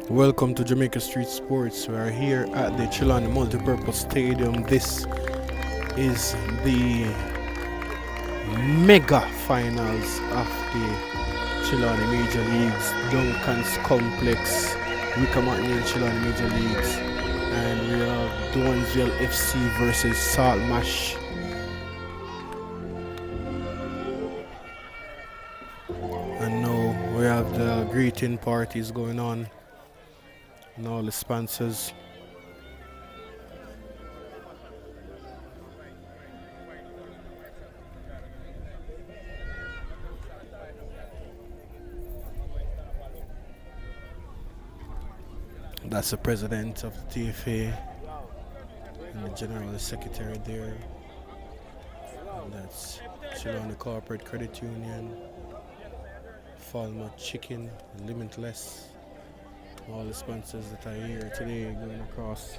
Welcome to Jamaica Street Sports. We are here at the Trelawny Multipurpose Stadium. This is the mega finals of the Trelawny Major Leagues, Duncan's Complex, Wykeham McNiell Trelawny Major Leagues, and we have Duanvale FC versus Marsh. And now we have the greeting parties going on and all the sponsors. That's the president of the TFA and the general secretary there. And that's Trelawny Corporate Credit Union, Falmouth Chicken, Limitless. All the sponsors that are here today going across.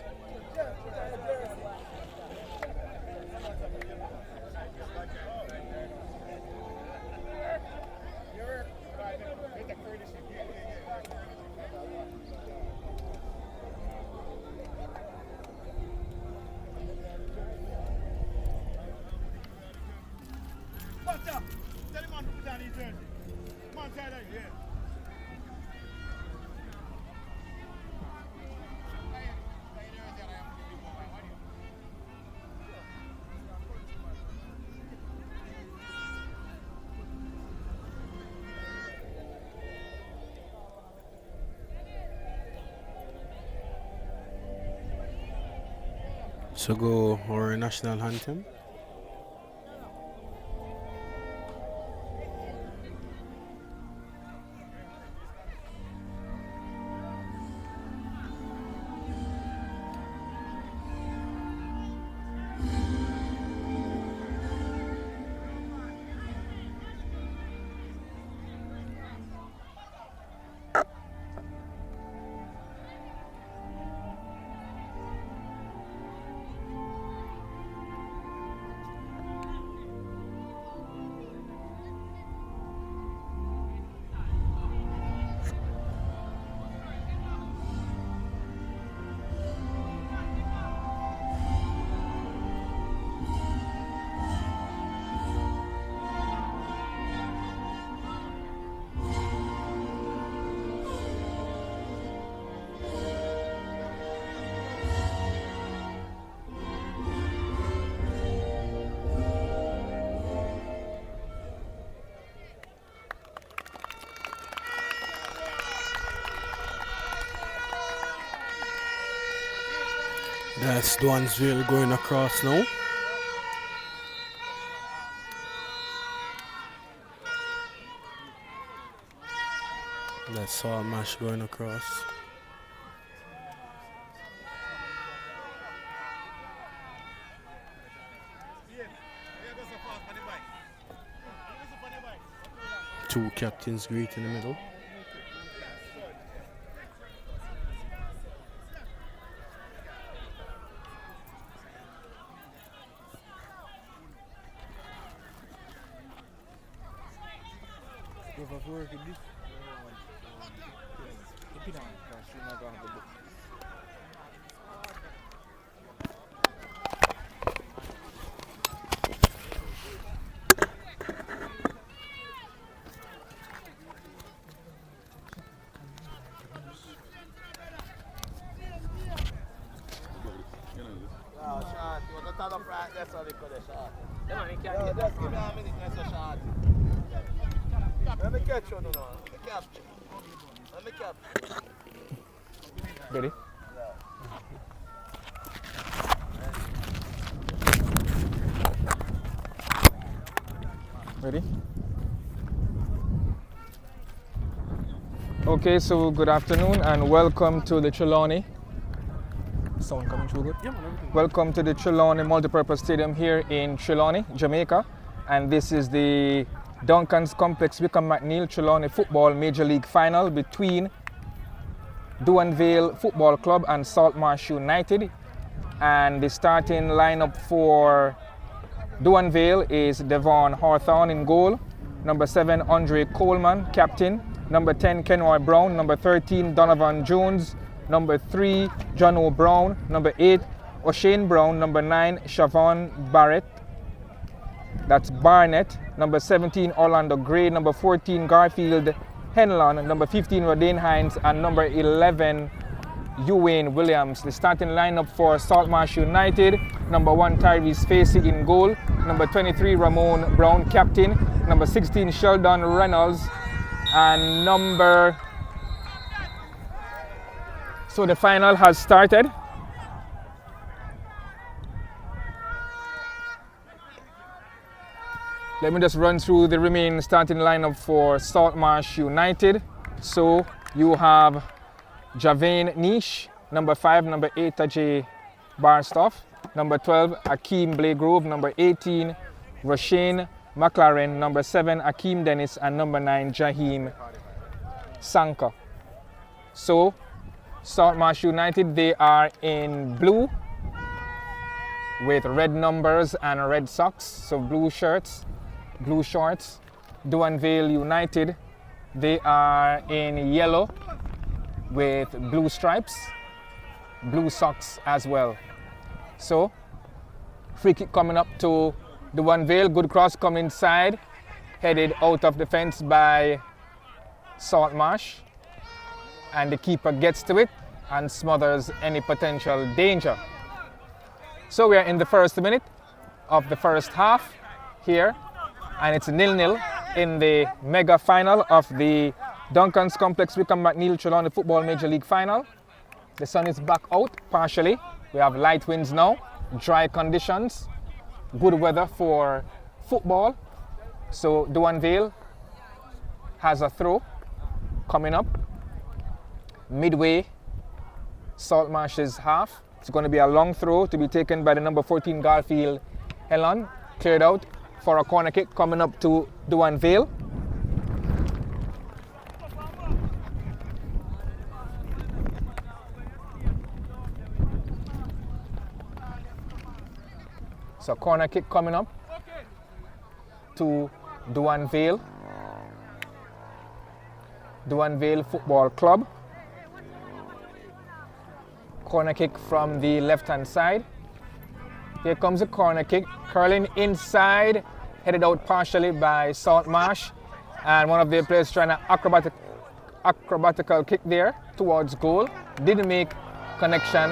So go our national anthem. That's Duanvale going across now. That's Marsh going across. Two captains greet in the middle. Ready? Ready? Okay, so good afternoon and welcome to the Trelawny. Sound coming through good? Yeah, welcome to the Trelawny Multipurpose Stadium here in Trelawny, Jamaica. And this is the Duncan's Complex Wykeham McNiell Trelawny Football Major League Final between Duanvale Football Club and Marsh United. And the starting lineup for Duanvale is Devon Hawthorne in goal. Number 7, Andre Coleman, captain. Number 10, Kenroy Brown. Number 13, Donovan Jones. Number 3, John O. Brown. Number 8, O'Shane Brown. Number 9, Siobhan Barrett. That's Barnett. Number 17, Orlando Gray. Number 14, Garfield Henlon. Number 15, Rodane Hines. And number 11, Ewan Williams. The starting lineup for Saltmarsh United: number 1, Tyrese Facey in goal. Number 23, Ramon Brown, captain. Number 16, Sheldon Reynolds. And so the final has started. Let me just run through the remaining starting lineup for Saltmarsh United. So you have Javane Niche, number 5, number 8, Tajay Barstow, number 12, Akeem Blagrove, number 18, Roshane McLaren, number 7, Akeem Dennis, and number 9, Jaheem Sanka. So Saltmarsh United, they are in blue with red numbers and red socks, so blue shirts, blue shorts. Duanvale United, they are in yellow with blue stripes, blue socks as well. So free kick coming up to Duanvale, good cross come inside, headed out of the fence by Saltmarsh, and the keeper gets to it and smothers any potential danger. So we are in the first minute of the first half here, and it's 0-0 in the mega final of the Duncan's Complex Wykeham McNiell Trelawny Football Major League Final. The sun is back out partially. We have light winds now, dry conditions, good weather for football. So Duanvale has a throw coming up midway Saltmarsh's half. It's going to be a long throw to be taken by the number 14 Garfield Helen, cleared out for a corner kick coming up to Duanvale. So corner kick coming up to Duanvale Football Club. Corner kick from the left hand side. Here comes a corner kick, curling inside, headed out partially by Saltmarsh, and one of their players trying to acrobatical kick there towards goal. Didn't make connection,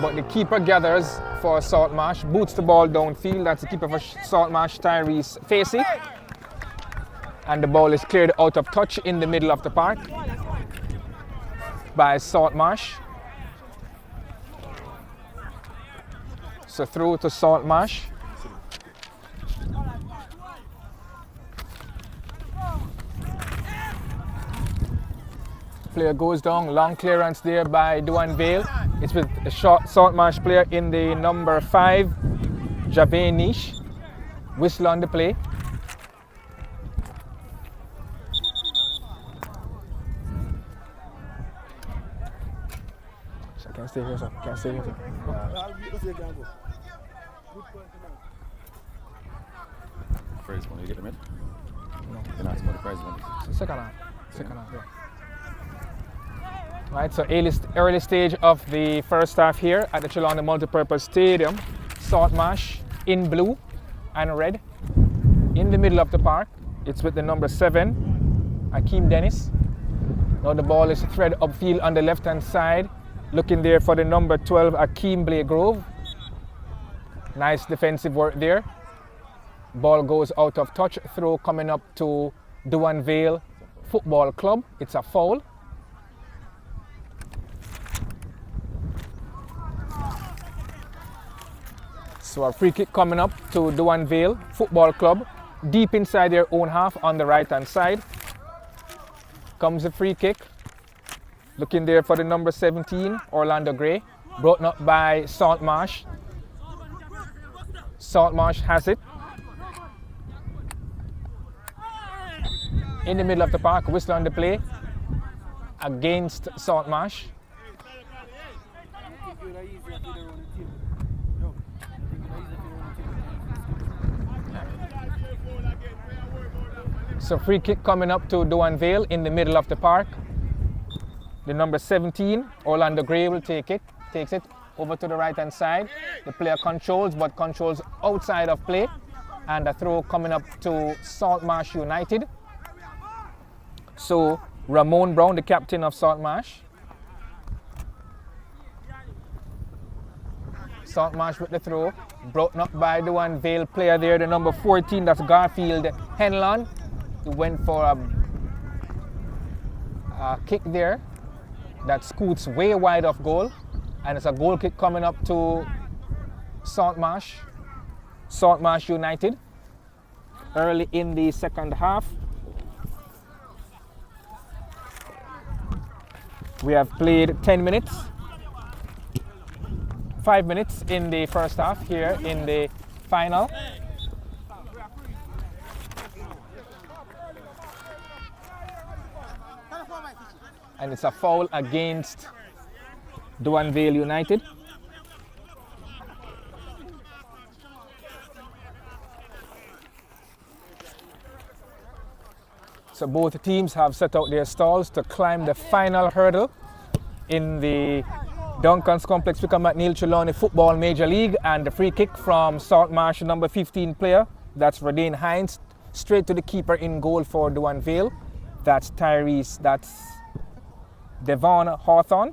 but the keeper gathers for Saltmarsh, boots the ball downfield. That's the keeper for Saltmarsh, Tyrese Facey. And the ball is cleared out of touch in the middle of the park by Saltmarsh. So through to Saltmarsh. Player goes down, long clearance there by Duanvale. It's with a short Saltmarsh player in the number 5, Javane Niche. Whistle on the play. So I can't stay here, sir. Can't stay here, sir. First one, you get them in? No. Then ask about the prize one. Second half. Second half, yeah. Right, so early stage of the first half here at the Trelawny Multipurpose Stadium. Saltmarsh in blue and red in the middle of the park. It's with the number 7, Akeem Dennis. Now the ball is thread upfield on the left hand side. Looking there for the number 12, Akeem Blagrove. Nice defensive work there. Ball goes out of touch. Throw coming up to Duanvale Football Club. It's a foul. So a free kick coming up to Duanvale Football Club, deep inside their own half on the right hand side. Comes a free kick. Looking there for the number 17, Orlando Gray. Brought up by Saltmarsh. Saltmarsh has it. In the middle of the park, whistle on the play against Saltmarsh. So free kick coming up to Duanvale in the middle of the park. The number 17, Orlando Gray, will takes it over to the right hand side. The player controls, but controls outside of play. And a throw coming up to Saltmarsh United. So Ramon Brown, the captain of Saltmarsh. Saltmarsh with the throw, broken up by the Duanvale player there, the number 14, that's Garfield Henlon. He went for a kick there that scoots way wide of goal, and it's a goal kick coming up to Saltmarsh United early in the second half. We have played 10 minutes. 5 minutes in the first half here in the final. And it's a foul against Duanvale United. So both teams have set out their stalls to climb the final hurdle in the Duncan's Complex Wykeham McNiell Trelawny Football Major League, and the free kick from Saltmarsh number 15 player, that's Radane Hines, straight to the keeper in goal for Duanvale. That's Devon Hawthorne.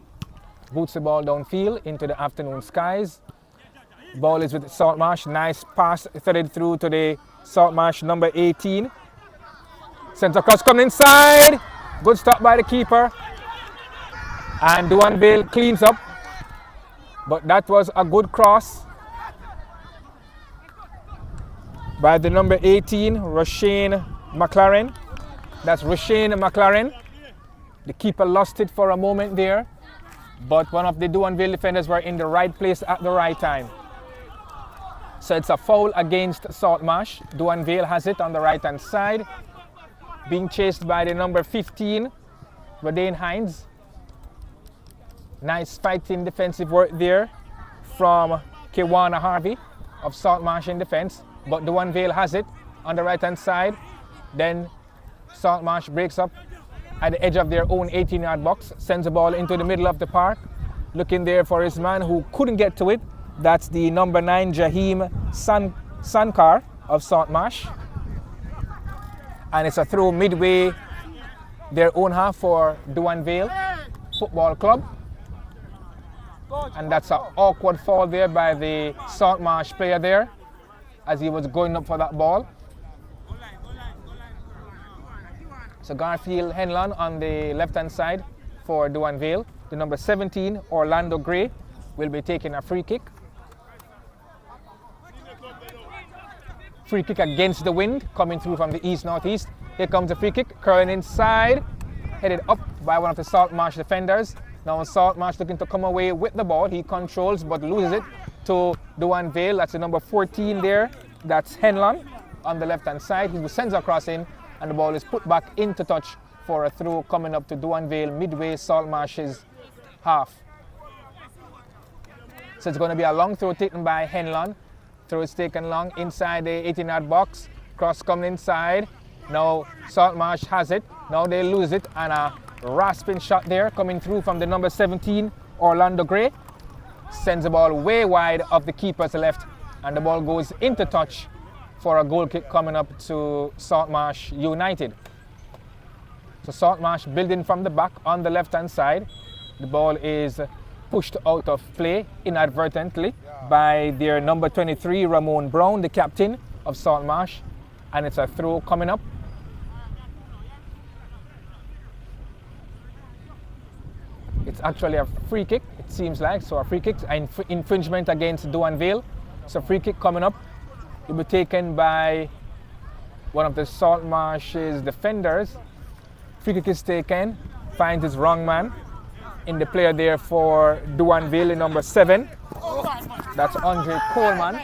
Boots the ball downfield into the afternoon skies. Ball is with Saltmarsh. Nice pass threaded through to the Saltmarsh number 18. Centre cross coming inside. Good stop by the keeper. And Duanvale cleans up. But that was a good cross by the number 18, Roshane McLaren. That's Roshane McLaren. The keeper lost it for a moment there, but one of the Duanvale defenders were in the right place at the right time. So it's a foul against Saltmarsh. Duanvale has it on the right hand side, being chased by the number 15, Radane Hines. Nice fighting defensive work there from Kewana Harvey of Saltmarsh in defense, but Duanvale has it on the right hand side. Then Saltmarsh breaks up at the edge of their own 18-yard box, sends the ball into the middle of the park, looking there for his man who couldn't get to it. That's the number 9, Jaheem Sankar of Saltmarsh. And it's a throw midway their own half for Duanvale Football Club. And that's an awkward fall there by the Saltmarsh player there as he was going up for that ball. So Garfield Henlon on the left-hand side for Duanvale. The number 17, Orlando Gray, will be taking a free kick. Free kick against the wind, coming through from the east-northeast. Here comes the free kick, curling inside, headed up by one of the Saltmarsh defenders. Now Saltmarsh looking to come away with the ball. He controls but loses it to Duanvale. That's the number 14 there. That's Henlon on the left-hand side. He sends a cross in, and the ball is put back into touch for a throw coming up to Duanvale midway Saltmarsh's half. So it's going to be a long throw taken by Henlon. Throw is taken long inside the 18-yard box. Cross coming inside. Now Saltmarsh has it. Now they lose it, and a rasping shot there coming through from the number 17, Orlando Gray. Sends the ball way wide of the keeper's left, and the ball goes into touch for a goal kick coming up to Saltmarsh United. So Saltmarsh building from the back on the left-hand side. The ball is pushed out of play inadvertently by their number 23, Ramon Brown, the captain of Saltmarsh, and it's a throw coming up. It's actually a free kick, it seems like. So a free kick, an infringement against Duanvale. So free kick coming up. It will be taken by one of the Saltmarsh's defenders. Free kick is taken, finds his wrong man in the player there for Duanvale, number 7. That's Andre Coleman.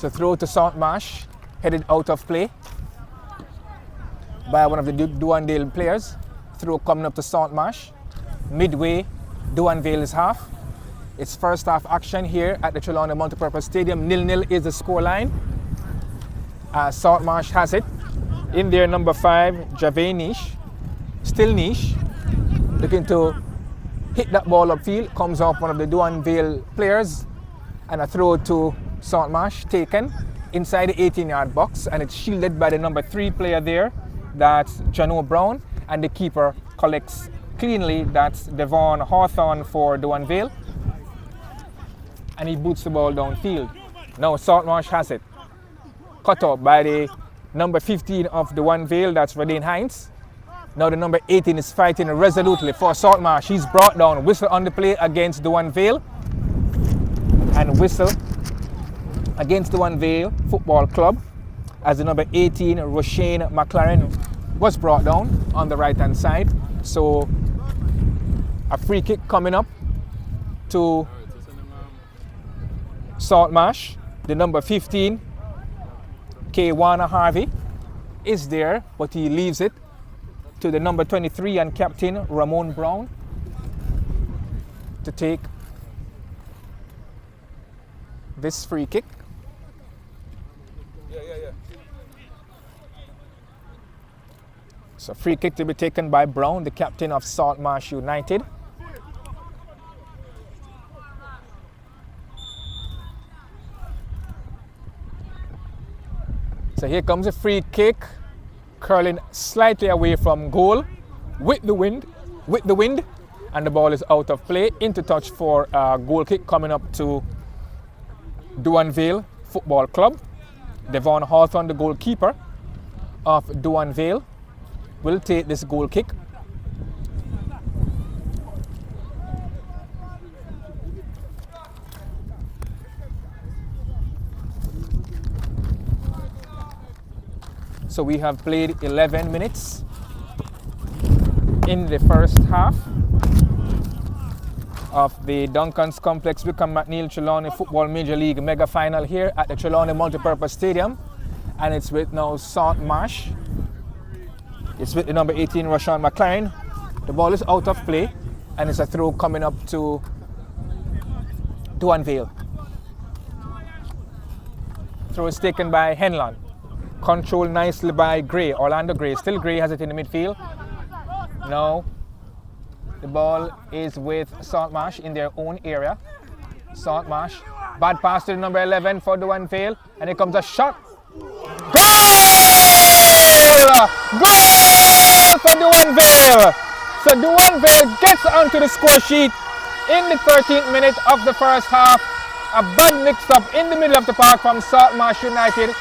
So throw to Saltmarsh, headed out of play by one of the Duanvale players. Throw coming up to Saltmarsh. Midway, Duanvale's half. It's first half action here at the Trelawny Multipurpose Stadium. 0-0 is the scoreline. Saltmarsh has it. In there, number 5, Jave Niche. Still Niche. Looking to hit that ball upfield. Comes off one of the Duanvale players. And a throw to Saltmarsh taken inside the 18-yard box. And it's shielded by the number 3 player there. That's Jano Brown. And the keeper collects cleanly. That's Devon Hawthorne for Duanvale. And he boots the ball downfield. Now Saltmarsh has it. Cut up by the number 15 of Duanvale, that's Radine Hines. Now the number 18 is fighting resolutely for Saltmarsh. He's brought down. Whistle on the play against Duanvale. And whistle against Duanvale Football Club as the number 18, Roshane McLaren, was brought down on the right-hand side. So a free kick coming up to Saltmarsh. The number 15, K1 Harvey, is there, but he leaves it to the number 23 and captain Ramon Brown to take this free kick. So free kick to be taken by Brown, the captain of Saltmarsh United. So here comes a free kick, curling slightly away from goal with the wind, and the ball is out of play. Into touch for a goal kick coming up to Duanvale Football Club. Devon Hawthorne, the goalkeeper of Duanvale, will take this goal kick. So we have played 11 minutes in the first half of the Duncan's Complex Wykeham McNiell Trelawny Football Major League Mega Final here at the Trelawny Multipurpose Stadium. And it's with now Saltmarsh. It's with the number 18, Roshane McLaren. The ball is out of play and it's a throw coming up to Duanvale. Throw is taken by Henlon. Controlled nicely by Gray, Orlando Gray. Still Gray has it in the midfield. Now the ball is with Saltmarsh in their own area. Saltmarsh, bad pass to the number 11 for Duanvale, and here comes a shot. Goal! Goal for Duanvale! So Duanvale gets onto the score sheet in the 13th minute of the first half. A bad mix-up in the middle of the park from Saltmarsh United,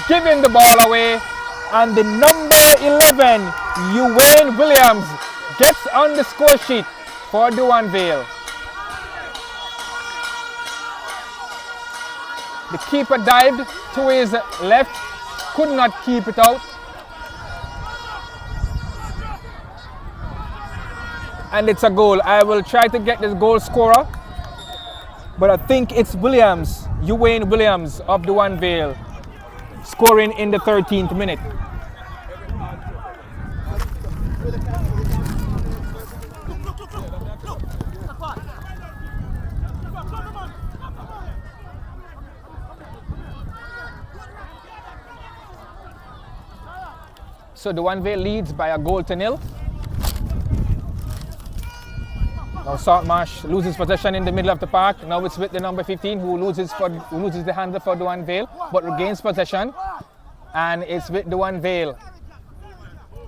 giving the ball away, and the number 11, Wayne Williams, gets on the score sheet for Duanvale. The keeper dived to his left, could not keep it out, and it's a goal. I will try to get this goal scorer, but I think it's Williams, Wayne Williams of Duanvale, scoring in the 13th minute. So Duanvale leads by a goal to nil. Now Saltmarsh loses possession in the middle of the park. Now it's with the number 15 who loses the handle for Duanvale, but regains possession. And it's with Duanvale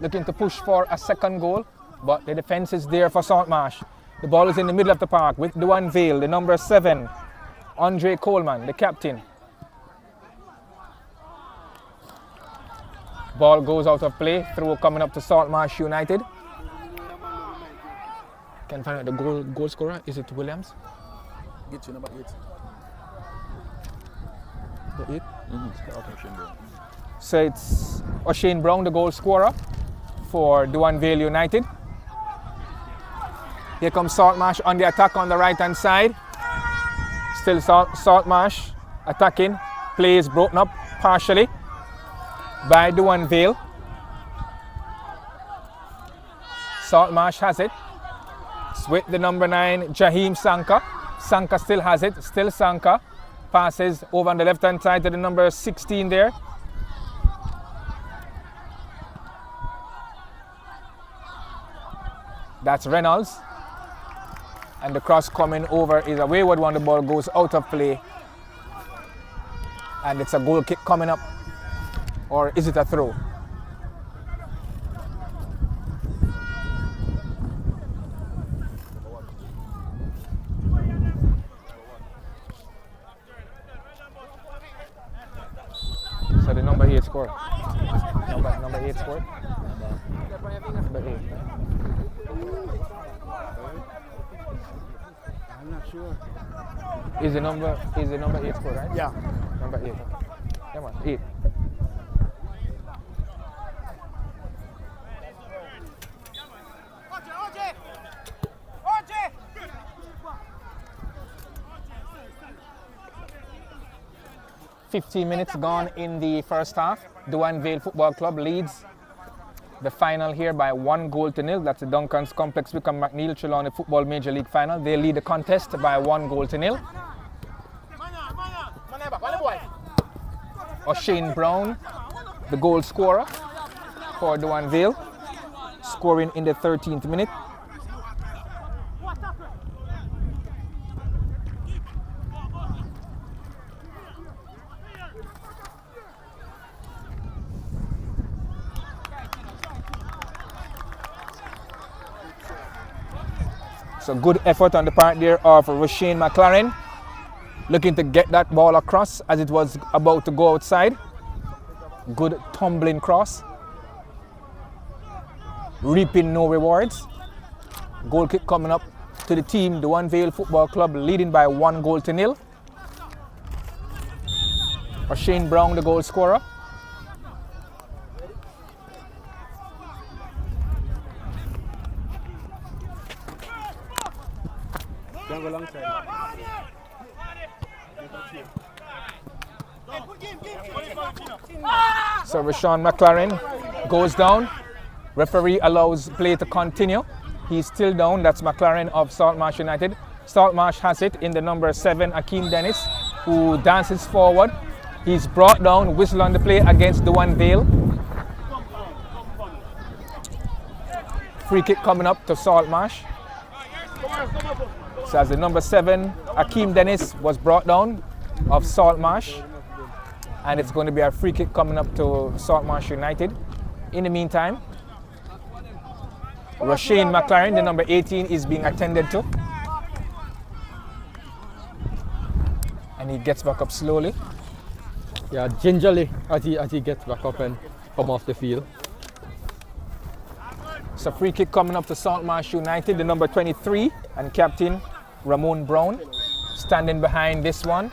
looking to push for a second goal, but the defense is there for Saltmarsh. The ball is in the middle of the park with Duanvale, the number 7, Andre Coleman, the captain. Ball goes out of play, throw coming up to Saltmarsh United. Can find out the goal scorer. Is it Williams? Get you number 8. The 8? Mm-hmm. So it's O'Shane Brown, the goal scorer for Duanvale United. Here comes Saltmarsh on the attack on the right hand side. Still Saltmarsh attacking Play is broken up partially by Duanvale. Saltmarsh has it. It's with the number 9, Jaheim Sanka. Sanka still has it. Still Sanka. Passes over on the left-hand side to the number 16 there. That's Reynolds. And the cross coming over is a wayward one. The ball goes out of play. And it's a goal kick coming up. Or is it a throw? So the number 8 score. Number 8 score. Number 8. I'm not sure. Is the number 8 score, right? Yeah. Number 8. Come on, 8. Minutes gone in the first half. Duanvale Football Club leads the final here by 1-0. That's the Duncan's Complex Wykeham McNiell Trelawny Football Major League Final. They lead the contest by 1-0. O'Shane Brown, the goal scorer for Duanvale, scoring in the 13th minute. So good effort on the part there of Roshane McLaren, looking to get that ball across as it was about to go outside. Good tumbling cross. Reaping no rewards. Goal kick coming up to the team, Duanvale Football Club, leading by 1-0. O'Shane Brown, the goal scorer. So Rashawn McLaren goes down. Referee allows play to continue. He's still down. That's McLaren of Saltmarsh United. Saltmarsh has it in the number 7, Akeem Dennis, who dances forward. He's brought down, whistle on the play against Duanvale. Free kick coming up to Saltmarsh. So as the number 7, Akeem Dennis, was brought down of Saltmarsh. And it's going to be a free kick coming up to Saltmarsh United. In the meantime, Roshane McLaren, the number 18, is being attended to. And he gets back up slowly. Yeah, gingerly as he gets back up and come off the field. So free kick coming up to Saltmarsh United, the number 23 and captain Ramon Brown standing behind this one.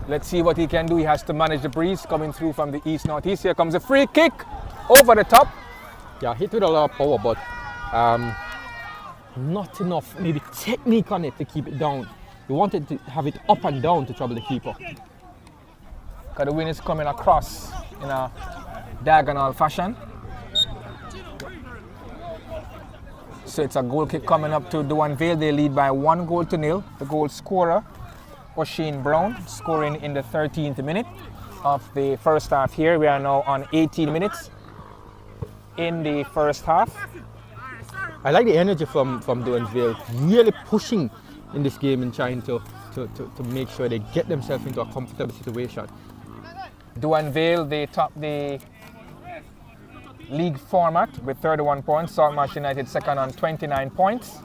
Let's see what he can do. He has to manage the breeze coming through from the east-northeast. Here comes a free kick over the top. Yeah, hit with a lot of power, but not enough maybe technique on it to keep it down. You wanted to have it up and down to trouble the keeper. Because the win is coming across in a diagonal fashion. So it's a goal kick coming up to Duanvale. They lead by 1-0. The goal scorer, O'Shane Brown, scoring in the 13th minute of the first half here. We are now on 18 minutes in the first half. I like the energy from Duanvale, really pushing in this game and trying to make sure they get themselves into a comfortable situation. Duanvale, they top the league format with 31 points. Saltmarsh United second on 29 points.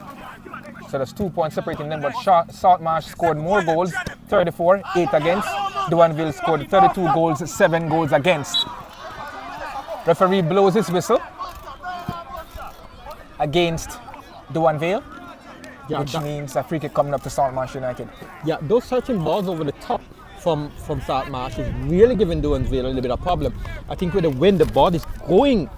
So there's 2 points separating them, but Saltmarsh scored more goals, 34, 8 against. Duanvale scored 32 goals, 7 goals against. Referee blows his whistle against Duanvale, which means a free kick coming up to Saltmarsh United. Yeah, those searching balls over the top from Saltmarsh is really giving Duanvale a little bit of problem. I think with the wind, the ball is going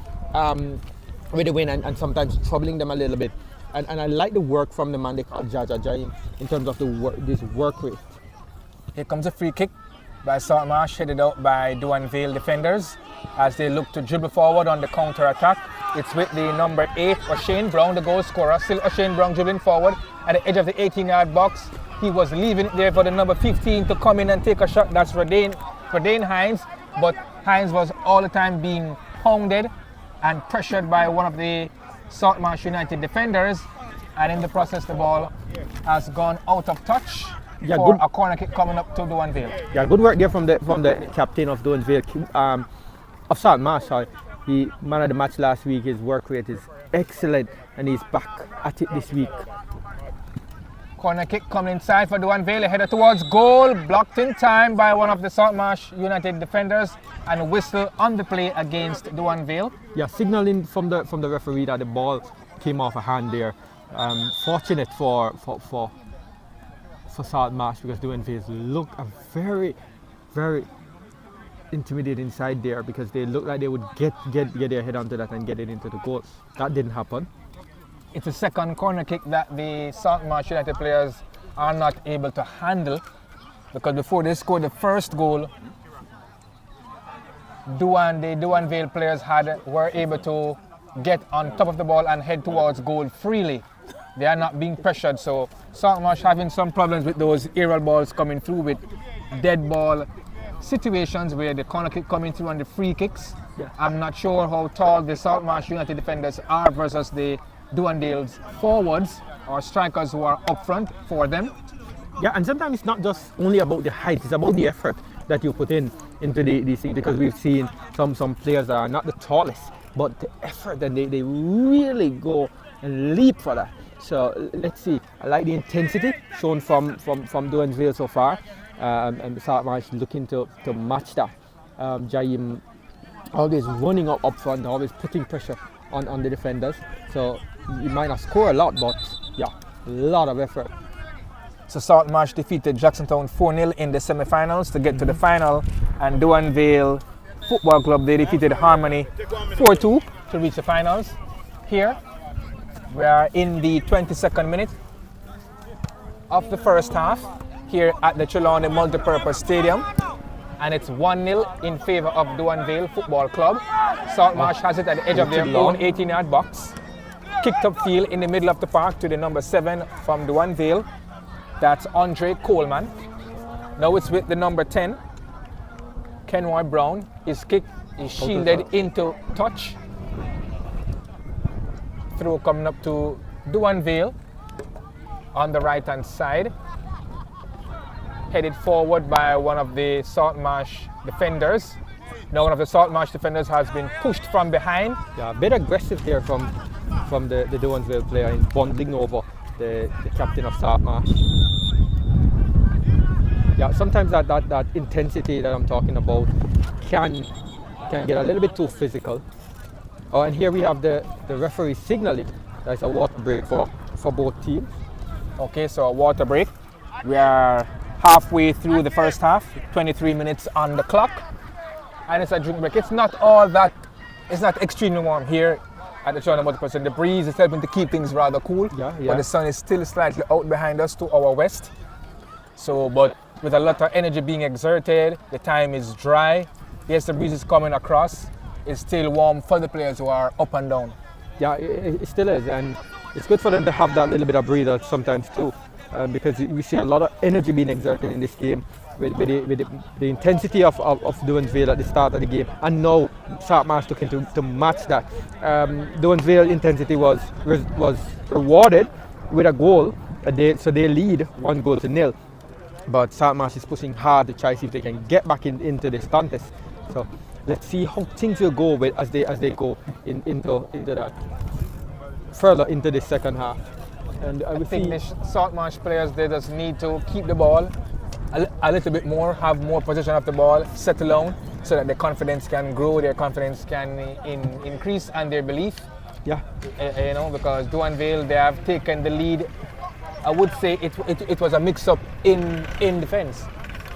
with the wind and sometimes troubling them a little bit. And I like the work from the man they call Jaja Jaim in terms of this work rate. Here comes a free kick by Saltmarsh, headed out by Duanvale defenders as they look to dribble forward on the counter attack. It's with the number 8, O'Shane Brown, the goal scorer. Still O'Shane Brown dribbling forward at the edge of the 18-yard box. He was leaving it there for the number 15 to come in and take a shot. That's Radane Hines, but Hines was all the time being pounded and pressured by one of the Saltmarsh United defenders, and in the process the ball has gone out of touch for a corner kick coming up to Duanvale. Yeah, good work there from the captain of Duanvale, of Saltmarsh. Sorry. The man of the match last week. His work rate is excellent, and he's back at it this week. Corner kick coming inside for Duanvale, headed towards goal, blocked in time by one of the Saltmarsh United defenders, and a whistle on the play against Duanvale. Yeah, signaling from the referee that the ball came off a hand there. Fortunate for Saltmarsh, because Duanvale look a very, very intimidated inside there, because they looked like they would get their head onto that and get it into the goal. That didn't happen. It's a second corner kick that the Saltmarsh United players are not able to handle, because before they scored the first goal, the Duanvale players were able to get on top of the ball and head towards goal freely. They are not being pressured, so Saltmarsh having some problems with those aerial balls coming through, with dead ball situations where the corner kick coming through on the free kicks. Yeah. I'm not sure how tall the Saltmarsh United defenders are versus the Duanvale's forwards or strikers who are up front for them. Yeah, and sometimes it's not just only about the height, it's about the effort that you put into these things, because we've seen some players that are not the tallest, but the effort that they really go and leap for that. So let's see. I like the intensity shown from Duanvale so far, and Saltmarsh looking to match that. Jaim always running up front, always putting pressure on the defenders. So you might not score a lot, but yeah, a lot of effort. So Saltmarsh defeated Jacksontown 4-0 in the semi-finals to get to the final, and Duanvale Football Club, they defeated Harmony 4-2 to reach the finals. Here we are in the 22nd minute of the first half here at the Trelawny Multipurpose Stadium, and it's 1-0 in favor of Duanvale Football Club. Saltmarsh has it at the edge of their own 18-yard box. Kicked up field in the middle of the park to the number 7 from Duanvale. That's Andre Coleman. Now it's with the number 10, Kenroy Brown. His kick is shielded into touch. Throw coming up to Duanvale on the right hand side. Headed forward by one of the Saltmarsh defenders. Now one of the Saltmarsh defenders has been pushed from behind. Yeah, a bit aggressive here from the Duanvale player in bonding over the captain of Saltmarsh. Yeah, sometimes that intensity that I'm talking about can get a little bit too physical. Oh, and here we have the referee signaling. There's a water break for both teams. Okay, so a water break. We are halfway through the first half, 23 minutes on the clock, and it's a drink break. It's not extremely warm here at the Trelawny Multipurpose. The breeze is helping to keep things rather cool, but the sun is still slightly out behind us to our west. So, but with a lot of energy being exerted, the time is dry. Yes, the breeze is coming across. It's still warm for the players who are up and down. Yeah, it still is, and it's good for them to have that little bit of breather sometimes too, because we see a lot of energy being exerted in this game with the intensity of Duanvale at the start of the game, and now Saltmarsh looking to match that. Duanvale intensity was rewarded with a goal, so they lead 1-0. But Saltmarsh is pushing hard to try to see if they can get back into this contest. So let's see how things will go as they go into that further into the second half. And I think the Saltmarsh players, they just need to keep the ball a little bit more, have more possession of the ball, settle down, so that their confidence can grow, their confidence can increase, and their belief. Yeah. Because Duanvale, they have taken the lead. I would say it was a mix-up in defense,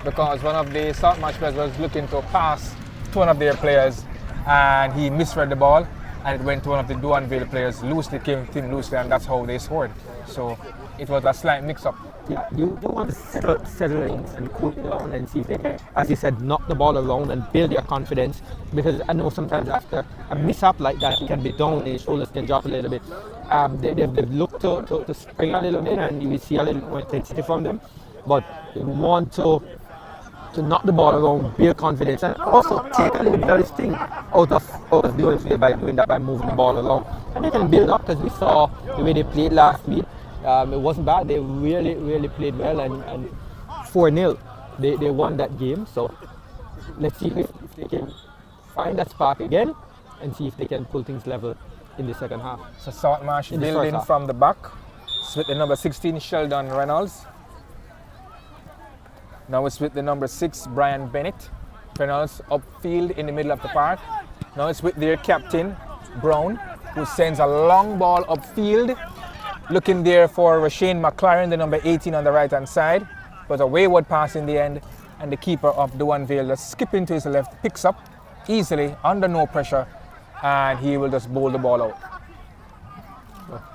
because one of the Saltmarsh players was looking to pass to one of their players, and he misread the ball, and it went to one of the Duanvale players loosely, came to him loosely, and that's how they scored. So it was a slight mix-up. Yeah, you want to settle in and cool it down and see if they can, as you said, knock the ball around and build your confidence. Because I know sometimes after a mishap like that, you can be down, your shoulders can drop a little bit. They've looked to spring a little bit, and you will see a little more intensity from them. But you want to knock the ball around, build confidence, and also take a little bit of this thing out of Duanvale by doing that, by moving the ball around. And they can build up, because we saw the way they played last week. It wasn't bad. They really played well, and 4-0 they won that game. So let's see if they can find that spark again and see if they can pull things level in the second half. So Saltmarsh building from the back. It's with the number 16 Sheldon Reynolds. Now it's with the number 6 Brian Bennett. Reynolds upfield in the middle of the park. Now it's with their captain Brown, who sends a long ball upfield. Looking there for Rashane McLaren, the number 18 on the right hand side. But a wayward pass in the end, and the keeper of Duanvale just skipping to his left, picks up easily, under no pressure, and he will just bowl the ball out.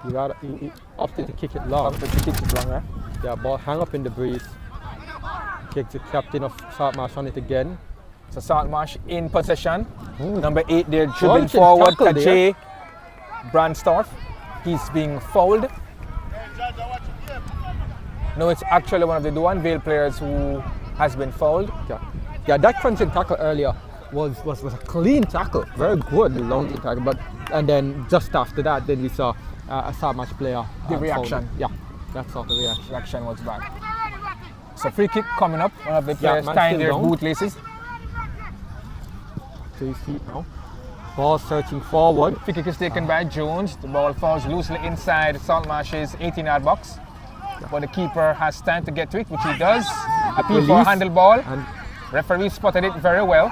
You got opted to kick it long. Right? Yeah, ball hang up in the breeze. Kick the captain of Saltmarsh on it again. So Saltmarsh in possession. Number 8 there dribbling forward, Kajay Brandstorff. He's being fouled. No, it's actually one of the Duanvale players who has been fouled. Yeah, that crunching tackle earlier was a clean tackle, very good long tackle. And then just after that, then we saw a Saltmarsh player. The reaction. Fouled. Yeah, that's sort of reaction. Reaction was bad. So free kick coming up. One of the players tying their boot laces. To his feet now. Ball searching forward. Free kick is taken by Jones. The ball falls loosely inside Saltmarsh's 18-yard box. But the keeper has time to get to it, which he does. Appeal for a handle ball. And referee spotted it very well.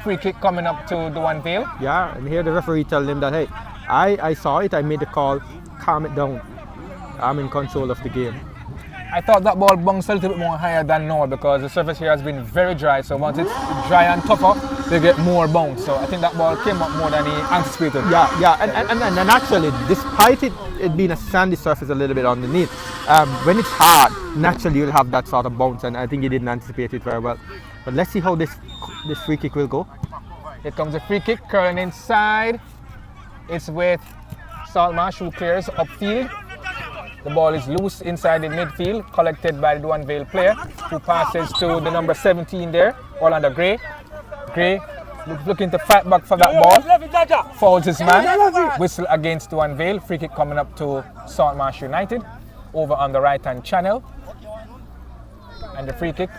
Free kick coming up to Duanvale. Yeah, and here the referee tells him that, hey, I saw it, I made the call, calm it down. I'm in control of the game. I thought that ball bounced a little bit more higher than normal, because the surface here has been very dry. So once it's dry and tougher, they get more bounce. So I think that ball came up more than he anticipated. Yeah, and actually, despite it being a sandy surface a little bit underneath, when it's hard, naturally you'll have that sort of bounce, and I think he didn't anticipate it very well. But let's see how this free kick will go. Here comes a free kick, curling inside. It's with Saltmarsh, who clears upfield. The ball is loose inside the midfield, collected by the Duanvale player, who passes to the number 17 there, Orlando Gray. Gray looking to fight back for that ball. Fouls his man. Whistle against Duanvale. Free kick coming up to Saltmarsh United over on the right-hand channel. And the free kick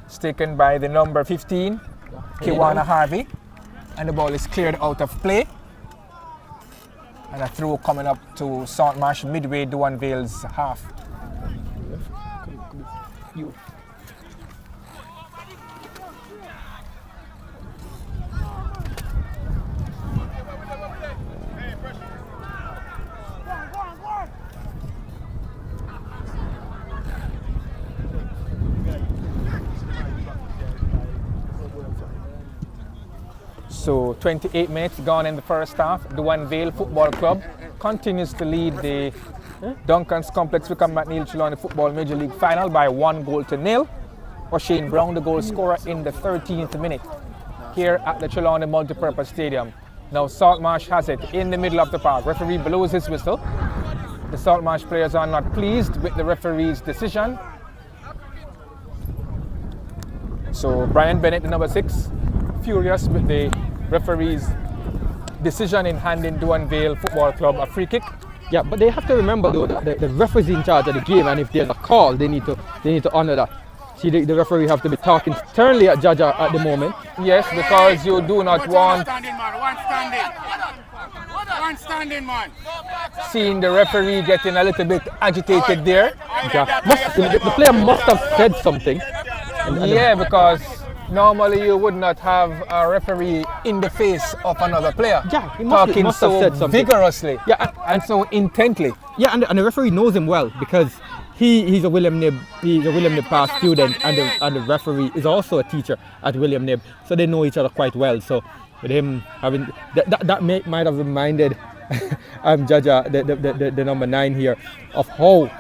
is taken by the number 15, Kiwana Harvey. And the ball is cleared out of play. And a throw coming up to Saltmarsh midway Duanvale's half. So 28 minutes gone in the first half. Duanvale Football Club continues to lead the Duncan's Complex Wykeham McNiell Trelawny Football Major League Final by 1-0. Shane Brown, the goal scorer, in the 13th minute here at the Trelawny Multipurpose Stadium. Now Saltmarsh has it in the middle of the park. Referee blows his whistle. The Saltmarsh players are not pleased with the referee's decision. So Brian Bennett, the number 6, furious with the referee's decision in handing Duanvale Football Club a free kick. Yeah, but they have to remember though that the referee's in charge of the game, and if there's a call, they need to honor that. See, the referee have to be talking sternly at Jaja at the moment. Yes, because you do not want seeing the referee getting a little bit agitated there. Yeah. The player must have said something. Yeah, because normally you would not have a referee in the face of another player. Yeah, he talking must so have said something vigorously. Yeah, and so intently. Yeah, and the referee knows him well, because he's a William Knibb past student, and the referee is also a teacher at William Knibb, so they know each other quite well. So with him having that might have reminded Jaja, the number 9 here, of how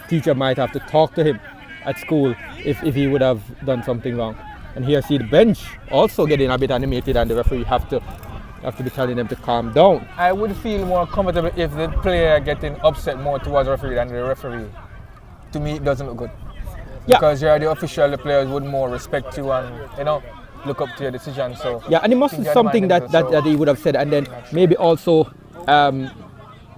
teacher might have to talk to him at school if he would have done something wrong. And here see the bench also getting a bit animated, and the referee have to be telling them to calm down. I would feel more comfortable if the player getting upset more towards the referee than the referee. To me, it doesn't look good. Yeah. Because you're the official, the players would more respect you and, you know, look up to your decision. So yeah, and it must be something that he would have said, and then maybe also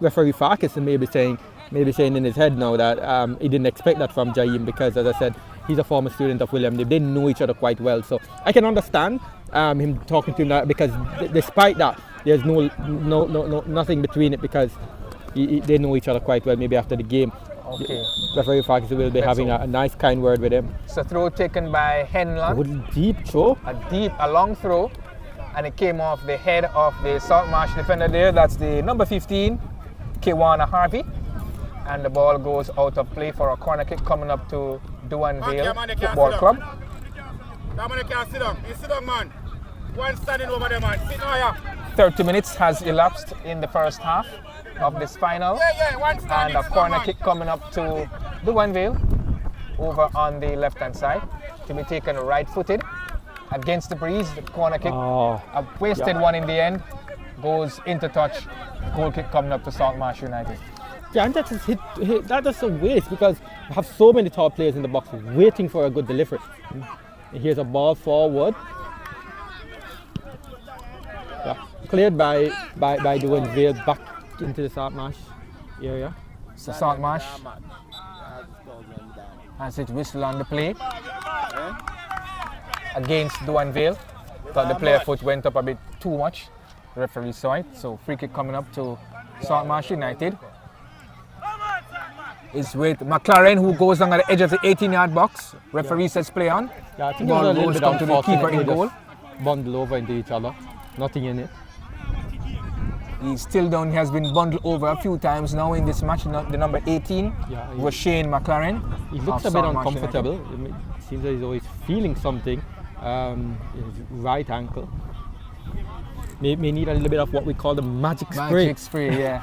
referee Farkas maybe saying in his head now that he didn't expect that from Jaim, because as I said, he's a former student of William. They didn't know each other quite well, so I can understand him talking to him that, because despite that, there's nothing between it, because they know each other quite well. Maybe after the game, okay, referee Farkas will be having a nice kind word with him. It's a throw taken by Henlon. Deep throw. A long throw, and it came off the head of the Salt Marsh defender there. That's the number 15, Kiwana Harvey. And the ball goes out of play for a corner kick coming up to Duanvale Football Club. That man can't sit down. Sit down, man. One standing over there, man. Sit down, 30 minutes has elapsed in the first half of this final. And a corner kick coming up to Duanvale over on the left-hand side to be taken right-footed against the breeze. The corner kick, a wasted one in the end, goes into touch. Goal kick coming up to Salt Marsh United. Yeah, and that's a waste, because we have so many top players in the box waiting for a good delivery. Here's a ball forward. Yeah, cleared by Duanvale back into the Salt Marsh area. So Salt Marsh has it whistle on the play against Duanvale. Thought the player foot went up a bit too much. The referee saw it, so free kick coming up to Salt Marsh United. Is with McLaren, who goes down at the edge of the 18-yard box. Referee says play on. Yeah, I think ball it was a little goes bit come to the keeper in unfortunate. goal. Bundle over into each other, nothing in it. He's still down. He has been bundled over a few times now in this match. The number 18 was Shane McLaren. He looks a bit uncomfortable. It seems that he's always feeling something. His right ankle. May need a little bit of what we call the magic spray. Magic spray, yeah.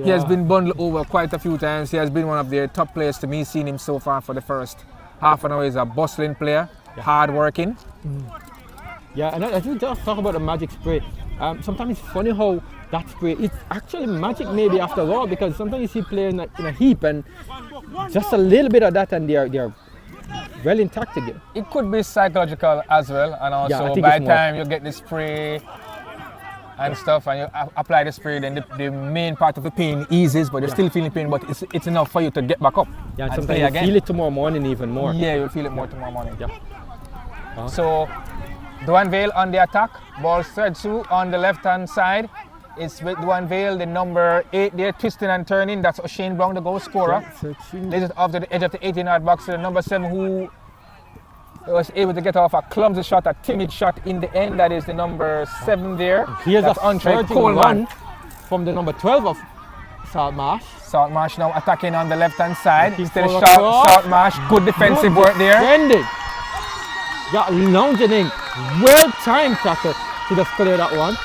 He has been bundled over quite a few times. He has been one of their top players to me, seen him so far for the first half an hour. He's a bustling player, hard working. Yeah, and I think just talk about the magic spray. Sometimes it's funny how that spray, it's actually magic maybe after all, because sometimes you see players in a heap and just a little bit of that and they're well intact again. It could be psychological as well, and also by the time you get the spray and stuff and you apply the spray, then the main part of the pain eases, but you're still feeling pain, but it's enough for you to get back up. Yeah, and sometimes play again. You feel it tomorrow morning even more. Yeah, you'll feel it more tomorrow morning. Yeah. So Duanvale on the attack, ball threads through on the left-hand side. It's with Duanvale, the number 8 there, twisting and turning. That's O'Shane Brown, the goal scorer. This is off to the edge of the 18-yard box to the number 7, who was able to get off a clumsy shot, a timid shot in the end. That is the number 7 there. Here's a surging run from the number 12 of Salt Marsh. Salt Marsh now attacking on the left-hand side. Still Salt Marsh, good defensive work there. Defending. Yeah, lounging in. Well-timed tackle to just clear that one.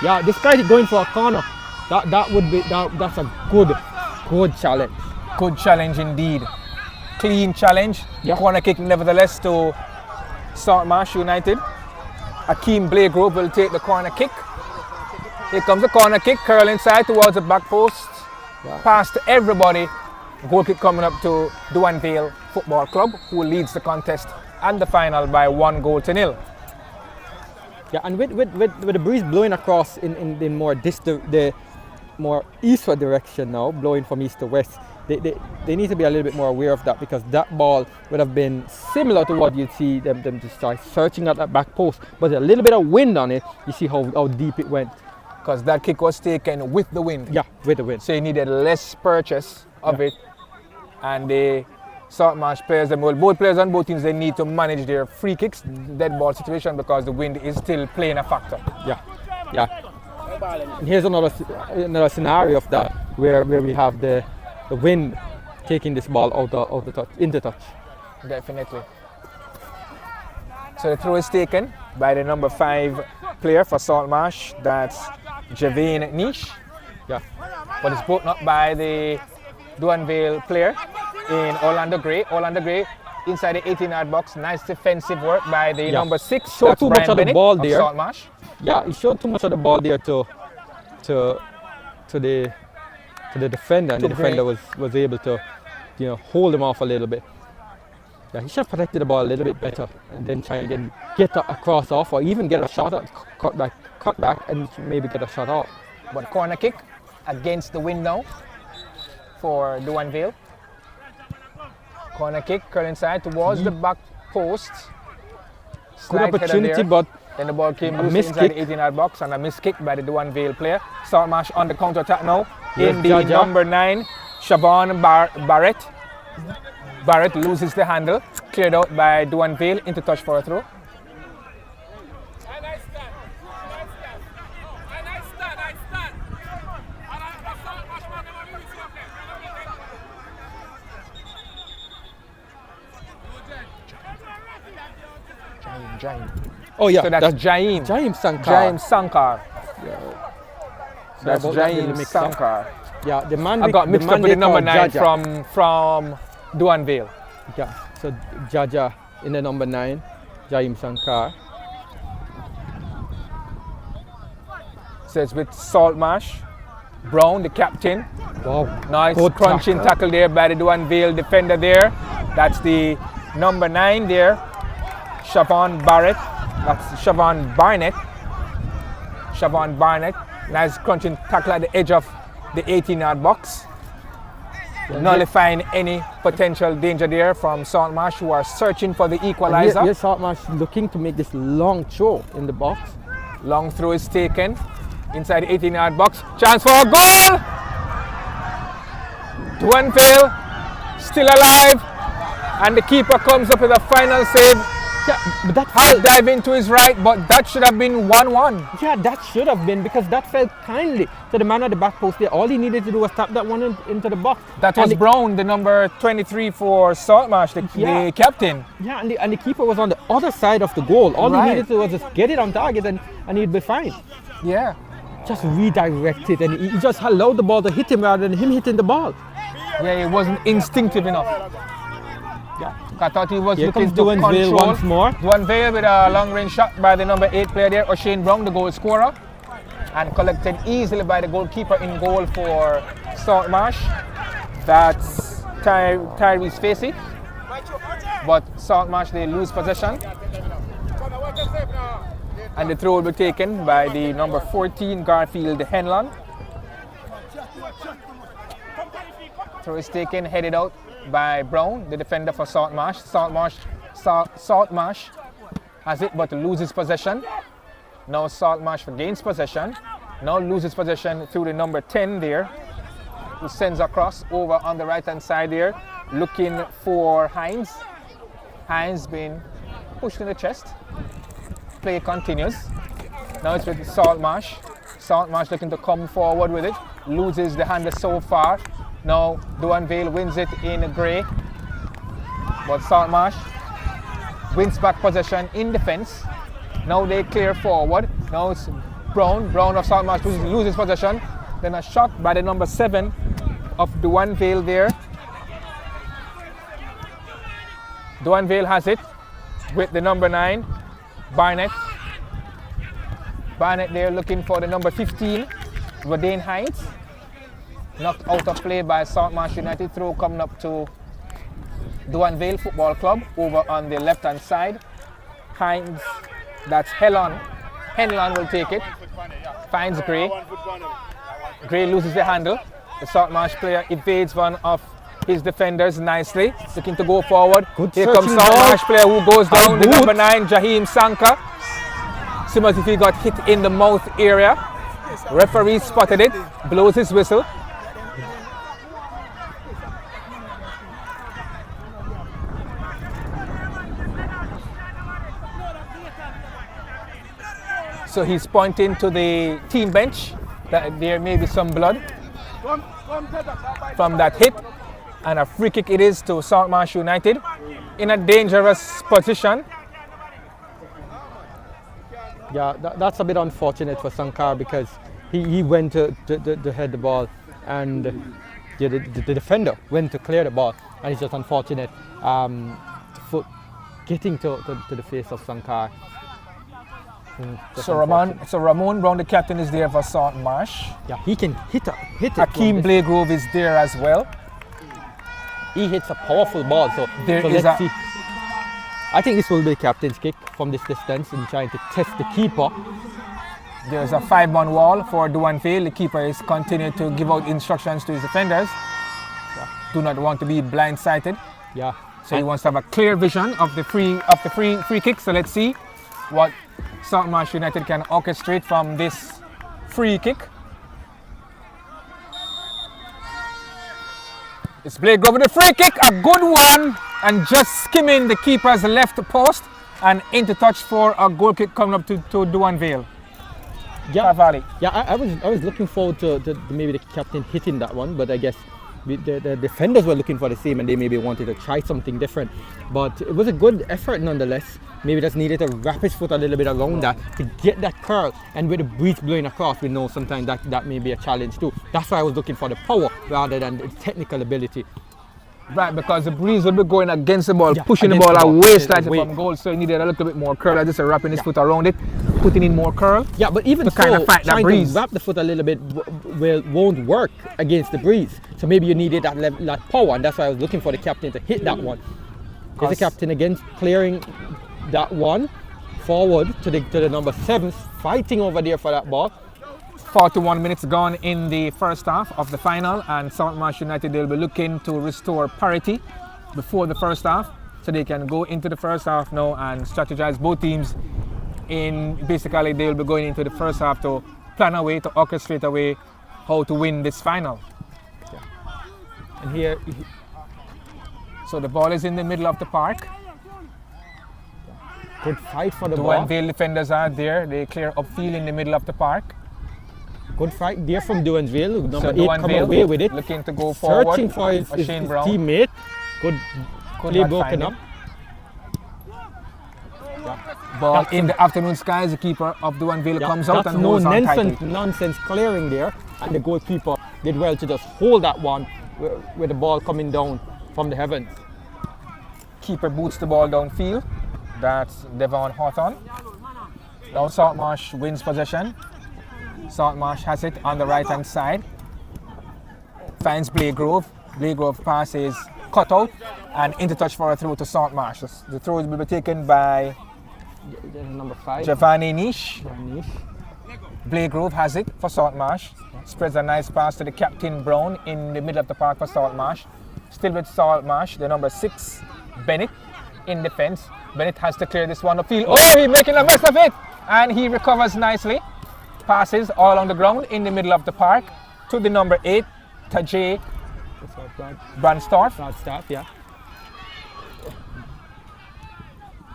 Yeah, despite it going for a corner, that's a good challenge. Good challenge indeed. Clean challenge. Yeah. Corner kick nevertheless to Salt Marsh United. Akeem Blagrove will take the corner kick. Here comes the corner kick, curl inside towards the back post. Pass to everybody. Goal kick coming up to Duanvale Football Club, who leads the contest and the final by 1-0. Yeah, and with the breeze blowing across in the more the more eastward direction now, blowing from east to west, they need to be a little bit more aware of that, because that ball would have been similar to what you'd see them just start searching at that back post, but a little bit of wind on it, you see how deep it went. Because that kick was taken with the wind. Yeah, with the wind. So you needed less purchase of it, and the Salt Marsh players, both players on both teams, they need to manage their free kicks, dead ball situation, because the wind is still playing a factor. Yeah. And here's another scenario of that, where we have the wind taking this ball out the touch, into touch. Definitely. So the throw is taken by the number 5 player for Salt Marsh. That's Javane Niche. Yeah. But it's broken up by the Duanvale player in Orlando Gray. Orlando Gray inside the 18-yard box. Nice defensive work by the number 6. Showed That's too Brian much of the Bennett ball of there. Saltmarsh. Yeah, he showed too much of the ball there to the defender, and the defender was able to, hold him off a little bit. Yeah, he should have protected the ball a little bit better, and then try and get a cross off, or even get a shot at cut back, and maybe get a shot off. But corner kick against the wind now for Duanvale. Corner kick, curl inside towards the back post. Good Slide header opportunity, there. but Then the ball came a loose missed inside kick. the 18-yard box, and a missed kick by the Duanvale player. Saltmarsh on the counter-attack now. Yes, In the Jaja. number 9, Siobhan Barrett. Barrett loses the handle. Cleared out by Duanvale into touch for a throw. Jaim. oh yeah, So that's Jaim. Jaim Sankar. Jaim Sankar. So That's about that Jaim really mixed up. Sankar. Yeah, the man I got mixed up with the number 9 Jaja. from Duanvale. Yeah, so Jaja in the number 9, Jaim Sankar. So it's with Saltmarsh. Brown, the captain. Wow, Nice good crunching tackle there by the Duanvale defender there. That's the number 9 there. Siobhan Barrett. That's Siobhan Barnett. Siobhan Barnett. Nice crunching tackle at the edge of the 18-yard box. Nullifying any potential danger there from Saltmarsh, who are searching for the equalizer. Here's Saltmarsh looking to make this long throw in the box. Long throw is taken inside the 18-yard box. Chance for a goal! Duanvale still alive, and the keeper comes up with a final save. Yeah, but that Half dive into his right, but that should have been 1-1. Yeah, that should have been, because that fell kindly to the man at the back post there. All he needed to do was tap that one into the box. That And was Brown, the number 23 for Saltmarsh, Yeah. the captain. Yeah, and the keeper was on the other side of the goal. All Right. he needed to do was just get it on target, and he'd be fine. Yeah. Just redirect it, and he just allowed the ball to hit him rather than him hitting the ball. Yeah, it wasn't instinctive enough. Yeah. I thought he was Here looking comes to Duanvale control. once more. Duanvale with a long-range shot by the number 8 player there, O'Shane Brown, the goal scorer, and collected easily by the goalkeeper in goal for Saltmarsh. That's Tyrese Facey. But Saltmarsh, they lose possession, and the throw will be taken by the number 14 Garfield Henlon. Throw is taken, headed out by Brown, the defender for Saltmarsh. Saltmarsh has it, but loses possession. Now Saltmarsh regains possession. Now loses possession through the number 10 there, who sends across over on the right-hand side there, looking for Hines. Hines being pushed in the chest. Play continues. Now it's with Saltmarsh. Saltmarsh looking to come forward with it. Loses the handle so far. Now Duanvale wins it in grey, but Saltmarsh wins back possession in defence. Now they clear forward. Now it's Brown of Saltmarsh loses possession. Then a shot by the number 7 of Duanvale there. Duanvale has it with the number 9, Barnett. Barnett there looking for the number 15, Rodane Hines. Knocked out of play by Saltmarsh United. Throw coming up to Duanvale Football Club over on the left-hand side. Hines, that's Henlon will take it. Finds Gray. Gray loses the handle. The Saltmarsh player evades one of his defenders nicely. Looking to go forward. Good Here comes searching Saltmarsh ball. player who goes down. The Good. number 9, Jaheim Sanka. Similar if he got hit in the mouth area. Referee spotted it. Blows his whistle. So he's pointing to the team bench that there may be some blood from that hit, and a free kick it is to Saltmarsh United in a dangerous position. Yeah, that's a bit unfortunate for Sankar, because he went to head the ball, and the defender went to clear the ball, and it's just unfortunate. Foot getting to the face of Sankar. So Ramon Brown, the captain, is there for Salt Marsh. Yeah, he can hit it. Hakeem Blagrove is there as well. He hits a powerful ball. So let's see. I think this will be a captain's kick from this distance and trying to test the keeper. There's a 5-man wall for Duanvale. The keeper is continuing to give out instructions to his defenders. Yeah. Do not want to be blindsided. Yeah. So he wants to have a clear vision of the free kick. So let's see what Salt Marsh United can orchestrate from this free kick. It's Blagrove with a free kick, a good one, and just skimming the keeper's left post and into touch for a goal kick coming up to Duanvale. Yeah, Valley. Yeah, I was looking forward to maybe the captain hitting that one, but I guess the defenders were looking for the same, and they maybe wanted to try something different. But it was a good effort nonetheless. Maybe just needed to wrap his foot a little bit around that to get that curl, and with the breeze blowing across, we know sometimes that may be a challenge too. That's why I was looking for the power rather than the technical ability. Right, because the breeze will be going against the ball, pushing the ball away slightly from goal, so he needed a little bit more curl. Just wrapping his foot around it, putting in more curl. Yeah, but even to kind of fight that breeze. To wrap the foot a little bit won't work against the breeze. So maybe you needed that power, and that's why I was looking for the captain to hit that one. There's the captain again clearing that one forward to the number 7, fighting over there for that ball. 41 minutes gone in the first half of the final, and Salt Marsh United, they'll be looking to restore parity before the first half, so they can go into the first half now and strategize. Both teams basically they'll be going into the first half to plan a way, to orchestrate a way how to win this final. Yeah. And here, so the ball is in the middle of the park. Good fight for the ball. Duanvale defenders are there. They clear upfield in the middle of the park. Good fight there from Duanvale. Number 8 Duanvale come away with it. Looking to go forward. Searching for his teammate. Good play broken up. Yeah. Ball in the afternoon skies. The keeper of Duanvale comes out and holds on tightly. Nonsense clearing there. And the goalkeeper did well to just hold that one with the ball coming down from the heavens. Keeper boots the ball downfield. That's Devon Hawthorne. Now Salt Marsh wins possession. Salt Marsh has it on the right hand side. Finds Blagrove. Blagrove pass is cut out and into touch for a throw to Salt Marsh. The throw will be taken by number 5, Giovanni Nish. Blagrove has it for Salt Marsh. Spreads a nice pass to the captain Brown in the middle of the park for Salt Marsh. Still with Salt Marsh, the number 6, Bennett in defense. Bennett has to clear this one upfield. Oh, he's making a mess of it! And he recovers nicely. Passes all along the ground in the middle of the park to the number 8, Tajay Brandstorff. Brandstorff, yeah.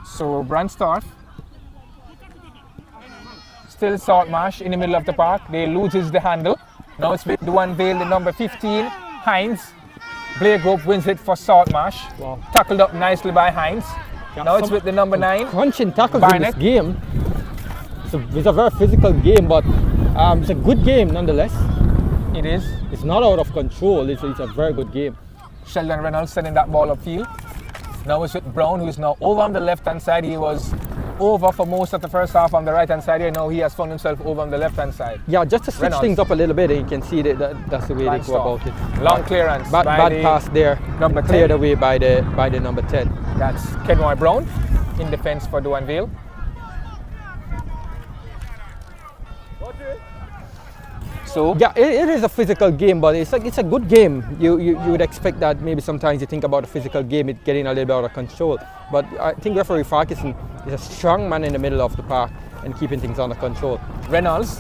So Brandstorff, still Salt Marsh in the middle of the park. They loses the handle. Now it's with Duanvale, the number 15, Hines. Blagrove wins it for Salt Marsh. Wow. Tackled up nicely by Hines. Yeah, now it's with the number 9, crunching tackles in this game. It's a very physical game, but it's a good game nonetheless. It is. It's not out of control. It's a very good game. Sheldon Reynolds sending that ball upfield. Now it's with Brown, who is now over on the left-hand side. He was over for most of the first half on the right-hand side here. Now he has found himself over on the left-hand side. Yeah, just to switch things up a little bit, and you can see that's the way they go about it. Long clearance. Bad pass there. Number cleared away by the number 10. That's Kenroy Brown in defense for Duanvale. So yeah, it is a physical game, but it's a good game. You would expect that maybe sometimes you think about a physical game, it's getting a little bit out of control. But I think referee Farquharson is a strong man in the middle of the park and keeping things under control. Reynolds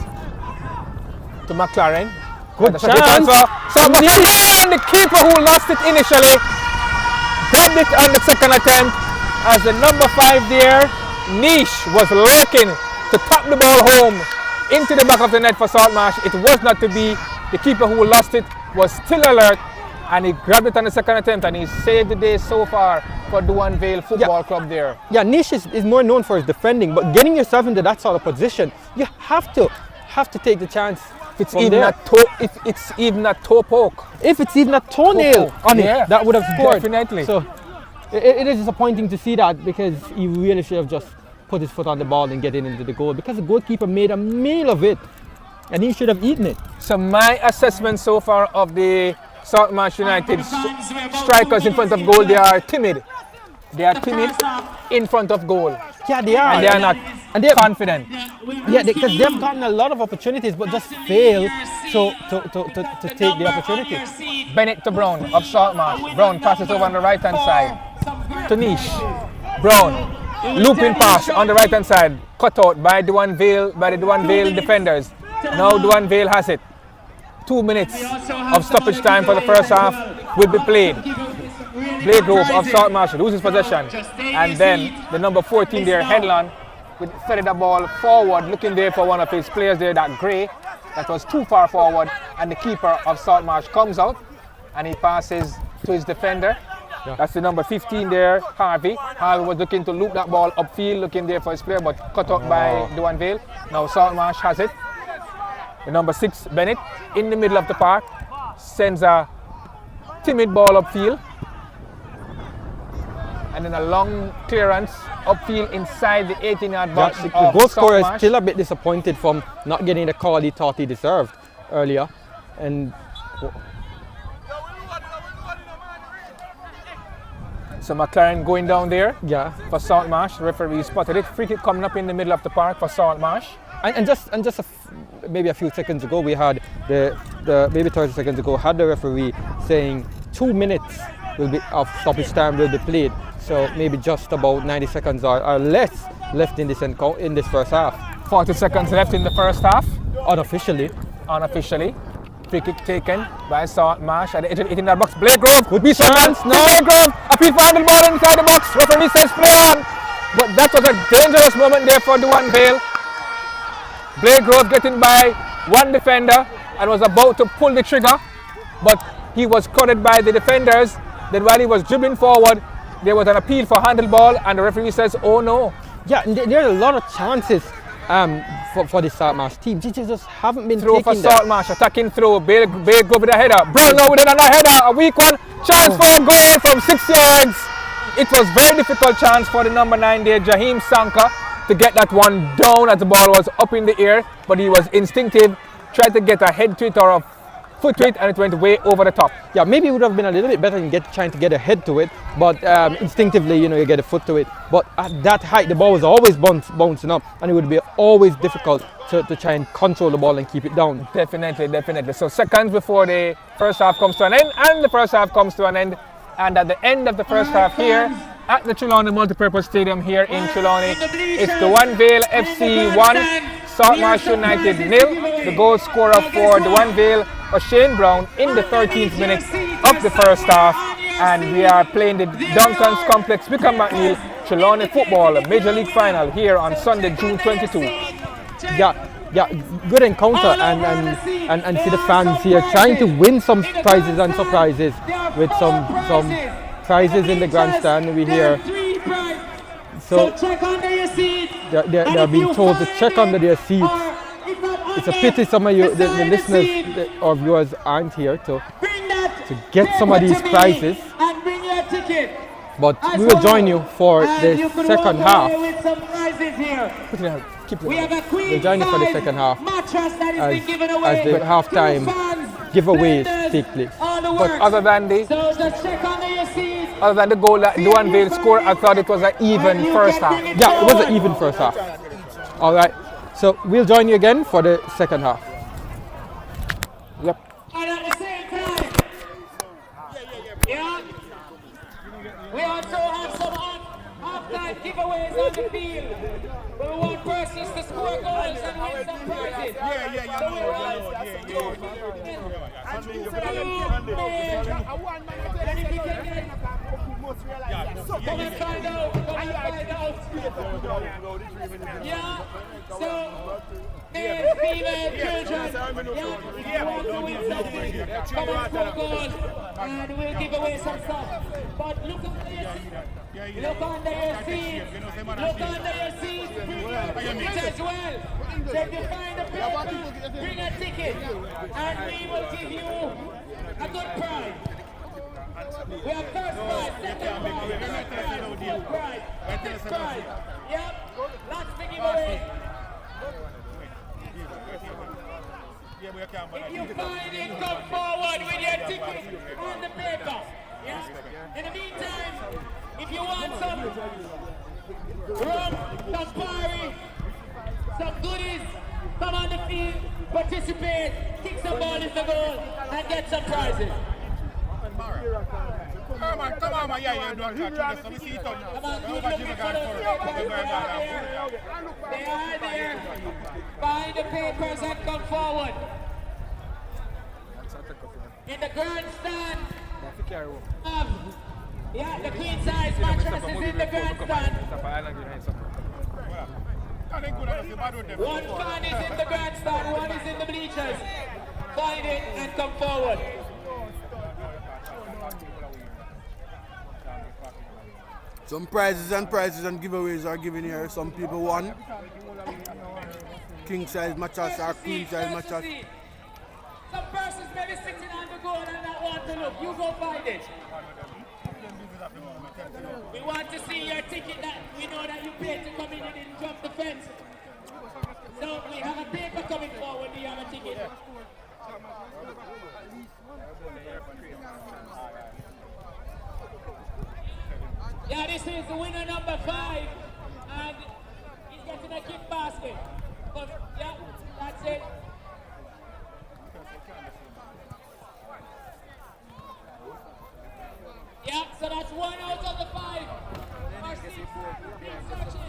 to McLaren. Good chance. So McLaren, the keeper who lost it initially, grabbed it on the second attempt as the number 5 there, Nish, was lurking to tap the ball home into the back of the net for Salt Marsh. It was not to be. The keeper who lost it was still alert, and he grabbed it on the second attempt, and he saved the day so far for Duanvale Football Club there. Yeah, Nish is more known for his defending, but getting yourself into that sort of position, you have to take the chance it's from even there. if it's even a toe poke. If it's even a toenail on Yeah, it, that would have scored. definitely. So it is disappointing to see that, because he really should have just put his foot on the ball and get it into the goal, because the goalkeeper made a meal of it and he should have eaten it. So my assessment so far of the South Marsh United strikers in front of goal, they are timid. They are timid in front of goal. Yeah, they are. And they are not confident. Yeah, because they've gotten a lot of opportunities but just fail to take the opportunity. Bennett to Brown of Saltmarsh. Brown passes over on the right hand side to Niche. Brown looping pass on the right hand side, cut out by the Duanvale defenders. Now Duanvale has it. 2 minutes of stoppage time for the first half will be played. Blake Grove of Saltmarsh loses possession, and then the number 14 there, Headland, with threaded the ball forward, looking there for one of his players there, that Gray, that was too far forward, and the keeper of Saltmarsh comes out and he passes to his defender. Yeah. That's the number 15 there, Harvey. Harvey was looking to loop that ball upfield, looking there for his player, but cut up by Duanvale. Now Saltmarsh has it. The number 6, Bennett, in the middle of the park, sends a timid ball upfield. And then a long clearance upfield inside the 18-yard box. The goal scorer is still a bit disappointed from not getting the call he thought he deserved earlier. And so McLaren going down there, yeah, for Saltmarsh. Referee spotted it. Free kick coming up in the middle of the park for Saltmarsh. And just maybe a few seconds ago, we had maybe 30 seconds ago, had the referee saying 2 minutes will be of stoppage time will be played. So maybe just about 90 seconds or less left in this first half. 40 seconds left in the first half. Unofficially. Free kick taken by Saltmarsh at the 18-yard box. Blake Grove could be chance. No. Blake Grove, appeal for the ball inside the box. Referee says play on. But that was a dangerous moment there for Duanvale. Blake Grove getting by one defender and was about to pull the trigger, but he was crowded by the defenders. Then while he was dribbling forward, there was an appeal for handball, and the referee says, oh no. Yeah, there are a lot of chances for the Saltmarsh team. They just haven't been through for taking Saltmarsh, attacking through. Bale go with a header. Brown now with another header. A weak one. Chance for a goal from 6 yards. It was very difficult chance for the number 9 there, Jaheim Sanka, to get that one down as the ball was up in the air, but he was instinctive, tried to get a head to it or a foot to it, and it went way over the top. Yeah, maybe it would have been a little bit better in trying to get a head to it, but instinctively, you get a foot to it. But at that height, the ball was always bouncing up, and it would be always difficult to try and control the ball and keep it down. Definitely. So seconds before the first half comes to an end, and the first half comes to an end. And at the end of the first half here, at the Trelawny Multipurpose Stadium here in Trelawny, it's Duanvale FC 1, Saltmarsh United 0. The goal scorer for Duanvale was Shane Brown in the 13th minute of the first half. And we are playing the Duncan's Complex Wykeham McNiell Trelawny Football Major League Final here on Sunday, June 22. Yeah, good encounter, and see the fans here trying to win some prizes and surprises with some prizes in the grandstand. We hear so they're being told to check under their seats. It's a pity some of you, the listeners or viewers, aren't here to get some of these prizes. But we will join you for the second half. We'll join you for the second half as the halftime giveaways take place. But other than the goal that Duanvale scored, I thought it was an even first half. Yeah, it was an even first half. All right, so we'll join you again for the second half. Yep. And at the same time, we also have some halftime giveaways on the field. We want persons to score goals and win some prizes. Come and find out. Yeah, so male, female, children, if you want to win something, come and score goals and we'll give away some stuff. But look at this. Look under your seat. Look under your seat. Ticket as well. So if you find a paper, bring a ticket. And we will give you a good prize. We have first prize, second prize, third prize, fifth prize. Yep, lots to give away. If you find it, come forward with your ticket on the paper. Yeah? In the meantime, if you want some rum, some party, some goodies, come on the field, participate, kick some ball in the goal, and get some prizes. Come on, man, yeah, Duncan. So we see it on. Come on, good looking for those papers. They are there. Find the papers and come forward. In the grandstand, yeah, the queen size mattress is in the grandstand. One fan is in the grandstand, one is in the bleachers. Find it and come forward. Some prizes and giveaways are given here. Some people won king size mattress or queen size mattress. Some persons may be sitting on the goal and not want to look. You go find it. We want to see your ticket that we know that you paid to come in and didn't jump the fence. So we have a paper coming forward. Do you have a ticket? Yeah, this is the winner number 5, and he's getting a gift basket. But, yeah, that's it. Yeah, so that's 1 out of the 5. Marsh, searching.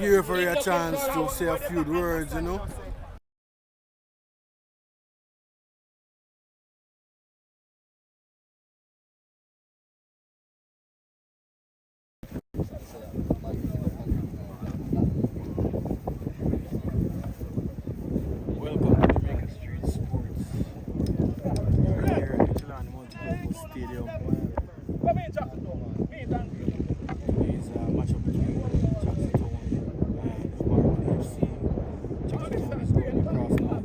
Give you for your chance to say a few words, you know. Welcome to Jamaica Streets Sports. We're here at the Trelawny Multipurpose Stadium. It's a matchup between Jackson Town and Marsh FC. Jackson Town is going across now.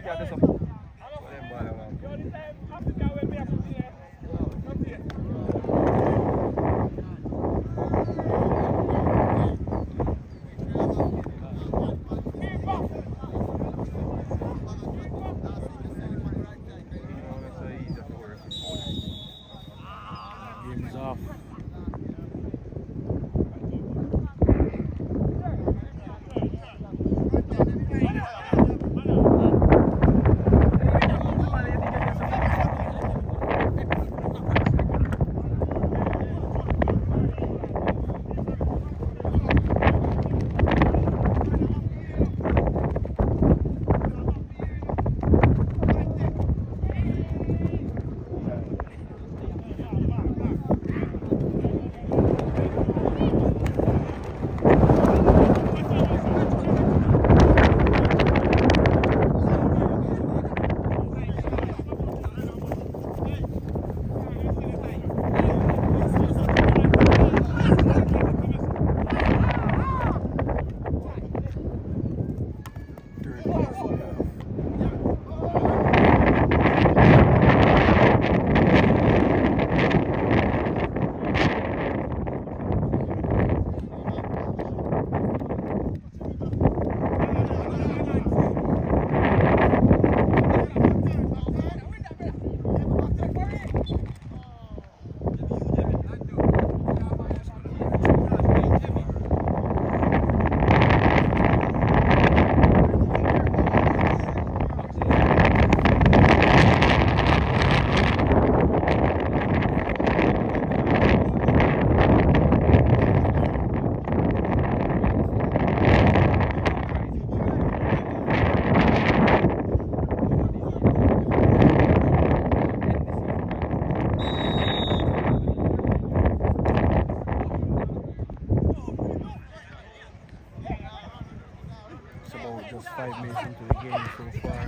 Jackson Town in red and black. 5 minutes into the game so far.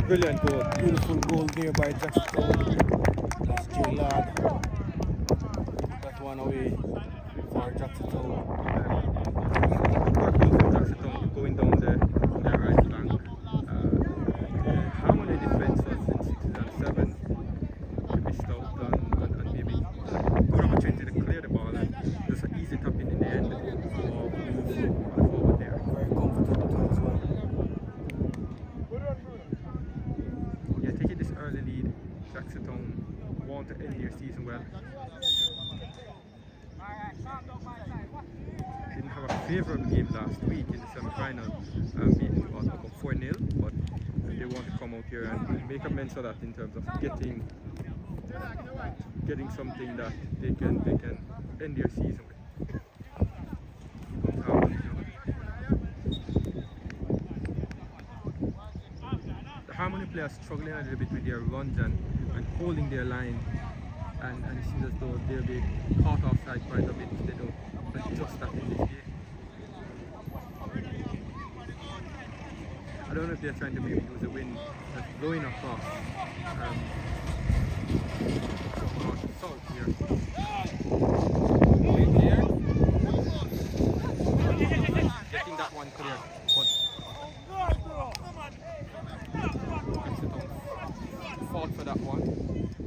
Brilliant goal. Beautiful goal there by Jackson. That's J-Lad. That one away for Jackson. Jackson going down the right flank. Harmony defense was in 6 and 7. They missed out and maybe good opportunity to clear the ball and just an easy tap in the end. Forward there. Very comfortable as well. Yeah, taking this early lead, Jackson want to end their season well. Didn't have a favourable game last week in the semi-final, beating about 4-0, but they want to come out here and make amends for that in terms of getting something that they can end their season with. The Harmony players struggling a little bit with their runs and holding their line, and it seems as though they'll be caught offside quite a bit if they don't adjust that in this game. I don't know if they're trying to maybe use the wind that's blowing across Salt here. Getting that one clear, but fought for that one,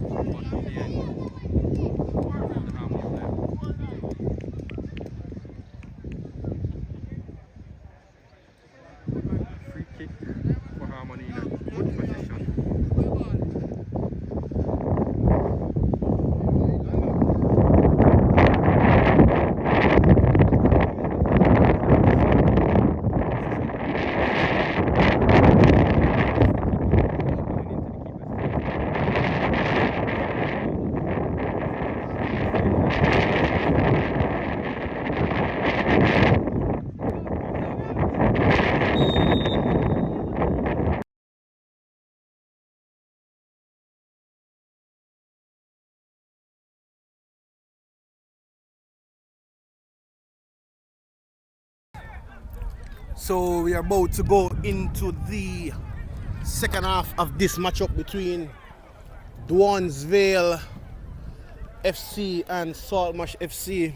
but in the end, the Harmony player. Free kick for Harmony in a good position. So we are about to go into the second half of this matchup between Duanvale FC and Marsh FC.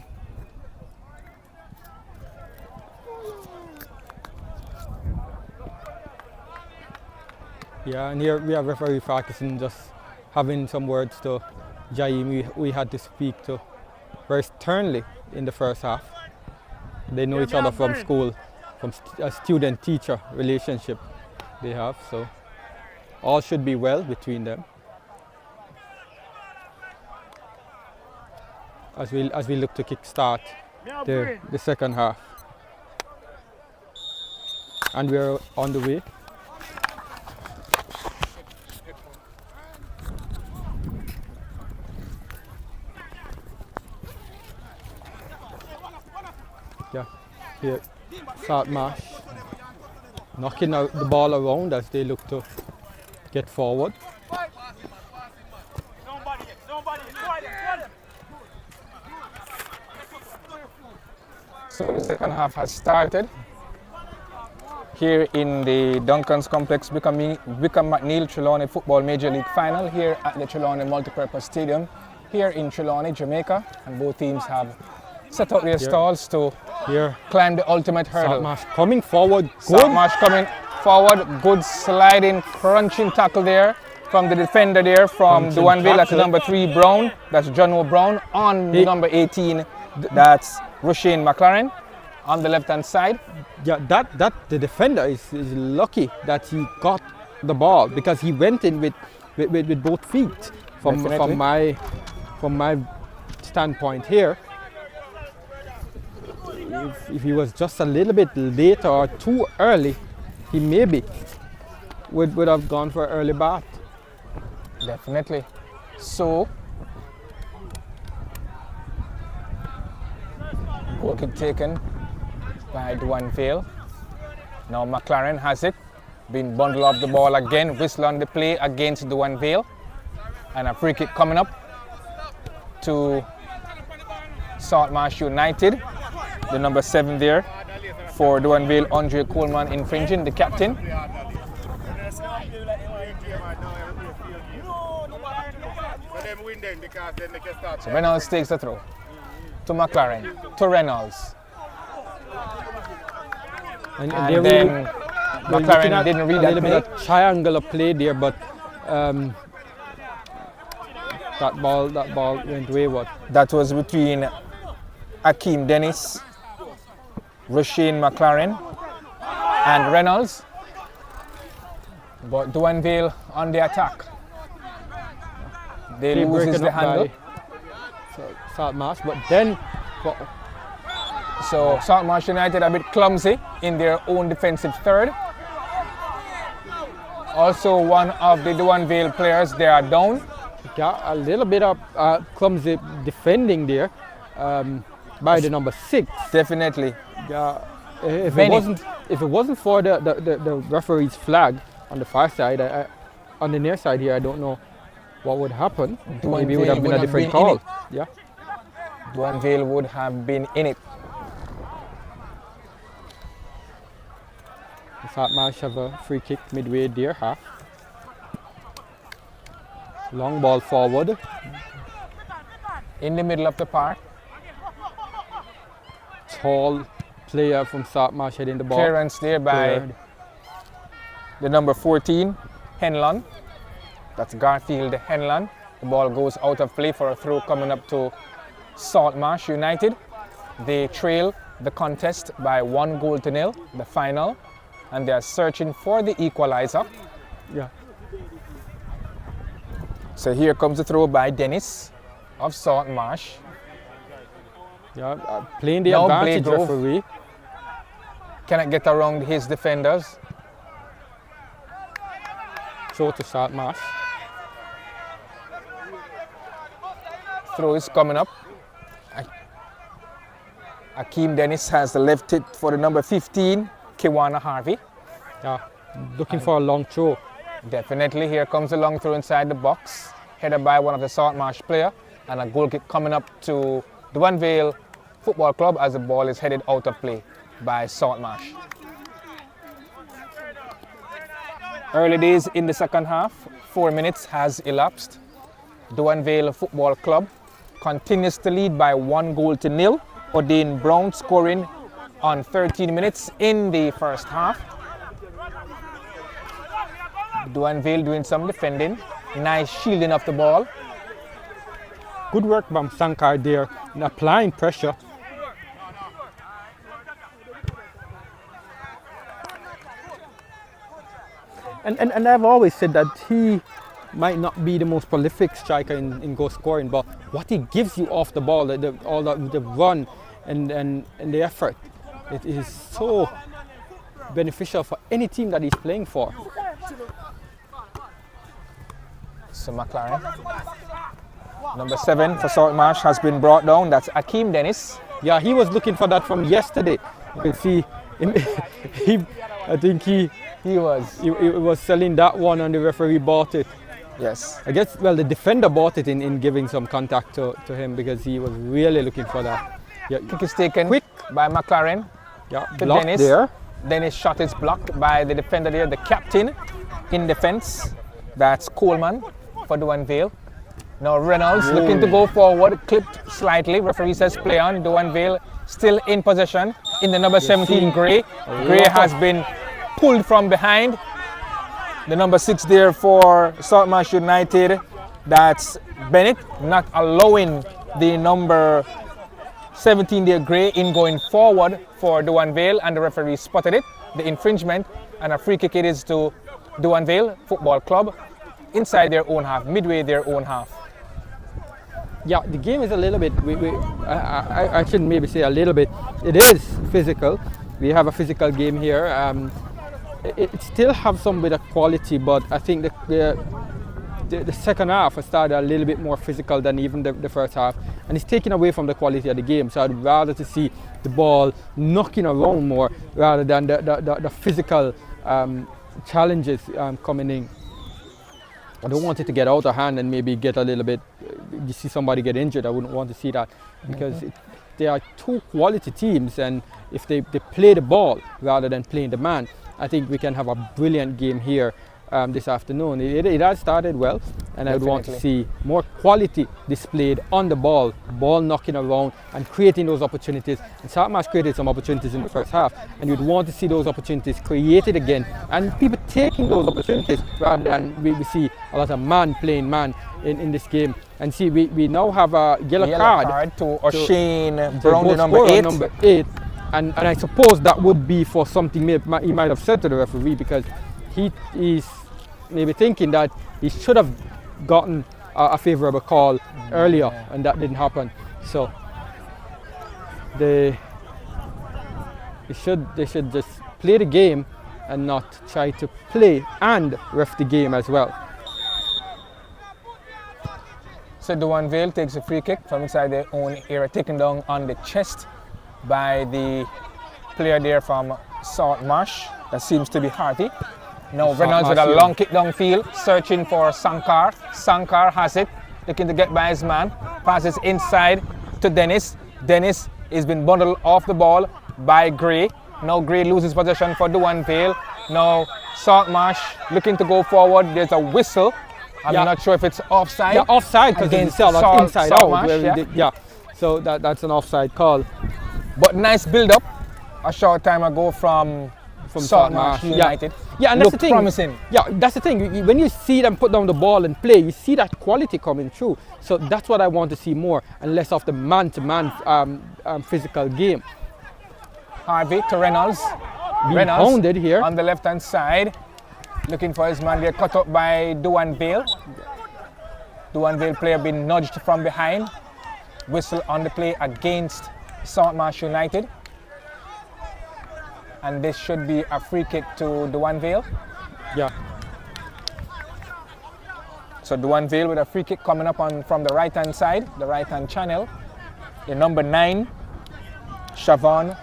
Yeah, and here we have referee Farquharson just having some words to Jaime. We had to speak to very sternly in the first half. They know each other from school, from a student-teacher relationship they have, so all should be well between them. As we look to kick-start the second half. And we're on the way. Yeah, here, South Marsh knocking out the ball around as they look to get forward. So the second half has started here in the Duncan's complex, Wykeham McNiell Trelawny Football Major League Final here at the Trelawny Multipurpose Stadium here in Trelawny, Jamaica, and both teams have set out their stalls to climb the ultimate hurdle. Marsh coming forward, good. Marsh coming forward, good sliding, crunching tackle there from the defender there from Duanvale. That's number 3 Brown, that's John O. Brown, on number 18 That's Rushine McLaren on the left-hand side. Yeah, that the defender is lucky that he got the ball because he went in with both feet from my standpoint here. If he was just a little bit later or too early, he maybe would have gone for an early bath. Definitely. So, goal kick taken by Duanvale. Now McLaren has it. Been bundled off the ball again. Whistle on the play against Duanvale. And a free kick coming up to Saltmarsh United. The number 7 there for Duanvale, Andre Coleman infringing, the captain. So Reynolds takes the throw to McLaren, to Reynolds. And then McLaren didn't read that a little play. bit of triangular play there, but that ball went wayward. That was between Akeem Dennis, Rushine McLaren, and Reynolds. But Duanvale on the attack. They loses the handle. Saltmarsh, but then so Saltmarsh United a bit clumsy in their own defensive third. Also one of the Duanvale players, they are down. Yeah, a little bit of clumsy defending there by the number 6. Definitely. Yeah, if it wasn't for the referee's flag on the far side, on the near side here, I don't know what would happen. Maybe it would have been a different call. Yeah. Duanvale would have been in it. Saltmarsh have a free kick midway their half. Long ball forward. In the middle of the park. Tall player from Saltmarsh heading the ball. Clearance there by the number 14, Henlon. That's Garfield Henlon. The ball goes out of play for a throw coming up to Saltmarsh United. They trail the contest by 1-0, the final, and they are searching for the equalizer. Yeah. So here comes the throw by Dennis of Saltmarsh. Yeah, playing the advantage referee. Cannot get around his defenders. Throw to Saltmarsh. Throw is coming up. Akeem Dennis has the left hit for the number 15, Kiwana Harvey. Yeah, looking for a long throw. Definitely, here comes a long throw inside the box, headed by one of the Saltmarsh player, and a goal kick coming up to Duanvale Football Club as the ball is headed out of play by Saltmarsh. Early days in the second half, 4 minutes has elapsed. Duanvale Football Club continues to lead by 1-0. Odin Brown scoring on 13 minutes in the first half. Duanvale doing some defending. Nice shielding of the ball. Good work from Sankar there in applying pressure. And I've always said that he might not be the most prolific striker in goal scoring, but what he gives you off the ball, the run and the effort, it is so beneficial for any team that he's playing for. So McLaren, number 7 for Saltmarsh has been brought down. That's Akeem Dennis. Yeah, he was looking for that from yesterday. You can see, I think he was selling that one and the referee bought it. Yes. I guess, well, the defender bought it in giving some contact to him because he was really looking for that. Yeah, kick is taken quick by McLaren. Yeah, to blocked Dennis. there. Dennis' shot is blocked by the defender there, the captain in defense. That's Coleman for Duanvale. Now Reynolds looking to go forward, clipped slightly. Referee says play on. Duanvale still in possession in the number 17, Gray. Gray has been pulled from behind. The number 6 there for Saltmarsh United. That's Bennett, not allowing the number 17 there, Gray in going forward for Duanvale, and the referee spotted it, the infringement, and a free kick it is to Duanvale Football Club inside their own half, midway their own half. Yeah, the game is a little bit, I shouldn't maybe say a little bit, it is physical. We have a physical game here. It still have some bit of quality, but I think the second half has started a little bit more physical than even the first half, and it's taken away from the quality of the game. So I'd rather to see the ball knocking around more rather than the physical challenges coming in. I don't want it to get out of hand and maybe get a little bit, you see somebody get injured. I wouldn't want to see that, because they are two quality teams, and if they play the ball rather than playing the man, I think we can have a brilliant game here this afternoon. It has started well, and I would want to see more quality displayed on the ball knocking around and creating those opportunities. And Saltmarsh created some opportunities in the first half, and you'd want to see those opportunities created again, and people taking those opportunities rather than we see a lot of man playing man in this game. And see, we now have a yellow card to O'Shane Brown, the number 8. And I suppose that would be for something he might have said to the referee, because he is maybe thinking that he should have gotten a favourable call earlier, and that didn't happen. So they should just play the game and not try to play and ref the game as well. So Duanvale takes a free kick from inside their own area, taken down on the chest by the player there from Saltmarsh. That seems to be Harty. Now Reynolds with a long kick downfield, searching for Sankar. Sankar has it, looking to get by his man. Passes inside to Dennis. Dennis has been bundled off the ball by Gray. Now Gray loses possession for Duanvale. Now Saltmarsh looking to go forward. There's a whistle. I'm not sure if it's offside. Yeah, offside, because it's inside out. So that's an offside call. But nice build-up a short time ago from Saltmarsh United. Yeah, and that's the thing. Promising. Yeah, that's the thing. When you see them put down the ball and play, you see that quality coming through. So that's what I want to see more, and less of the man-to-man physical game. Harvey to Reynolds. Reynolds hounded here on the left-hand side, looking for his man. They're cut up by Duanvale. Duanvale player being nudged from behind. Whistle on the play against Saltmarsh United, and this should be a free kick to Duanvale. Yeah. So Duanvale with a free kick coming up from the right-hand side, the right-hand channel. The number 9, Siobhan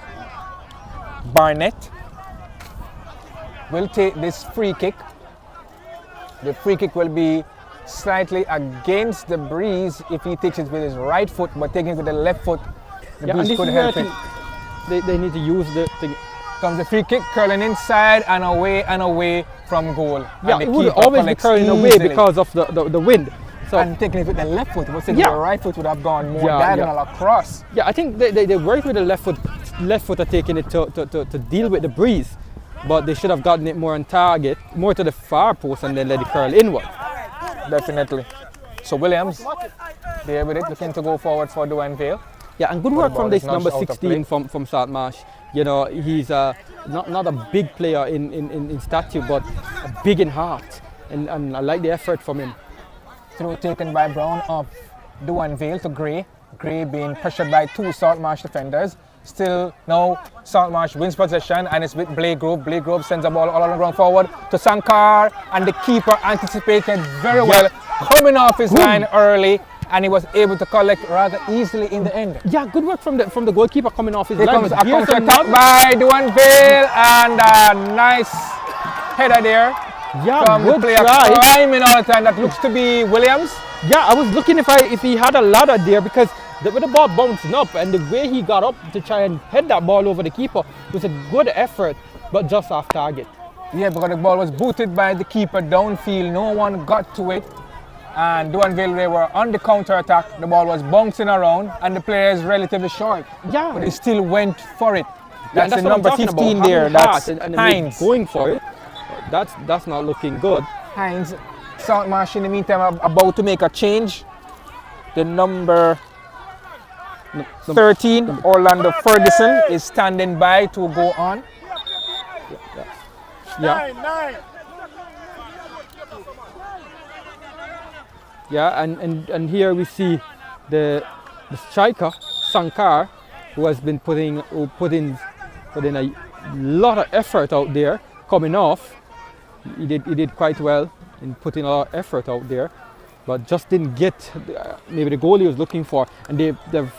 Barnett, will take this free kick. The free kick will be slightly against the breeze if he takes it with his right foot, but taking it with the left foot, the breeze could help it. They need to use the thing. Comes the free kick, curling inside and away from goal. Yeah, it would always be curling away because of the wind. So, and taking it with the left foot, but the right foot would have gone more diagonal across. Yeah, I think they worked with the left foot. Left foot are taking it to deal with the breeze, but they should have gotten it more on target, more to the far post, and then let it curl inward. Definitely. So Williams, there with it, looking to go forward for Duanvale. Yeah, and good work from this number 16 from Saltmarsh. You know, he's not a big player in stature, but big in heart, and I like the effort from him. Throw taken by Brown of Duanvale to Gray. Gray being pressured by 2 Saltmarsh defenders. Still now Saltmarsh wins possession, and it's with Blake Grove. Blake Grove sends the ball all on the ground forward to Sankar, and the keeper anticipated very well, coming off his line early, and he was able to collect rather easily in the end. Yeah, good work from the goalkeeper coming off his line. Comes a counter attack by Duanvale, and a nice header there. Yeah, from good the player try. climbing all the time. That looks to be Williams. Yeah, I was looking if he had a ladder there, because with the ball bouncing up and the way he got up to try and head that ball over the keeper was a good effort, but just off target. Yeah, because the ball was booted by the keeper downfield. No one got to it. And Duanvale, they were on the counter attack. The ball was bouncing around, and the player is relatively short. Yeah, but he still went for it. That's the what number I'm 15 about, there. That's and Hines going for it. That's not looking good. Hines, Saltmarsh in the meantime about to make a change. The number 13, Orlando Ferguson is standing by to go on. Yeah. 9. Yeah, and here we see the striker, Sankar, who has been putting a lot of effort out there, coming off. He did quite well in putting a lot of effort out there, but just didn't get maybe the goal he was looking for. And they've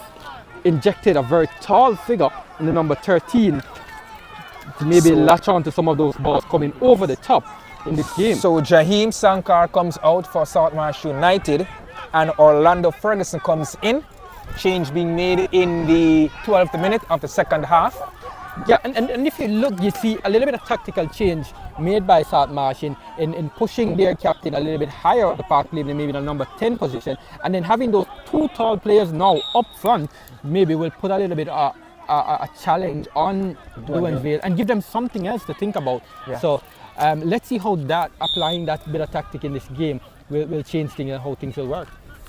injected a very tall figure in the number 13 to maybe latch on to some of those balls coming over the top in this game. So Jaheem Sankar comes out for Saltmarsh United and Orlando Ferguson comes in. Change being made in the 12th minute of the second half. Yeah, and if you look, you see a little bit of tactical change made by Saltmarsh in pushing their captain a little bit higher up the park, playing maybe the number 10 position, and then having those two tall players now up front maybe will put a little bit a challenge on Duanvale and give them something else to think about. Yeah. So let's see how applying that bit of tactic in this game will change things and how things will work.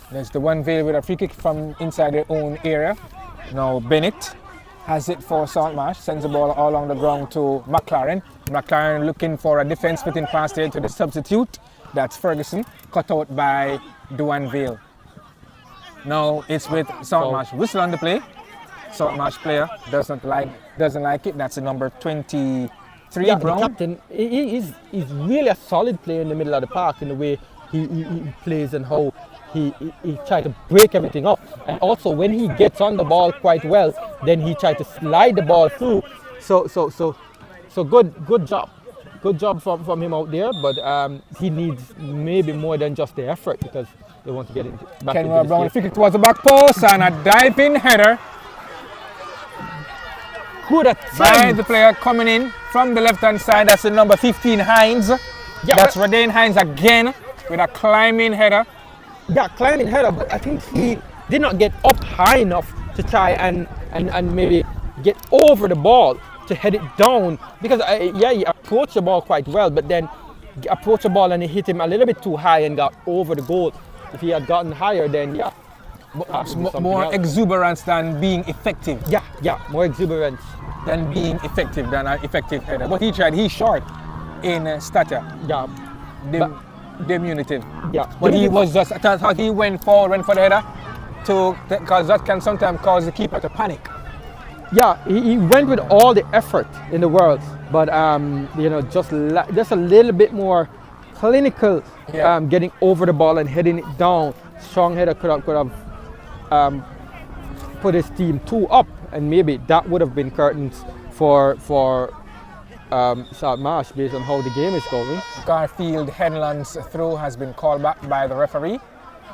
There's Duanvale with a free kick from inside their own area. Now Bennett has it for Saltmarsh, sends the ball all along the ground to McLaren. McLaren looking for a defense putting past there to the substitute. That's Ferguson, cut out by Duanvale. Now it's with Saltmarsh. Whistle on the play. Saltmarsh player doesn't like it. That's the number 23, Yeah, Brown. the captain, he's really a solid player in the middle of the park in the way he plays and how he tries to break everything up. And also when he gets on the ball quite well, then he tries to slide the ball through. So good job. Good job from him out there, but he needs maybe more than just the effort because they want to get back into Kenwa this Brown, game. free kick towards the back post and a diving header Good by attempt. the player coming in from the left-hand side. That's the number 15, Hines. Yeah, That's Radane Hines again with a climbing header. Yeah, climbing header, but I think he did not get up high enough to try and maybe get over the ball to head it down, because he approached the ball quite well, but then approached the ball and it hit him a little bit too high and got over the goal. If he had gotten higher, then More exuberance than being effective. more exuberance. Than being effective than an effective header. But he tried, he's short in stature. Yeah, Diminutive. yeah. But he was just, I thought he went forward, went for the header, because that can sometimes cause the keeper to panic. Yeah, he went with all the effort in the world, but just a little bit more clinical, getting over the ball and heading it down. Strong header could have put his team 2 up, and maybe that would have been curtains for Saltmarsh based on how the game is going. Garfield Henland's throw has been called back by the referee.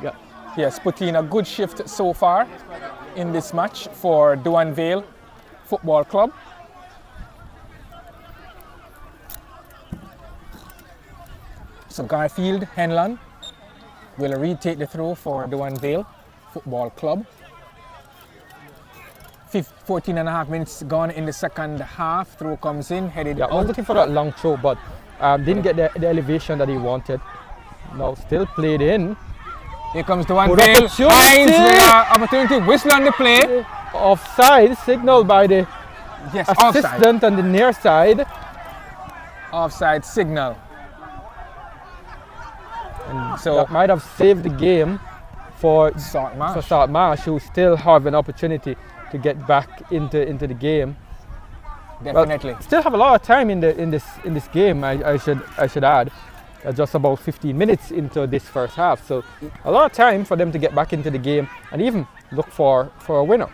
Yeah. He has put in a good shift so far in this match for Duanvale Football Club. So Garfield Henland will retake the throw for Duanvale Football Club. 14 and a half minutes gone in the second half. Throw comes in, headed Yeah, I was out. looking for that long throw, but didn't get the elevation that he wanted. Now still played in. Here comes Duanvale. opportunity. Hines with an opportunity. Whistle on the play. Offside signal by the Yes, offside. assistant on the near side. Offside signal. And so That might have saved the game for Saltmarsh. Saltmarsh, who still have an opportunity to get back into the game. Definitely. Well, still have a lot of time in this game. I should add, just about 15 minutes into this first half. So a lot of time for them to get back into the game and even look for a winner.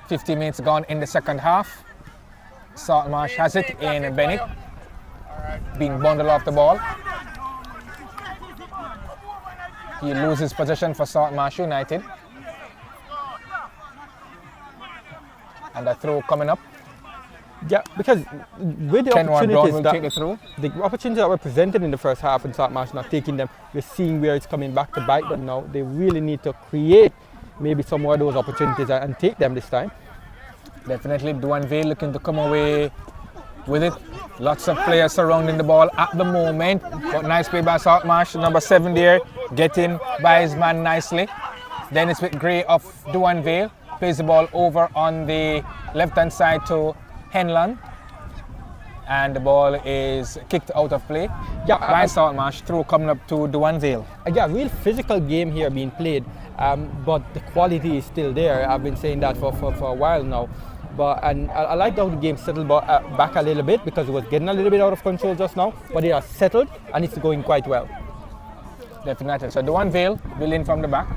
50 minutes gone in the second half. Saltmarsh has it in Bennett. Being bundled off the ball. He loses possession for Saltmarsh United. And a throw coming up. Yeah, because with the Kenwan Brown opportunities will take the throw. the opportunities that were presented in the first half and Saltmarsh not taking them, we're seeing where it's coming back to bite them now. They really need to create maybe some more of those opportunities and take them this time. Definitely Duanvale looking to come away with it. Lots of players surrounding the ball at the moment. But nice play by Saltmarsh, number 7 there, getting by his man nicely. Then it's with Gray of Duanvale. plays the ball over on the left-hand side to Henlan. And the ball is kicked out of play. Yeah, by Saltmarsh, through coming up to Duanvale. Yeah, real physical game here being played, but the quality is still there. I've been saying that for a while now. And I like how the game settled back a little bit, because it was getting a little bit out of control just now, but it has settled and it's going quite well. Definitely. So Duanvale will in from the back.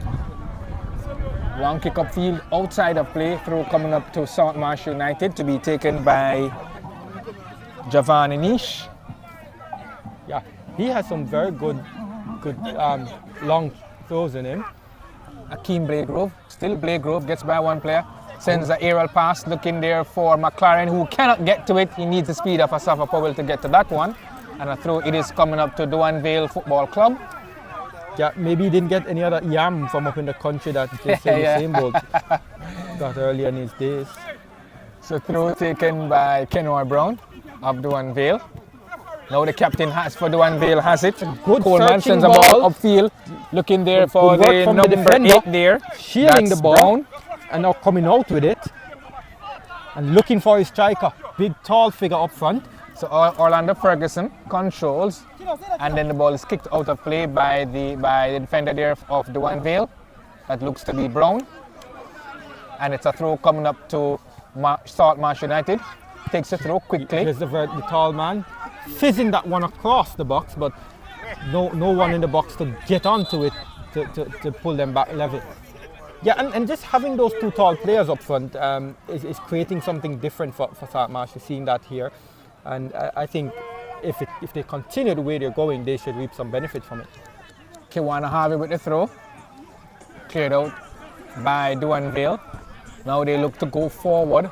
Long kick up field outside of play, through coming up to Saltmarsh United, to be taken by Javan Anish. Yeah, he has some very good long throws in him. Akeem Blagrove, still Blagrove gets by one player, sends the aerial pass, looking there for McLaren, who cannot get to it. He needs the speed of Asafa Powell to get to that one. And a throw, it is coming up to Duanvale Football Club. Yeah, maybe he didn't get any other yam from up in the country that just Yeah. the same boat got earlier in his days. So throw taken by Kenor Brown of Duanvale. Now the captain for Duanvale has it. Good Coleman searching sends a ball upfield, looking there for good work the from the number defender, 8 there. shielding That's the ball, Brown. and now coming out with it and looking for his striker. Big tall figure up front. So Orlando Ferguson controls, and then the ball is kicked out of play by the defender there of Duanvale. That looks to be Brown. And it's a throw coming up to Saltmarsh United. Takes a throw quickly. Here's the tall man fizzing that one across the box, but no one in the box to get onto it to pull them back level. Yeah, and just having those two tall players up front is creating something different for Saltmarsh. We're seeing that here, and I think if they continue the way they're going, they should reap some benefit from it. Kiwana Harvey with the throw. Cleared out by Duanvale. Now they look to go forward.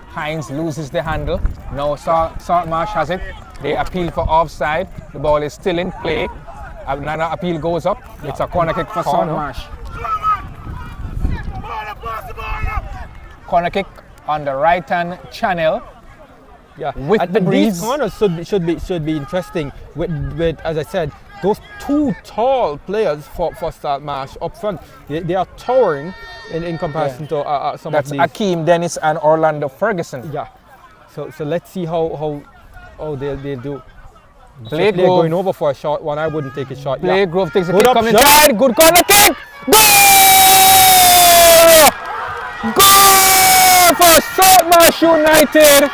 Hines loses the handle. Now Saltmarsh has it. They appeal for offside. The ball is still in play. Another appeal goes up. It's a corner kick for Saltmarsh. Corner kick on the right-hand channel. Yeah, with the and breeze. These corners should be interesting. With as I said, those two tall players for Saltmarsh up front. They are towering in comparison to some That's of these. Akeem Dennis and Orlando Ferguson. Yeah. So let's see how they'll do. Blake They're Grove. going over for a short one. I wouldn't take a shot. Blake Yeah. Grove takes a Good kick up coming shot. inside. Good corner kick. Goal! Goal for Saltmarsh United.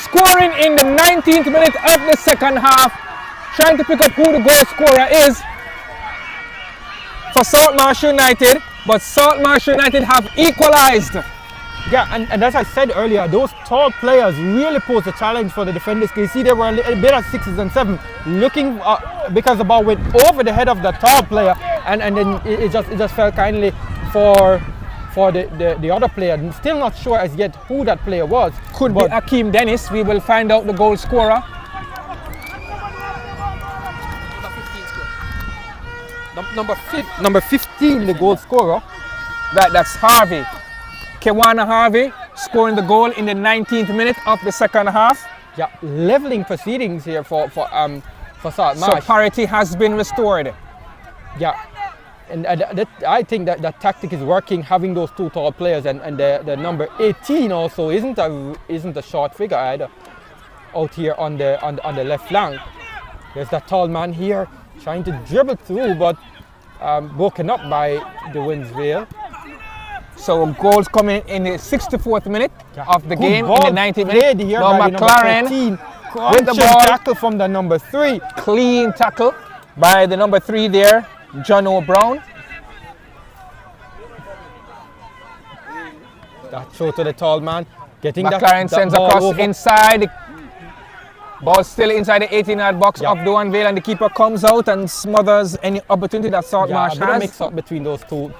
Scoring in the 19th minute of the second half. Trying to pick up who the goal scorer is for Saltmarsh United. But Saltmarsh United have equalized. Yeah, and as I said earlier, those tall players really pose a challenge for the defenders. You see, they were a little bit at 6s and 7s, looking because the ball went over the head of the tall player, and then it just fell kindly for the other player. I'm still not sure as yet who that player was. Could be Akeem Dennis. We will find out the goal scorer. Number 15, the goal scorer. That's Harvey. Kiwana Harvey scoring the goal in the 19th minute of the second half. Yeah, leveling proceedings here for Saltmarsh. So parity has been restored. Yeah, and I think that tactic is working. Having those two tall players, and the number 18 also isn't a short figure either. Out here on the left flank, there's that tall man here trying to dribble through, but broken up by Duanvale. So goals coming in the 64th minute of the Good game, ball in the 90th played minute. here Now by the McLaren number 13, with the ball. tackle from the number 3. Clean tackle by the number 3 there, John O'Brown. That throw to the tall man, getting McLaren that sends ball across over. inside. Ball still inside the 18-yard box of Duanvale, and the keeper comes out and smothers any opportunity that Saltmarsh a bit of has. mix up between those two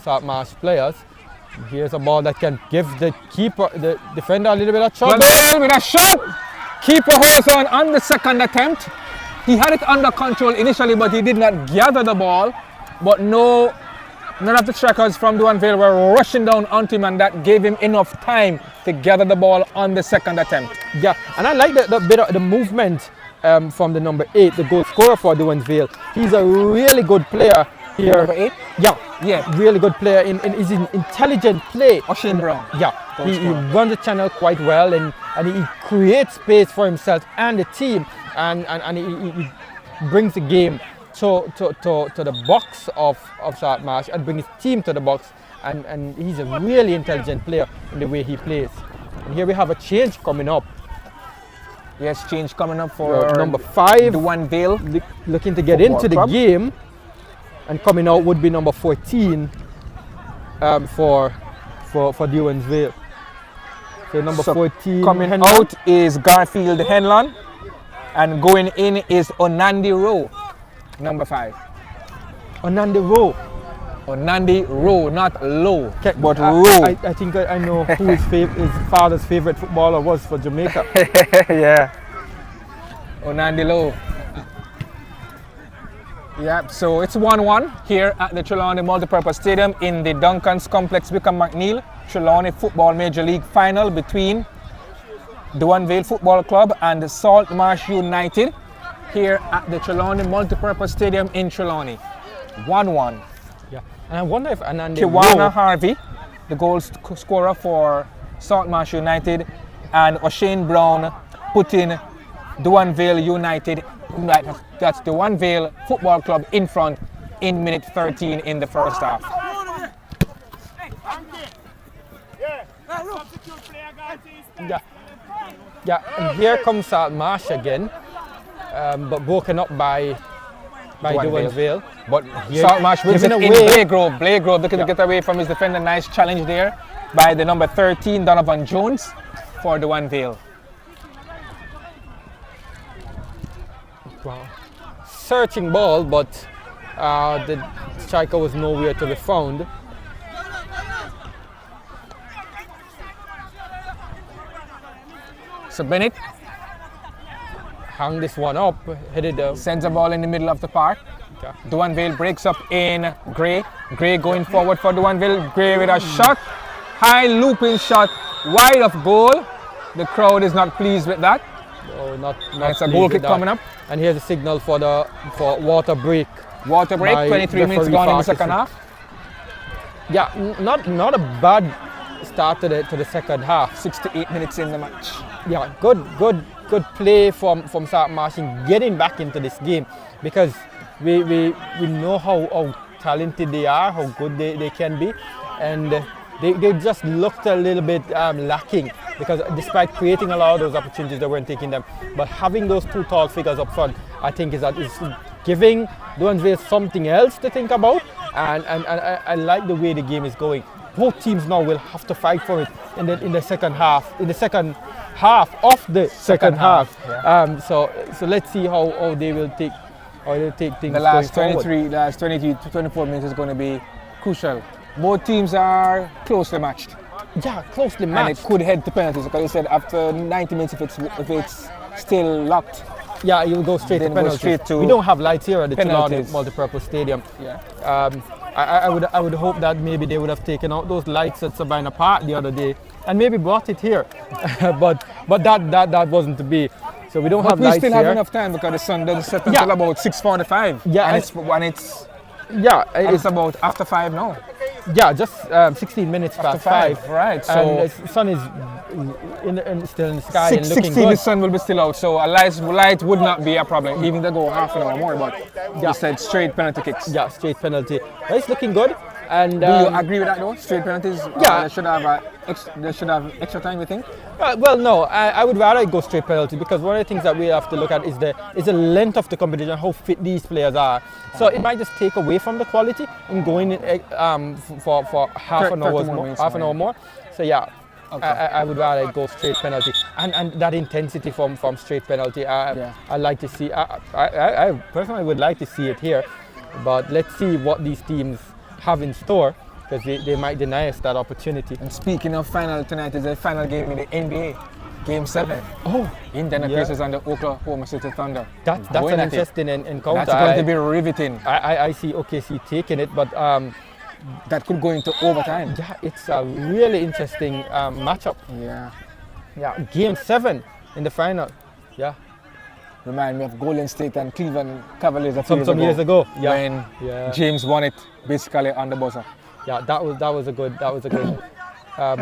Saltmarsh players. Here's a ball that can give the defender a little bit of trouble. McNiell with a shot. Keeper holds on the second attempt. He had it under control initially, but he did not gather the ball. But none of the strikers from Duanvale were rushing down onto him, and that gave him enough time to gather the ball on the second attempt. Yeah, and I like the bit of the movement from the number 8, the goal scorer for Duanvale. He's a really good player here. Number 8? Yeah, really good player. Is an intelligent play. O'Shane Brown. Yeah, he runs the channel quite well, and he creates space for himself and the team, and he brings the game to the box of South Marsh and brings his team to the box, and he's a really intelligent player in the way he plays. And here we have a change coming up. Yes, change coming up for number 5, Duanvale. Looking to get Football into the club. game, and coming out would be number 14 for Duanvale. So number 14 Coming Henlon. out is Garfield Henlon, and going in is Onandi Rowe, number 5. Onandi Rowe. Onandi Rowe, not Low, but I- Rowe. I think I know who his father's favorite footballer was for Jamaica. Yeah. Onandi Lowe. Yeah, so it's 1-1 here at the Trelawny Multipurpose Stadium in the Duncan's Complex Wykeham McNiell Trelawny Football Major League Final between Duanvale Football Club and the Salt Marsh United here at the Trelawny Multipurpose Stadium in Trelawny. 1-1. Yeah, and I wonder if Anandi Kiwana Rowe, Harvey, the goal scorer for Salt Marsh United, and O'Shane Brown putting Duanvale United, that's Duanvale Football Club, in front in minute 13 in the first half. yeah, and here comes Salt Marsh again, but broken up by Duanvale. But Here, Salt Marsh wins it giving in away. Blake Grove looking to get away from his defender. Nice challenge there by the number 13 Donovan Jones for Duanvale. Wow. Searching ball, but the striker was nowhere to be found. So Bennett Hung this one up, headed sends a ball in the middle of the park. Okay. Duanvale breaks up in Gray. Gray going forward for Duanvale. Gray with a shot. High looping shot. Wide of goal. The crowd is not pleased with that. Oh, not It's a pleased goal with kick that. coming up. And here's a signal for water break. Water break. By 23 minutes referee gone in the Farkas. second half. Yeah, not a bad start to the second half. 6 to 8 minutes in the match. Yeah, good play from South Marsh in getting back into this game, because we know how talented they are, how good they can be, and they just looked a little bit lacking, because despite creating a lot of those opportunities, they weren't taking them. But having those two tall figures up front, I think is giving Duanvale something else to think about, and I like the way the game is going. Both teams now will have to fight for it in the second half. In the second half of the second half. Yeah. So let's see how they will take things. The last going forward. 23, last 22 to 24 minutes is going to be crucial. Both teams are closely matched, Yeah, closely and matched. it could head to penalties. Because you said after 90 minutes, if it's still locked, Yeah, you'll go straight to Then go penalties. straight to We don't have lights here at the Trelawny penalties. Multipurpose Stadium. yeah. I would hope that maybe they would have taken out those lights at Sabina Park the other day and maybe brought it here, but that wasn't to be. So we don't But have we lights still here. have enough time because the sun doesn't set Yeah. until about 6:45. Yeah, and and- it's It's about after 5 now. just 16 minutes After past 5. right? So And the sun is still in the sky and looking 6:16, the good. sun will be still out. So a light would not be a problem, even to go half an hour more. But Yeah. you said straight penalty kicks. Yeah, straight penalty. But it's looking good. And Do you agree with that though? Straight penalties? Yeah. They should have extra time, you think? well, no, I would rather go straight penalty, because one of the things that we have to look at is the length of the competition, how fit these players are. So it might just take away from the quality in going for half an 30 hour more more, minutes half an more, hour more. So yeah, Okay. I would rather go straight penalty, and that intensity from straight penalty. Yeah. I like to see. I personally would like to see it here, but let's see what these teams have in store, because they might deny us that opportunity. And speaking of final, tonight is the final game in the NBA, Game 7. Oh, Indiana yeah. Pacers and the Oklahoma City Thunder. that's Going an at it. interesting encounter. That's going to be riveting. I see OKC taking it, but That could go into overtime. yeah, it's a really interesting matchup. Yeah. Yeah, Game 7 in the final. Yeah, Remind me of Golden State and Cleveland Cavaliers a few Some years ago. Yeah. When Yeah. James won it basically on the buzzer. Yeah, that was a good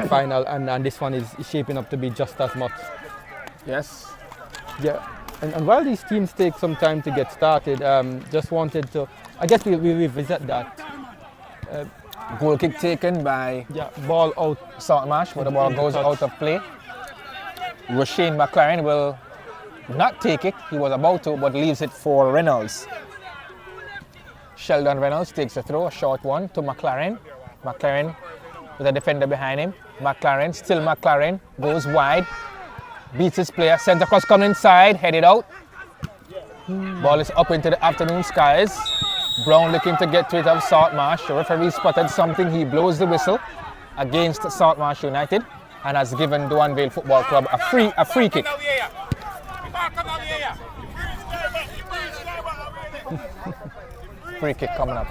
final, and this one is shaping up to be just as much. Yes. Yeah, and while these teams take some time to get started, just wanted to, I guess we revisit that. Goal kick taken by Yeah, ball out. Saltmarsh, but the ball goes out of play. Shane McLaren will not take it. He was about to, but leaves it for Reynolds. Sheldon Reynolds takes a throw, a short one to McLaren. McLaren with a defender behind him. McLaren, still McLaren, goes wide. Beats his player, centre cross coming inside, headed out. Ball is up into the afternoon skies. Brown looking to get to it of Saltmarsh. The referee spotted something, he blows the whistle against Saltmarsh United and has given Duanvale Football Club a free kick. Free kick coming up.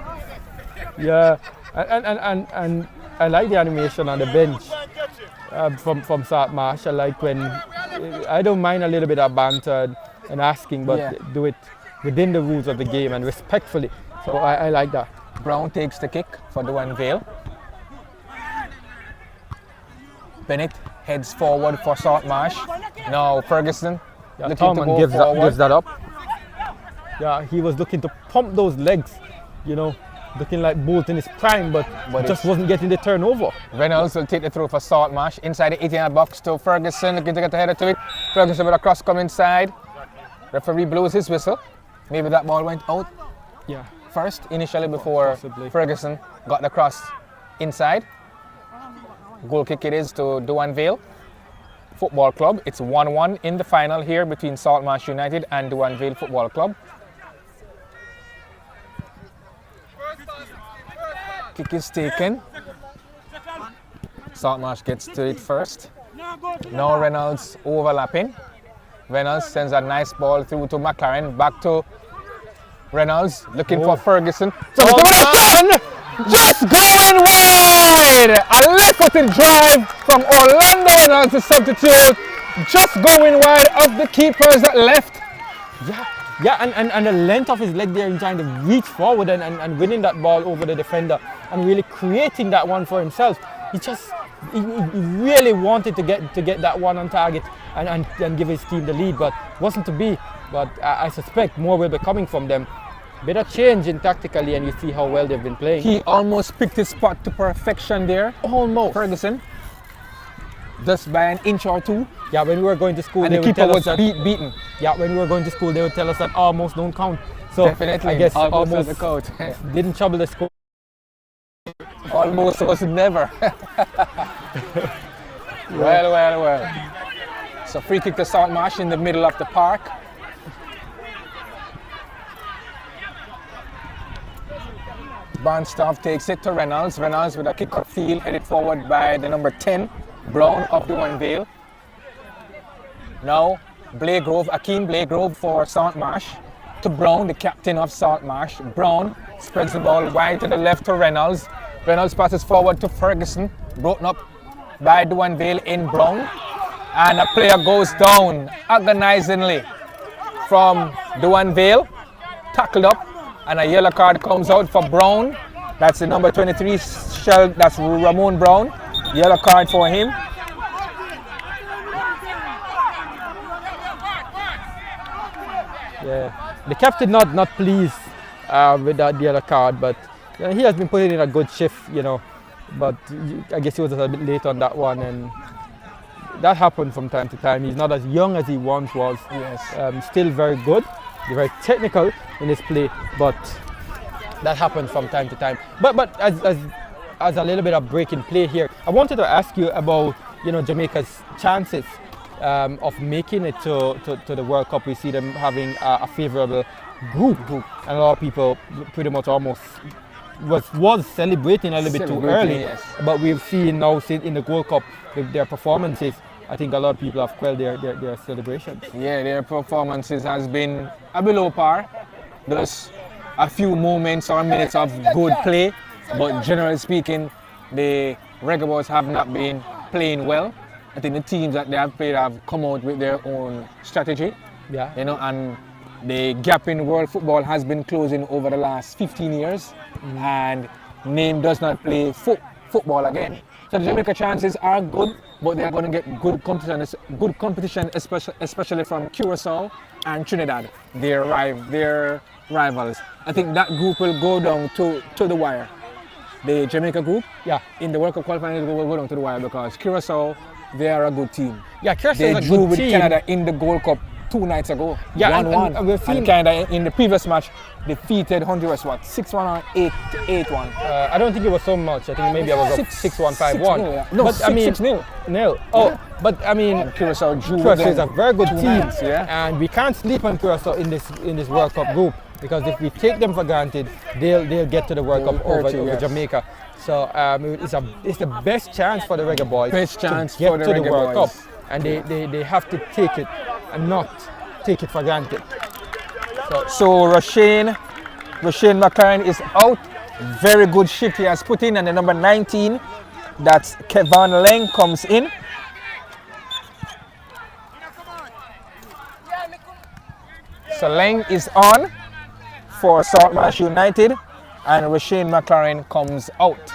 Yeah, and I like the animation on the bench from Saltmarsh. I like when, I don't mind a little bit of banter and asking, but Yeah. do it within the rules of the game and respectfully. So I like that. Brown takes the kick for Duanvale. Bennett heads forward for Saltmarsh. Now Ferguson Yeah, looking to Tom go gives forward. that up. Yeah, he was looking to pump those legs, you know, looking like Bolt in his prime, but just wasn't getting the turnover. Reynolds will take the throw for Saltmarsh. Inside the 18-yard box to Ferguson, looking to get the header to it. Ferguson with a cross come inside. Referee blows his whistle. Maybe that ball went out Yeah. first, initially, before Possibly. Ferguson got the cross inside. Goal kick it is to Duanvale Football Club. It's 1-1 in the final here between Saltmarsh United and Duanvale Football Club. Kick is taken. Saltmarsh gets to it first. Now Reynolds overlapping. Reynolds sends a nice ball through to McLaren. Back to Reynolds, looking for Ferguson. So just going wide! A left-footed drive from Orlando Reynolds, the substitute. Just going wide of the keepers that left. Yeah, and the length of his leg there in trying to reach forward and winning that ball over the defender and really creating that one for himself. He really wanted to get that one on target and give his team the lead, but wasn't to be. But I suspect more will be coming from them. Better change in tactically, and you see how well they've been playing. He almost picked his spot to perfection there. Almost. Ferguson. Just by an inch or two. Yeah, when we were going to school, And they the would keeper tell was us that. beaten. Yeah, when we were going to school, they would tell us that almost don't count. So Definitely. I guess almost almost was a coat. didn't trouble the score. Almost was never. Well. So free kick to Saltmarsh in the middle of the park. Barnstaff takes it to Reynolds. Reynolds with a kick upfield, headed forward by the number 10, Brown of Duanvale. Now Akeem Blagrove for Saltmarsh. To Brown, the captain of Saltmarsh. Brown spreads the ball wide to the left to Reynolds. Reynolds passes forward to Ferguson, broken up by Duanvale in Brown. And a player goes down agonizingly from Duanvale, tackled up, and a yellow card comes out for Brown. That's the number 23 shell, that's Ramon Brown. Yellow card for him. Yeah, the captain not pleased with that yellow card, but he has been putting in a good shift, you know. But I guess he was a bit late on that one, and that happened from time to time. He's not as young as he once was. Yes. Still very good, very technical in his play, but that happens from time to time. But as a little bit of break in play here, I wanted to ask you about, you know, Jamaica's chances of making it to the World Cup. We see them having a favourable group, and a lot of people pretty much almost was celebrating a little bit too early. Yes. But we've seen now in the World Cup with their performances, I think a lot of people have quelled their celebrations. Yeah, their performances has been a below par. There's a few moments or minutes of good play, but generally speaking, the Reggae Boys have not been playing well. I think the teams that they have played have come out with their own strategy Yeah. You know, and the gap in world football has been closing over the last 15 years, and name does not play football again. So the Jamaica chances are good, but they are going to get good competition, especially from Curacao and Trinidad, their rivals. I think that group will go down to the wire. The Jamaica group, in the World Cup qualifying, will go down to the wire because Curacao, they are a good team. Yeah, Curacao they is a drew good with team. Canada in the Gold Cup 2 nights ago. Yeah, 1-1. and we've seen and Canada in the previous match defeated Honduras 6-1 or 8-1. I don't think it was so much. I think maybe I was up 6-1, 5-1. No, but 6-0. No. Oh, but I mean, Curacao is a very good team, nights, and we can't sleep on Curacao in this World Cup group, because if we take them for granted, they'll get to the World Cup over Jamaica. So it's the best chance for the Reggae Boys to get the to the Reggae World Boys. Cup, and they have to take it and not take it for granted. So Rashane McLaren is out. Very good shift he has put in, and the number 19, that's Kevin Leng, comes in. So Leng is on for Saltmarsh United, and Rashane McLaren comes out.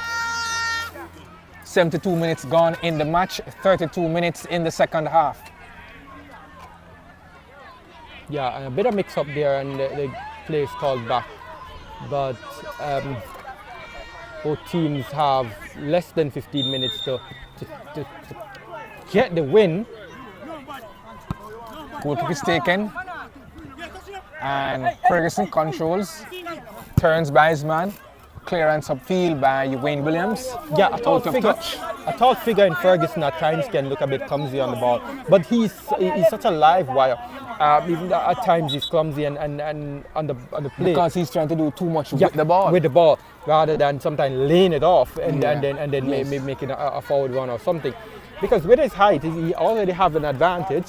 72 minutes gone in the match, 32 minutes in the second half. Yeah, and a bit of mix up there, and the play is called back. But both teams have less than 15 minutes to get the win. Goal kick is taken, and Ferguson controls, turns by his man, clearance upfield by Wayne Williams. Yeah, a tall figure in Ferguson at times can look a bit clumsy on the ball, but he's such a live wire. Even at times he's clumsy and on the play, because he's trying to do too much with the ball rather than sometimes laying it off and then maybe making a forward run or something. Because with his height, he already have an advantage.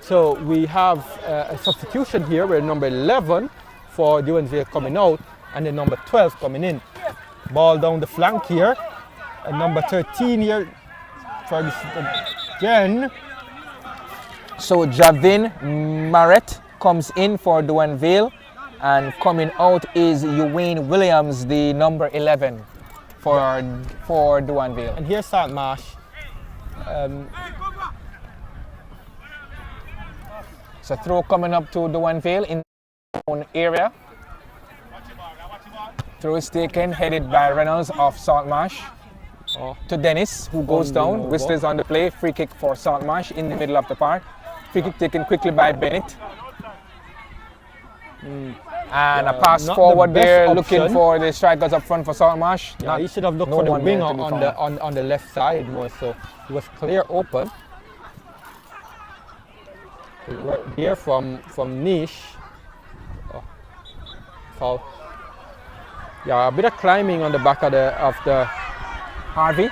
So we have a substitution here with number 11 for Duanvale coming out, and then number 12 coming in. Ball down the flank here, and number 13 here, Ferguson again. So Javin Marrett comes in for Duanvale, and coming out is Wayne Williams, the number 11 for Duanvale. And here's Saltmarsh. So throw coming up to Duanvale in the own area. Throw is taken, headed by Reynolds of Saltmarsh. To Dennis, who goes down. Whistles on the play. Free kick for Saltmarsh in the middle of the park. Free kick taken quickly by Bennett. And a pass forward there, looking for the strikers up front for Saltmarsh. Yeah, he should have looked for the winger on the left side more, so he was clear open. Right here from Niche. Foul. Yeah, a bit of climbing on the back of the Harvey.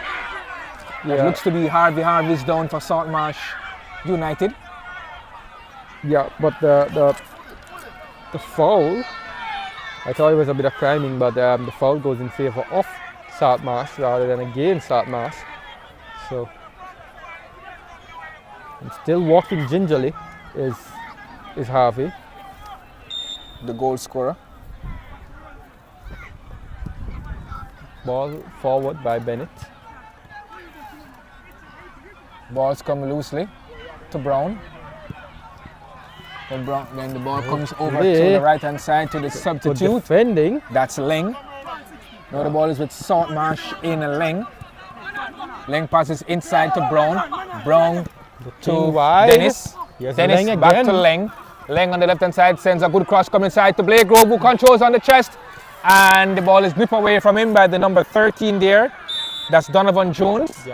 Yeah. It looks to be Harvey's down for Saltmarsh United. Yeah, but the foul, I thought it was a bit of climbing, but the foul goes in favor of Saltmarsh rather than against Saltmarsh. So, and still walking gingerly is Harvey, the goal scorer. Ball forward by Bennett. Balls come loosely to Brown. Then the ball comes over to the right hand side to the substitute. Defending. That's Leng. Now the ball is with Saltmarsh in Leng. Leng passes inside to Brown. Brown to Dennis. Dennis back to Leng. Leng on the left hand side sends a good cross coming inside to Blake Grove, who controls on the chest. And the ball is nipped away from him by the number 13 there. That's Donovan Jones.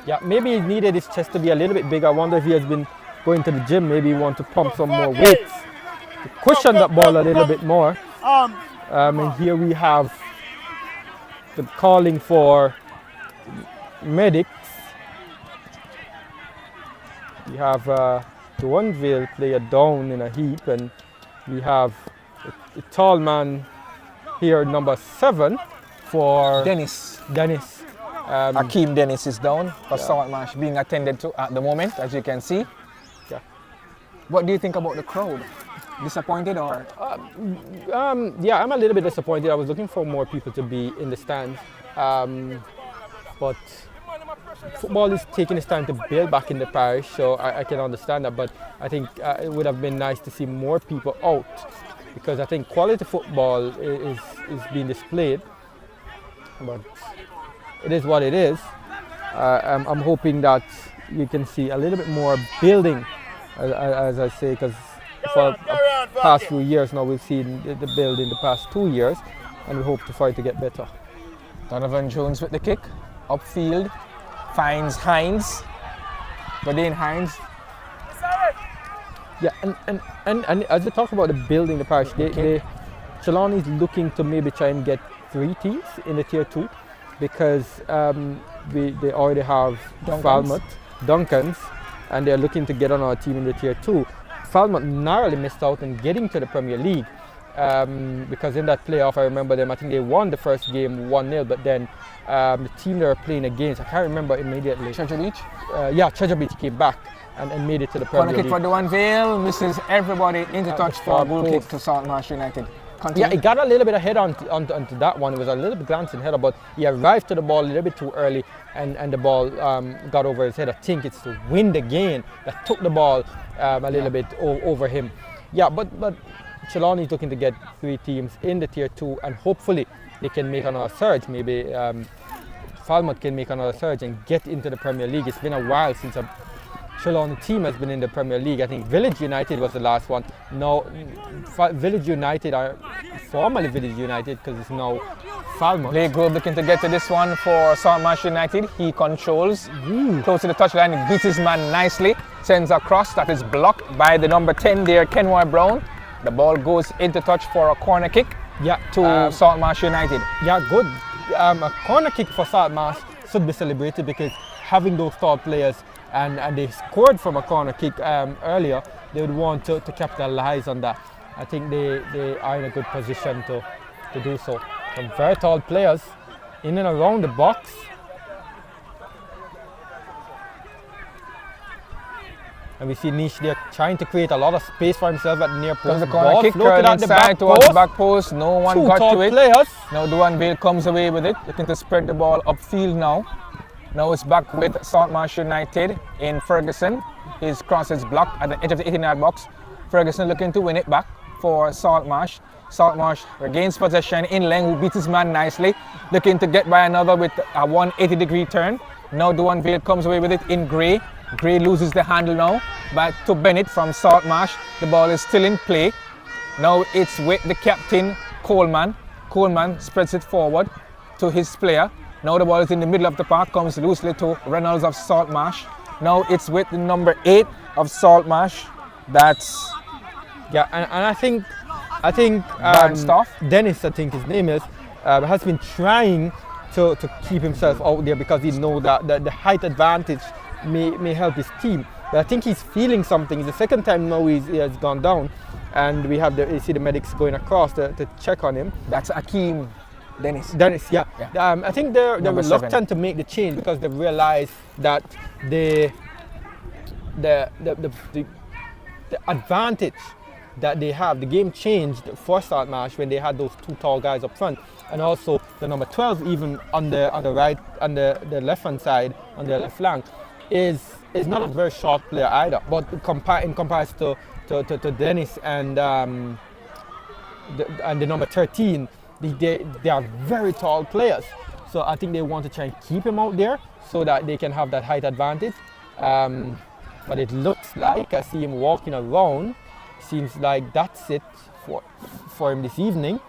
Yeah, maybe he needed his chest to be a little bit bigger. I wonder if he has been going to the gym, maybe he want to pump some more weights. Cushion that ball a little bit more. And here we have the calling for medics. We have Duanvale player down in a heap, and we have a tall man here, number 7 for Dennis. Akeem Dennis is down for Saltmarsh, being attended to at the moment, as you can see. Yeah. What do you think about the crowd? Disappointed or? Yeah, I'm a little bit disappointed. I was looking for more people to be in the stands, but football is taking its time to build back in the parish, so I can understand that. But I think it would have been nice to see more people out, because I think quality football is being displayed. But it is what it is. I'm hoping that you can see a little bit more building, as I say, because for the past few years now we've seen the build in the past 2 years, and we hope for it to get better. Donovan Jones with the kick, upfield, finds Hines. Godin Hines. Yeah, and as we talk about the building the parish, Trelawny is looking to maybe try and get 3 teams in the tier 2, because they already have Falmouth, Duncan's, and they're looking to get on our team in the tier 2. Falmouth narrowly missed out on getting to the Premier League, because in that playoff, I remember them, I think they won the first game 1-0, but then the team they were playing against, I can't remember immediately. Treasure Beach? Yeah, Treasure Beach came back and made it to the Premier Corner League. kick for Duanvale, misses everybody into touch for a goal kick to Marsh United. Continue. Yeah, he got a little bit ahead onto that one. It was a little bit glancing header, but he arrived to the ball a little bit too early, and the ball got over his head. I think it's the wind again that took the ball a little bit over him. Yeah, but Trelawny is looking to get 3 teams in the tier 2, and hopefully they can make another surge. Maybe Falmouth can make another surge and get into the Premier League. It's been a while since a Trelawny team has been in the Premier League. I think Village United was the last one. Now, Village United are formerly Village United, because it's now Falmouth. Leagu looking to get to this one for Marsh United. He controls, close to the touchline, he beats his man nicely, sends a cross that is blocked by the number 10 there, Kenway Brown. The ball goes into touch for a corner kick to Marsh United. Yeah, good. A corner kick for Marsh should be celebrated, because having those tall players, and they scored from a corner kick earlier, they would want to capitalize on that. I think they are in a good position to do so. Some very tall players in and around the box. And we see Nish there trying to create a lot of space for himself at the near post. The corner kick curled inside towards the back post. No one got to it. Players. Now Duanvale comes away with it, looking to spread the ball upfield now. Now it's back with Marsh United in Ferguson. His cross is blocked at the edge of the 18-yard box. Ferguson looking to win it back for Marsh. Marsh regains possession in lane, who beats his man nicely. Looking to get by another with a 180-degree turn. Now Duanvale comes away with it in Gray. Gray loses the handle now, back to Bennett from Marsh. The ball is still in play. Now it's with the captain, Coleman. Coleman spreads it forward to his player. Now the ball is in the middle of the park, comes loosely to Reynolds of Marsh. Now it's with the number 8 of Marsh. That's and I think Dennis, I think his name is, has been trying to keep himself out there, because he knows that the height advantage may help his team. But I think he's feeling something. It's the second time now he has gone down, and we have you see the medics going across to check on him. That's Akeem. Dennis, yeah. I think they're reluctant to make the change, because they realize that the advantage that they have, the game changed for Marsh when they had those 2 tall guys up front, and also the number 12 even on the right, on the left hand side, on the left flank, is not a very short player either. But in comparison to Dennis and the number 13. They are very tall players, so I think they want to try and keep him out there so that they can have that height advantage. But it looks like, I see him walking around, seems like that's it for him this evening.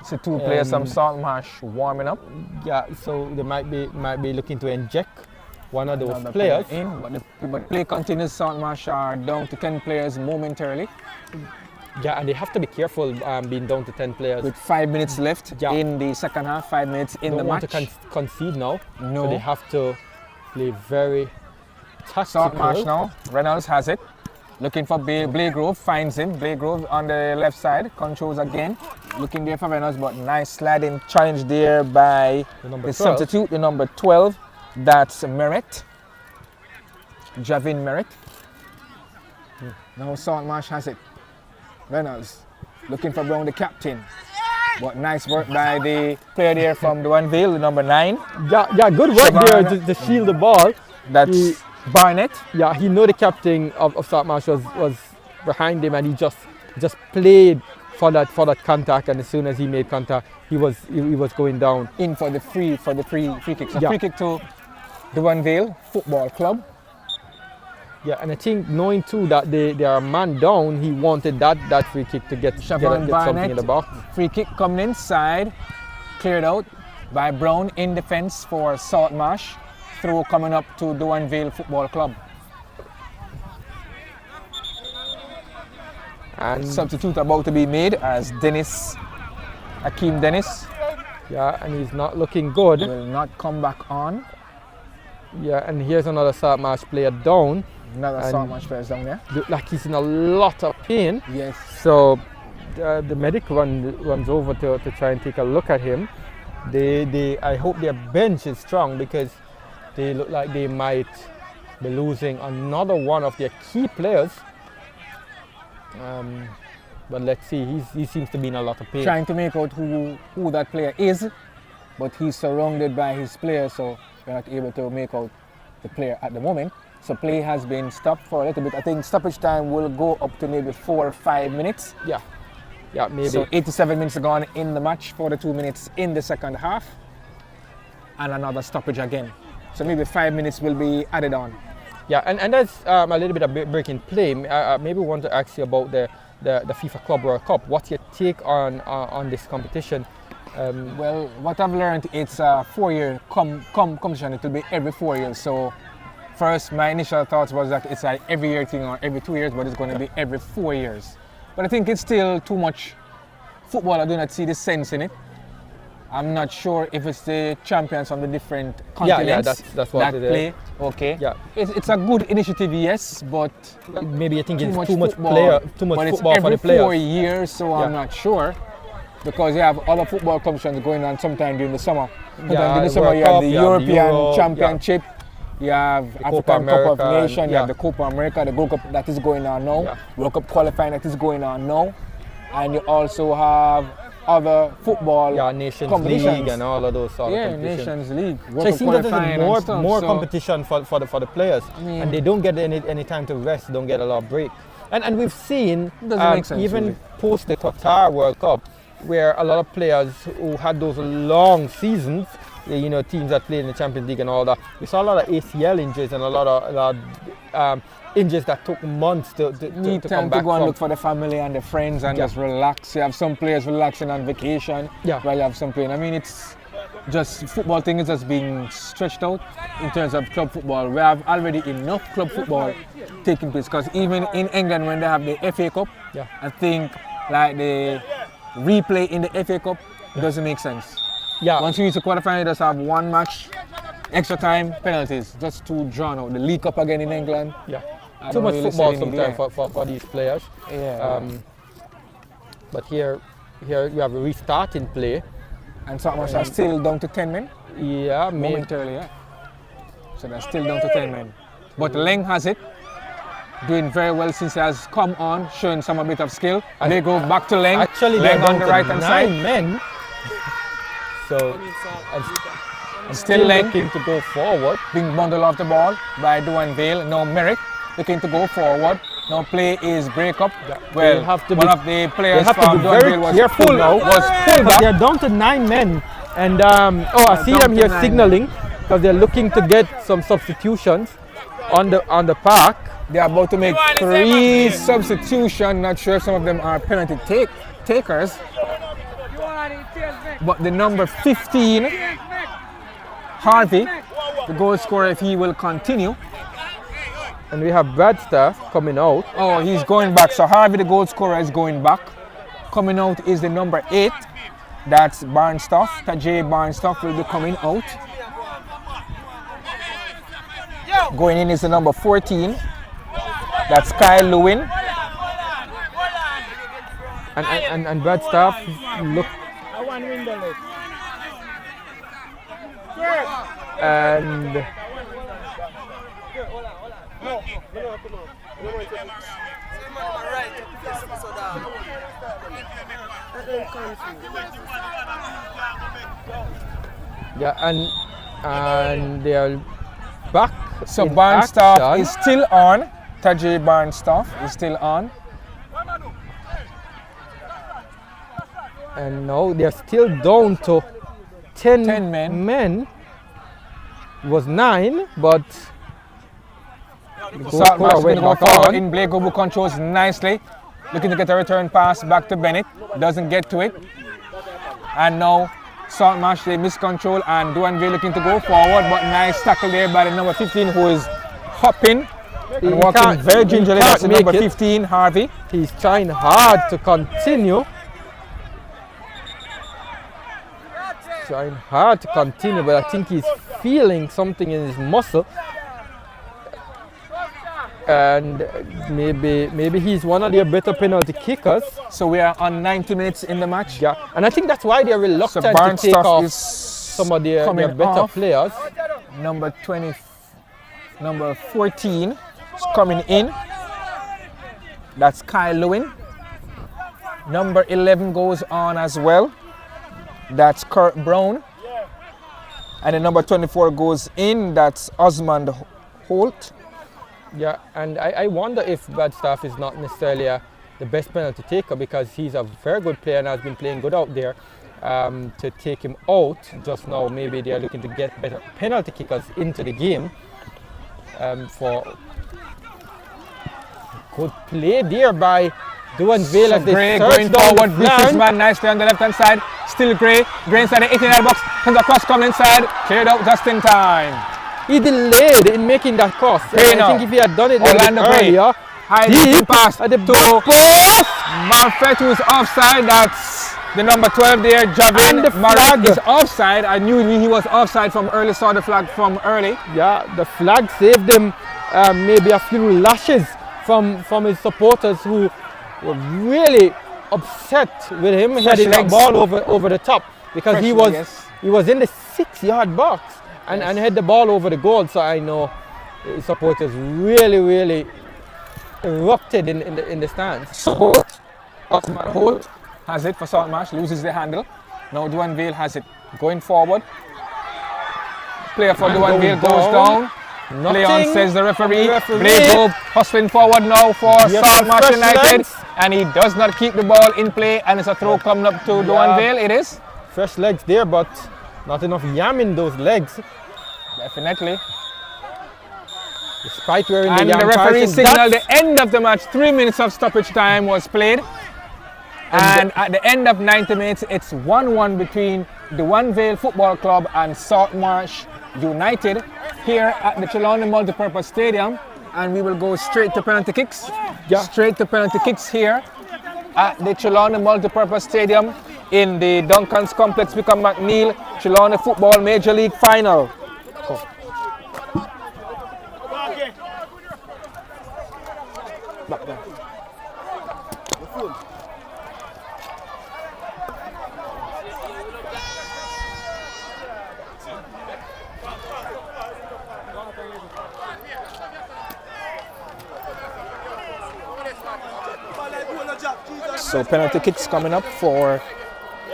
So 2 players from Marsh warming up. Yeah, so they might be looking to inject one of those players. But play continues. Marsh are down to 10 players momentarily. Yeah, and they have to be careful being down to 10 players. With 5 minutes left in the second half, 5 minutes in the match. Don't want to concede now. No. So they have to play very tactical. Marsh now. Reynolds has it. Looking for Blagrove, finds him. Blagrove on the left side, controls again. Looking there for Reynolds, but nice sliding challenge there by the substitute, the number 12. That's Merritt. Javin Merritt. Now Saltmarsh has it. Reynolds looking for Brown, the captain. But nice work by the player there from Duanvale, the number 9. Yeah, good work there to shield the ball. That's Barnett. Yeah, he knew the captain of Saltmarsh was behind him, and he just played for that contact. And as soon as he made contact, he was going down. In for the free kick. So Yeah. free kick to Duanvale Football Club. Yeah, and I think knowing too that they are a man down, he wanted that free kick to get something in the box. Free kick coming inside, cleared out by Brown in defence for Saltmarsh. Throw coming up to Duanvale Football Club. And Substitute about to be made as Akeem Dennis yeah, and he's not looking good. will not come back on. Yeah, and here's another Saltmarsh player down. Another And- Saltmarsh players down there. Look like he's in a lot of pain. Yes. So the medic runs over to try and take a look at him. I hope their bench is strong, because they look like they might be losing another one of their key players. But let's see, he seems to be in a lot of pain. Trying to make out who that player is, but he's surrounded by his players, so we're not able to make out the player at the moment. So play has been stopped for a little bit. I think stoppage time will go up to maybe 4 or 5 minutes. Yeah, maybe. So 87 minutes gone in the match, 42 minutes in the second half, and another stoppage again. So maybe 5 minutes will be added on. Yeah, and that's a little bit of break in play. I maybe want to ask you about the FIFA Club World Cup. What's your take on this competition? Well, what I've learned, it's a 4-year competition. It will be every 4 years. So first, my initial thoughts was that it's an every year thing or every 2 years, but it's going to be every 4 years. But I think it's still too much football. I do not see the sense in it. I'm not sure if it's the champions from the different continents that's what that it is. play. Okay. Yeah. It's a good initiative, yes, but Maybe I think it's too much football. too much but football it's for the every 4 players. years, so I'm Yeah. not sure. Because you have other football competitions going on sometime during the summer. Sometime Yeah, during the summer World you have Cup, the you have the European Euro, Championship, you have African Cup of America, Nations, you yeah. have the Copa America, the Gold Cup that is going on now, Yeah. World Cup qualifying that is going on now, and you also have other football Nations competitions. League and all of those sort of Yeah, competitions. Nations League. So World it Cup seems that qualifying there's and stuff, more so- competition for the players, mean- and they don't get any time to rest, don't get a lot of break. And we've seen Doesn't make sense, even really. post the Qatar World Cup, where a lot of players who had those long seasons, teams that played in the Champions League and all that, we saw a lot of ACL injuries and a lot of injuries that took months to Need come time back to go and from. look for the family and the friends and Yeah. just relax. You have some players relaxing on vacation, Yeah. while you have some playing. I mean, it's just football thing is just being stretched out in terms of club football. We have already enough club football taking place, because even in England when they have the FA Cup, Yeah. I think like the replay in the FA Cup doesn't make sense. Yeah. Once you reach the quarterfinal, you just have one match, extra time, penalties, just too drawn out. The League Cup again in England. Yeah. I Too don't much really football see any sometimes there. for these players. Yeah. But here you have a restart in play. And Saltmarsh are still down to 10 men Yeah, maybe. momentarily, yeah. So they're still down to 10 men. But Leng has it, doing very well since he has come on, showing some a bit of skill. And they go back to Leng. Actually, they're Leng down on the to right hand 9 side. men. So and Still still Leng. looking to go forward. Being bundled off the ball by Duanvale. Now Merrick looking to go forward. Now play is break up. Well, They have to one be- of the players have to from be very Duanvale was careful pulled, now. was pulled Because back. they're down to 9 men. And I see down them to here 9 signaling because they're looking to get some substitutions on the park. They're about to make 3 substitutions. Not sure some of them are penalty takers. But the number 15, Harvey, the goal scorer, if he will continue. And we have Bradstaff coming out. Oh, he's going back. So Harvey, the goal scorer, is going back. Coming out is the number 8. That's Barnstuff. Tajay Barnstuff will be coming out. Going in is the number 14. That's Kyle Lewin. And Bradstaff look. And Yeah, and they are back. So in Barnstaff action. is still on. Tajay Barnstaff is still on. And now they're still down to 10 10 men. It was 9, but Saltmarsh is going to go back forward on. in. Leagu who controls nicely. Looking to get a return pass back to Bennett. Doesn't get to it. And now Saltmarsh, they miscontrol, and Duanvale looking to go forward, but nice tackle there by the number 15 who is hopping and walking can't- very he gingerly. can't That's the make number it. 15, Harvey. He's trying hard to continue. But I think he's feeling something in his muscle. And maybe he's one of their better penalty kickers. So we are on 90 minutes in the match. Yeah, and I think that's why they're So reluctant to take Barnstaff off is some of their coming better off. players. Number 14 is coming in. That's Kyle Lewin. Number 11 goes on as well. That's Kurt Brown. And then number 24 goes in. That's Osmond Holt. Yeah, and I wonder if Barnstaff is not necessarily the best penalty taker, because he's a very good player and has been playing good out there. To take him out just now, maybe they are looking to get better penalty kickers into the game. For good play there by Duanvale as they Gray search going down forward, the brings his flank. man nicely on the left hand side. Still Gray. Gray inside the 18-yard box. Comes across, coming inside. Cleared out just in time. He delayed in making that cross. Hey, I now. think if he had done it a little bit Orlando Gray. earlier, High deep pass at the to back post. Marfet, who is offside. That's the number 12 there. Javin And the Marek flag. is offside. I knew he was offside from early. Saw the flag from early. Yeah, the flag saved him maybe a few lashes from his supporters, who were really upset with him heading that legs. ball over the top, because he Fresh, was in the 6-yard box and had the ball over the goal. So I know his supporters really erupted in the stands. So Osman Holt has it for Saltmarsh, loses the handle. Now Duanvale has it going forward. Player for Duanvale goes down. Play on, says the referee. Leagu hustling forward now for Saltmarsh fresh United. legs. And he does not keep the ball in play, and it's a throw coming up to Duanvale. It is. Fresh legs there, but not enough yam in those legs. Definitely. Despite wearing And the yam the referee cards, signaled the end of the match. 3 minutes of stoppage time was played. And at the end of 90 minutes, it's 1-1 between Duanvale Football Club and Saltmarsh United here at the Trelawny Multipurpose Stadium. And we will go straight to penalty kicks. Yeah. Straight to penalty kicks here at the Trelawny Multipurpose Stadium in the Duncan's Complex Wykeham McNiell Trelawny Football Major League Final. Back there. So penalty kicks coming up for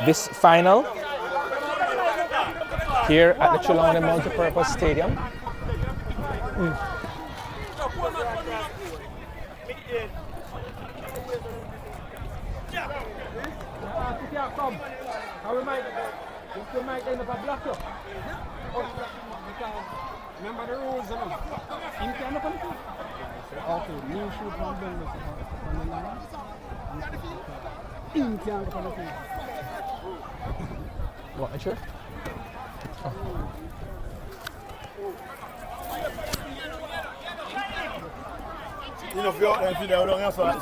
this final here at the Trelawny Multipurpose Stadium. Remember the rules, you know? You can't open it. Okay, new shoot from Belmont on the line. You can't open it. What, a chair? You know, if you're out there, if you're down here, so You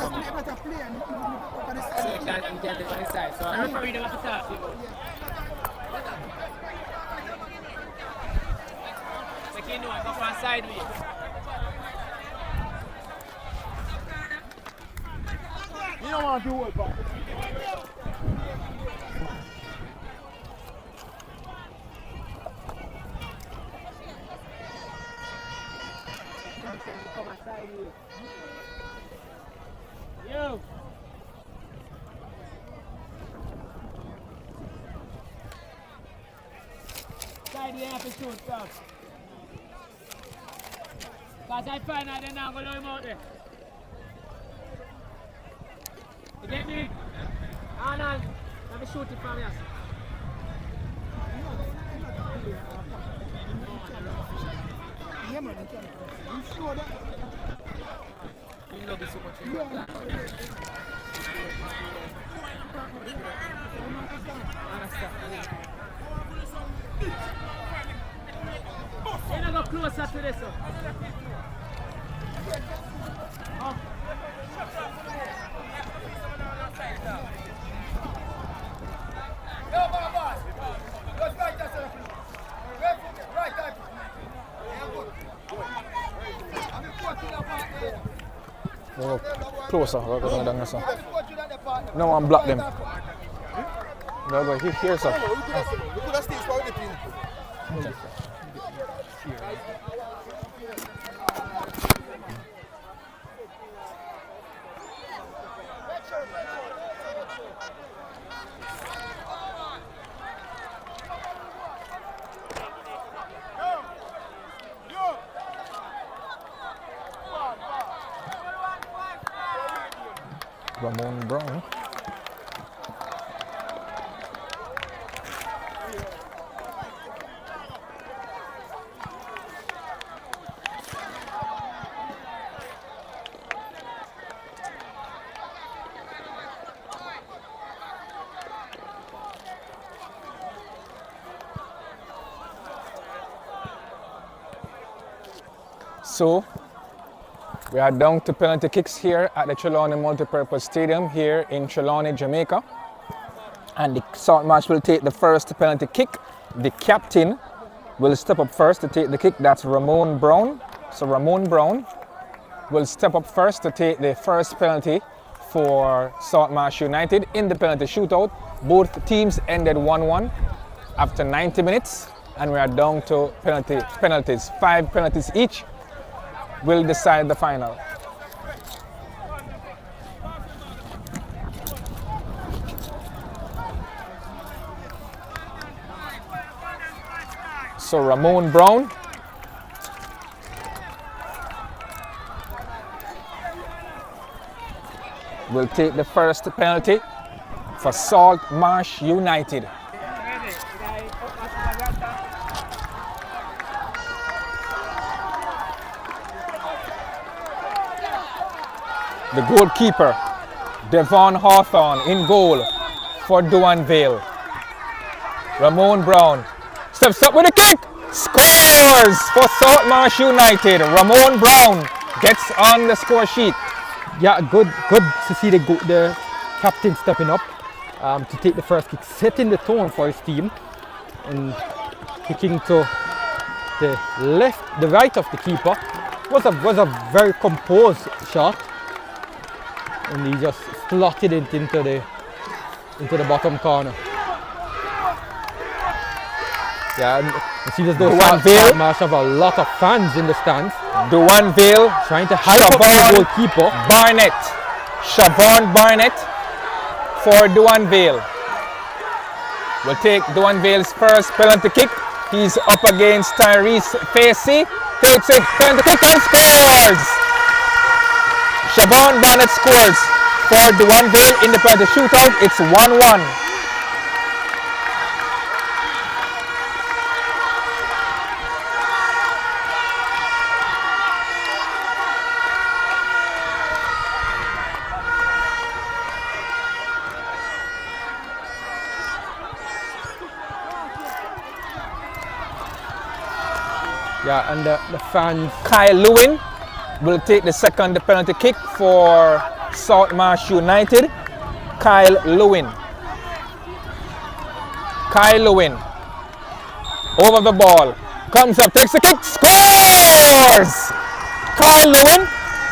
can't take on the side. So I'm referee to start. Like you know, I go from sideways. you don't want to do it, but Yo! side you have to shoot first. Because I find out they're not going to him out there. You get me? Arnold, let me shoot it from here. Yeah, man, you sure that? You love it so much. You don't go closer to this. Go closer. No one block them. Go here, sir. We could have stayed for the team. Ramon Brown. So we are down to penalty kicks here at the Trelawny Multipurpose Stadium here in Trelawny, Jamaica. And the Salt Marsh will take the first penalty kick. The captain will step up first to take the kick. That's Ramon Brown. So Ramon Brown will step up first to take the first penalty for Salt Marsh United in the penalty shootout. Both teams ended 1-1 after 90 minutes. And we are down to penalties. 5 penalties each will decide the final. So Ramon Brown will take the first penalty for Salt Marsh United. The goalkeeper, Devon Hawthorne, in goal for Duanvale. Ramon Brown steps up with a kick, scores for Salt Marsh United. Ramon Brown gets on the score sheet. Yeah, good to see the captain stepping up to take the first kick, setting the tone for his team, and kicking to the right of the keeper. Was a very composed shot. And he just slotted it into the bottom corner. Yeah, and you see this Duanvale Marsh have a lot of fans in the stands. Duanvale trying to hype up the goalkeeper. Siobhan Barnett for Duanvale. Will take Duanvale's first penalty kick. He's up against Tyrese Facey. Takes it, penalty kick and scores! Siobhan Barnett scores for Duanvale in the penalty shootout. It's 1-1. Yeah, and the fans. Kyle Lewin will take the second penalty kick for Salt Marsh United. Kyle Lewin over the ball, comes up, takes the kick, scores! Kyle Lewin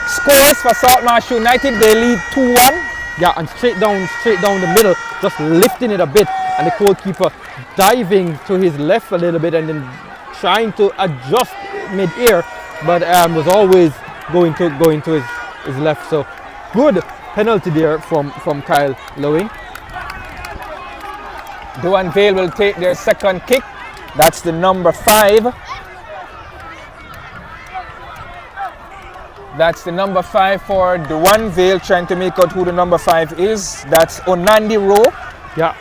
scores for Salt Marsh United. They lead 2-1. Yeah, and straight down the middle, just lifting it a bit, and the goalkeeper diving to his left a little bit and then trying to adjust mid-air, but was always going to his left. So good penalty there from Kyle Lewin. Duanvale will take their second kick. That's the number 5. That's the number 5 for Duanvale, trying to make out who the number 5 is. That's Onandi Rowe. Yeah.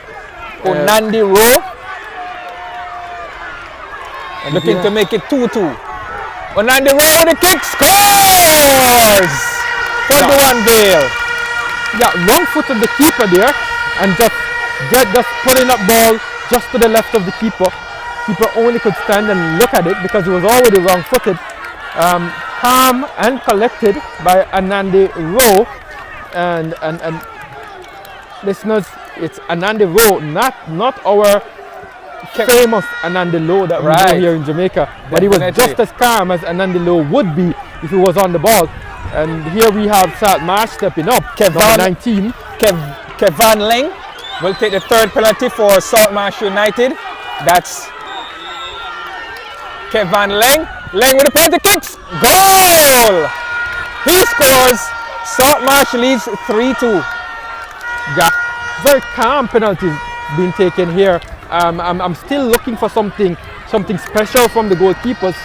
Onandi Rowe. Looking to make it 2-2. Onandi Rowe with a kick, scores for Duanvale. Yeah, wrong foot of the keeper there, and just pulling up ball just to the left of the keeper. Keeper only could stand and look at it because he was already wrong-footed. Calm and collected by Anandi Rowe, and listeners, it's Anandi Rowe, not our famous Anandi Rowe that we know here in Jamaica, but he was just as calm as Anandi Rowe would be if he was on the ball. And here we have Salt Marsh stepping up, number 19. Kevan Leng will take the 3rd penalty for Salt Marsh United. That's Kevan Leng. Leng with the penalty kicks. Goal! He scores. Salt Marsh leads 3-2. Yeah, very calm penalties being taken here. I'm still looking for something special from the goalkeepers.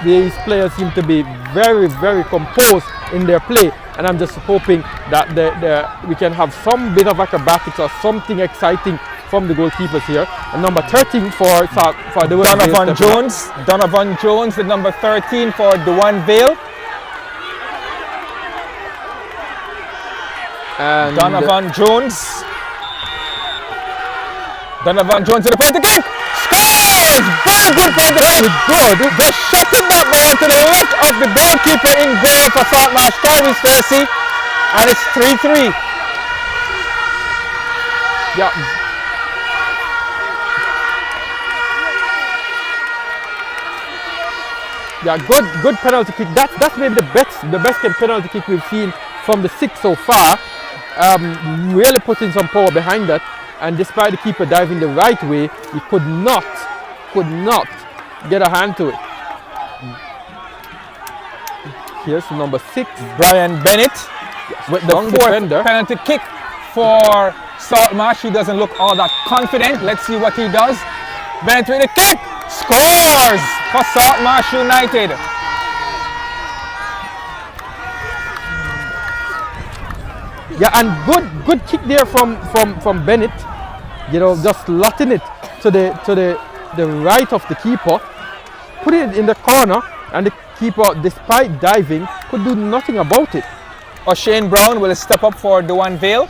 These players seem to be very, very composed in their play, and I'm just hoping that we can have some bit of acrobatics or something exciting from the goalkeepers here. And number 13 for Donovan Jones. Donovan Jones, the number 13 for Duanvale. And Donovan Jones. Donovan Jones with the penalty kick. Scores! Very good penalty kick. Good. Just shutting that ball to the left of the goalkeeper in goal for Salt Marsh, Corey Stacey. And it's 3-3. Yeah. Yeah, good penalty kick. That's maybe the best penalty kick we've seen from the 6 so far. Really putting some power behind that, and despite the keeper diving the right way, he could not get a hand to it. Here's number 6, Brian Bennett with the 4th penalty kick for Salt Marsh. He doesn't look all that confident. Let's see what he does. Bennett with the kick. Scores for Salt Marsh United. Yeah, and good kick there from Bennett. You know, just slotting it to the right of the keeper, put it in the corner, and the keeper, despite diving, could do nothing about it. O'Shane Brown will step up for Duanvale.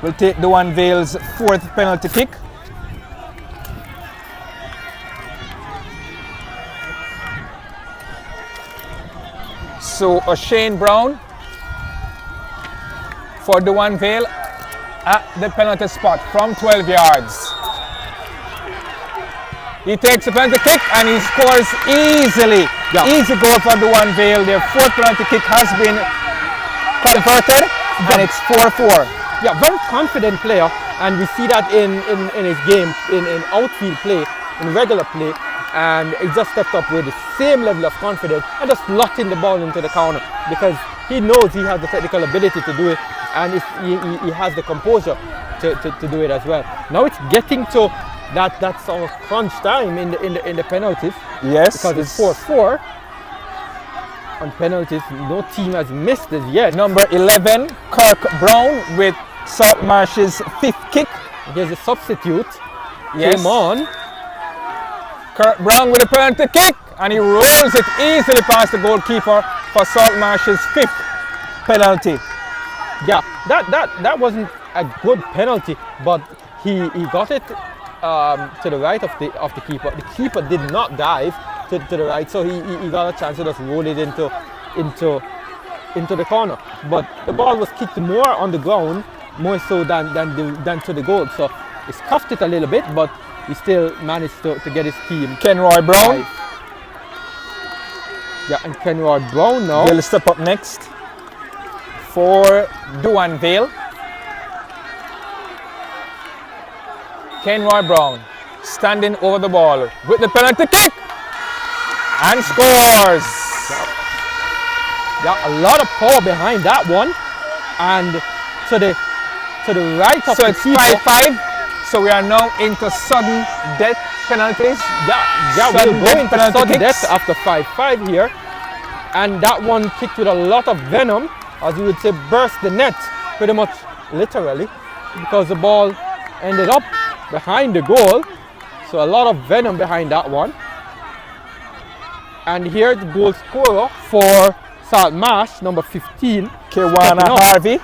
Will take Duanvale's 4th penalty kick. So O'Shane Brown for Duanvale at the penalty spot from 12 yards. He takes a penalty kick and he scores easily. Yeah. Easy goal for Duanvale. Their 4th penalty kick has been converted, and it's 4-4. Yeah, very confident player, and we see that in his game, in outfield play, in regular play. And he just stepped up with the same level of confidence and just slotting the ball into the corner because he knows he has the technical ability to do it, and he has the composure to do it as well. Now it's getting to that sort of crunch time in the penalties. Yes, because it's 4-4 on penalties. No team has missed it yet. Number 11, Kirk Brown with Salt Marsh's 5th kick. Here's a substitute. Yes. Came on. Kirk Brown with a penalty kick, and he rolls it easily past the goalkeeper for Salt Marsh's 5th penalty. Yeah, that wasn't a good penalty, but he got it to the right of the keeper. The keeper did not dive to the right, so he got a chance to just roll it into the corner. But the ball was kicked more on the ground, more so than to the goal. So he scuffed it a little bit, but he still managed to get his team. Kenroy Brown. Yeah, and Kenroy Brown now will step up next for Duanvale. Kenroy Brown standing over the ball with the penalty kick and scores. Yeah, a lot of power behind that one, and to the right of the keeper. So it's 5-5. So we are now into sudden death penalties. Yeah, Sudden we'll go death into penalty sudden kicks. death after 5-5 here. And that one kicked with a lot of venom, as you would say, burst the net, pretty much literally, because the ball ended up behind the goal. So a lot of venom behind that one. And here the goal scorer for Salt Marsh, number 15, Kewana Harvey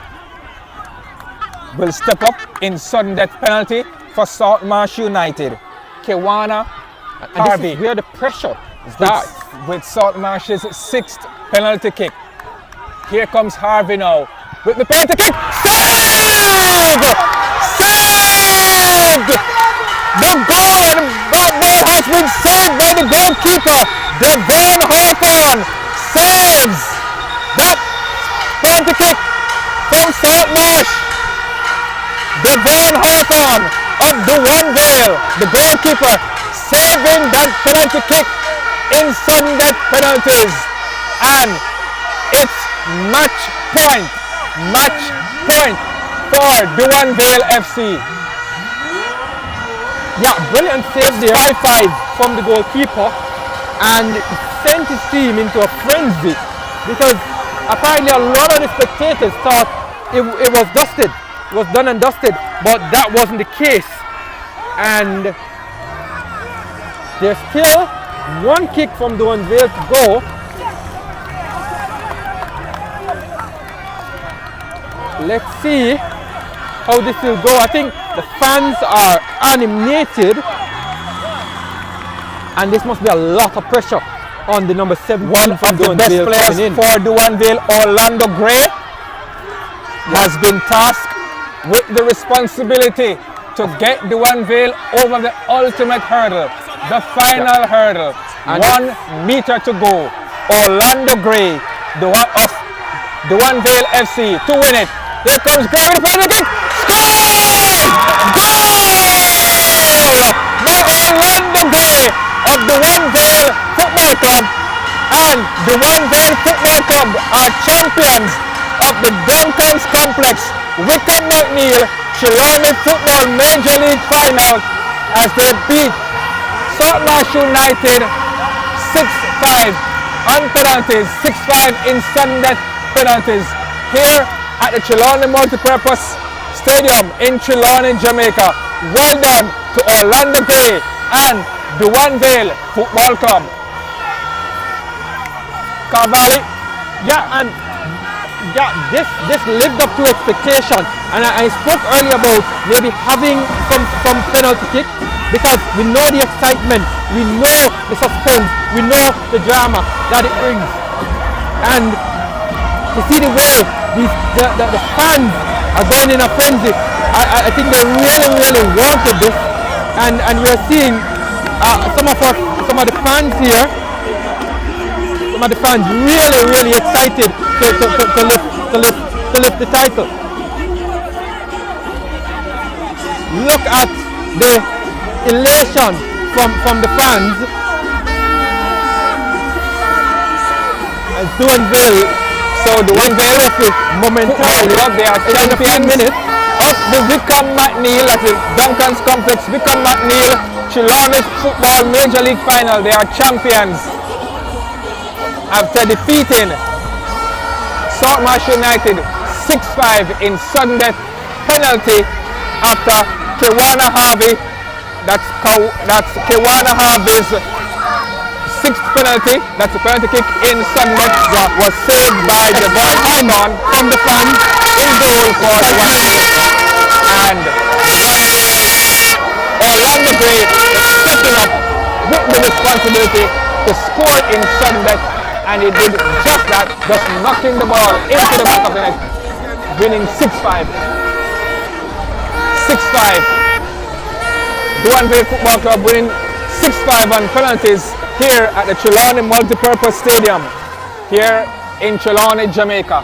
will step up in sudden death penalty for Salt Marsh United. Kewana And Harvey this is where the pressure starts. with Salt Marsh's 6th penalty kick. Here comes Harvey now with the penalty kick. Saved! Saved! The goal, and that ball has been saved by the goalkeeper. Devon Hawthorne saves that penalty kick from Salt Marsh. Devon Hawthorne of Duanvale, the goalkeeper, saving that penalty kick in sudden death penalties. And it's match point for Duanvale FC. Yeah, brilliant save there. 5-5 from the goalkeeper, and it sent his team into a frenzy because apparently a lot of the spectators thought it was dusted, it was done and dusted, but that wasn't the case. And there's still one kick from Duanvale to go. Let's see how this will go. I think the fans are animated, and this must be a lot of pressure on the number 7. One of the best players for Duanvale, Orlando Gray, has been tasked with the responsibility to get Duanvale over the ultimate hurdle, the final hurdle. And 1 meter to go. Orlando Gray, of Duanvale FC, to win it. Here comes Gray with the penalty kick. Scored! Goal! By Orlando Gray of Duanvale Football Club. And Duanvale Football Club are champions of the Duncan's Complex Wykeham McNiell Trelawny Football Major League Final as they beat Salt Marsh United 6-5 on penalties, 6-5 in sudden death penalties here at the Trelawny Multipurpose Stadium in Trelawny, Jamaica. Well done to Orlando Gray and Duanvale Football Club. Carvalho. This lived up to expectation, and I spoke earlier about maybe having some penalty kick, because we know the excitement, we know the suspense, we know the drama that it brings. And to see the way the fans are going in a frenzy, I think they really wanted this, and we're seeing some of the fans here, some of the fans really excited to lift the title. Look at the elation from the fans. And Duanvale, So Duanvale momentarily up there at 10 minutes of the Wykeham McNiell, that is Duncan's Complex Wykeham McNiell Trelawny Football Major League Final. They are champions after defeating Salt Marsh United 6-5 in sudden death penalty after Kewana Harvey. That's Kewana Harvey's 6th penalty. That's a penalty kick in sudden death that was saved by Devon Hawthorne from the fans in goal for Duanvale. And Orlando Gray stepping up with the responsibility to score in sudden death, and he did just that, just knocking the ball into the back of the net, winning 6-5. 6-5. Duanvale Football Club winning 6-5 on penalties here at the Trelawny Multipurpose Stadium here in Trelawny, Jamaica.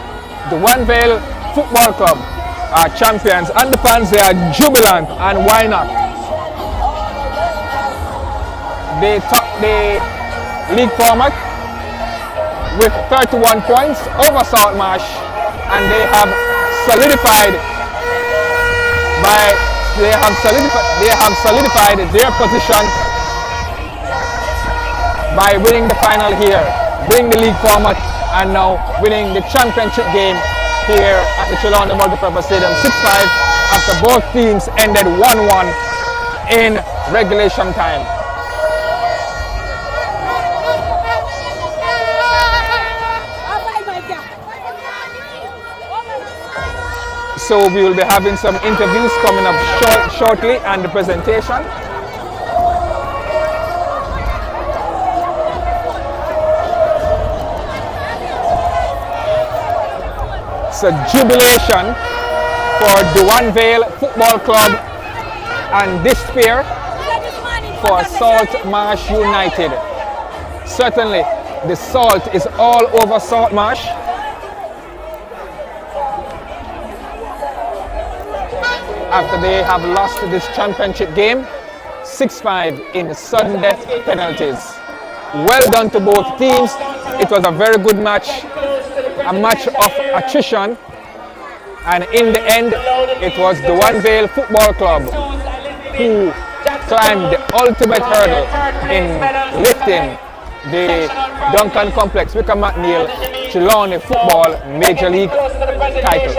Duanvale Football Club are champions, and the fans, they are jubilant, and why not? They topped the league format with 31 points over Salt Marsh, and they have solidified by they have solidified their position by winning the final here, winning the league format, and now winning the championship game here at the Trelawny Multipurpose Stadium 6-5 after both teams ended 1-1 in regulation time. So we will be having some interviews coming up shortly and the presentation. So jubilation for Duanvale Football Club and despair for Salt Marsh United. Certainly the salt is all over Salt Marsh. After they have lost this championship game 6-5 in sudden death penalties. Well done to both teams. It was a very good match, a match of attrition, and in the end it was the Duanvale Football Club who climbed the ultimate hurdle in lifting the Duncan Complex Wykeham McNiell Trelawny Football Major League title.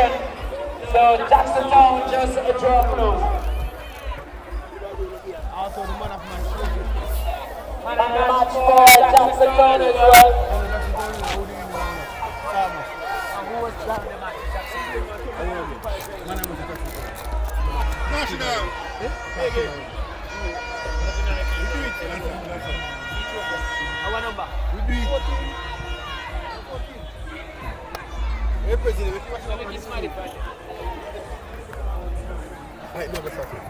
So Jackson Town just a draw close. Also the man of match. Man of match for Jackson Town as well. Who was driving the match? National. Our number. We do it. Hey, President, I never saw it.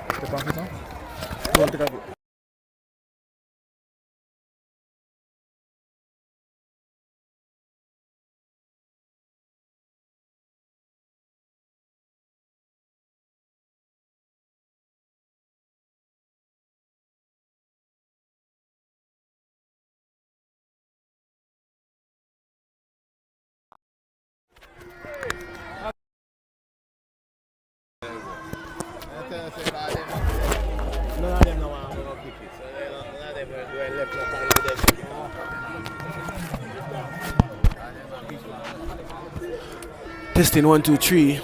None of them know I'm going to pick it, so none of them are doing left left. Testing 1, 2, 3.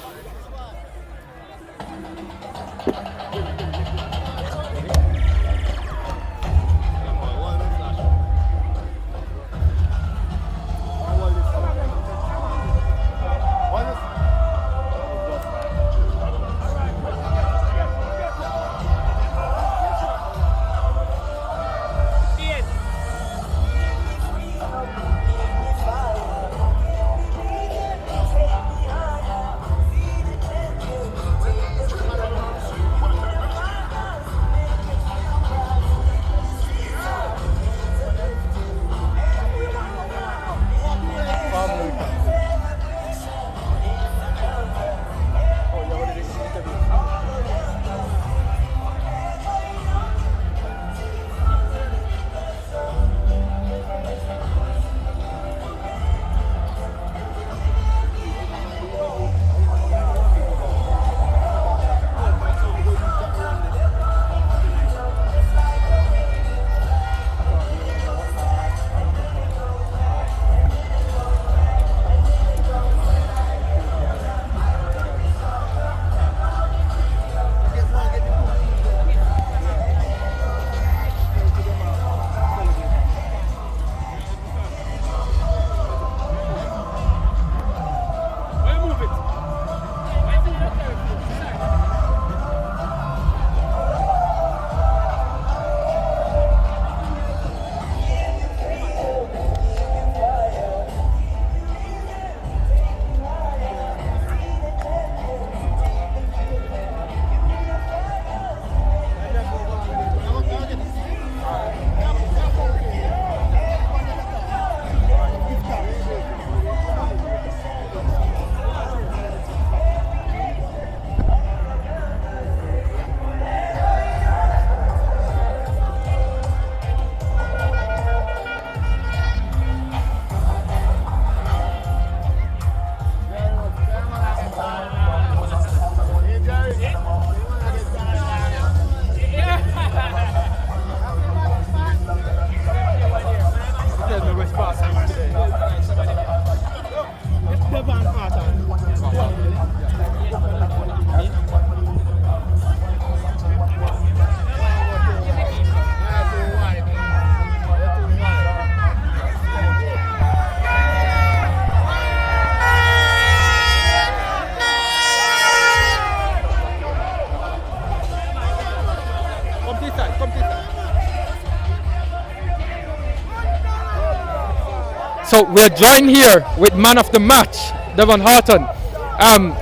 So we're joined here with man of the match, Devon Horton.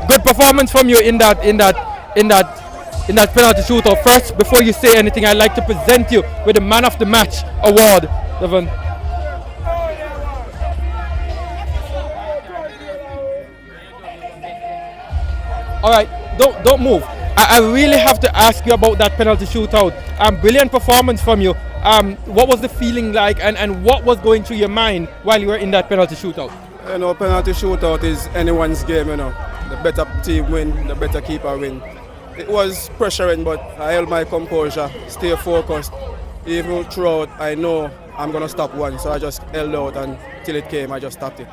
Good performance from you in that penalty shootout. First, before you say anything, I'd like to present you with the man of the match award, Devon. All right, don't move. I really have to ask you about that penalty shootout. Brilliant performance from you. What was the feeling like, and what was going through your mind while you were in that penalty shootout? You know, penalty shootout is anyone's game, you know. The better team win, the better keeper win. It was pressuring, but I held my composure, stay focused. Even throughout, I know I'm going to stop one, so I just held out until it came, I just stopped it.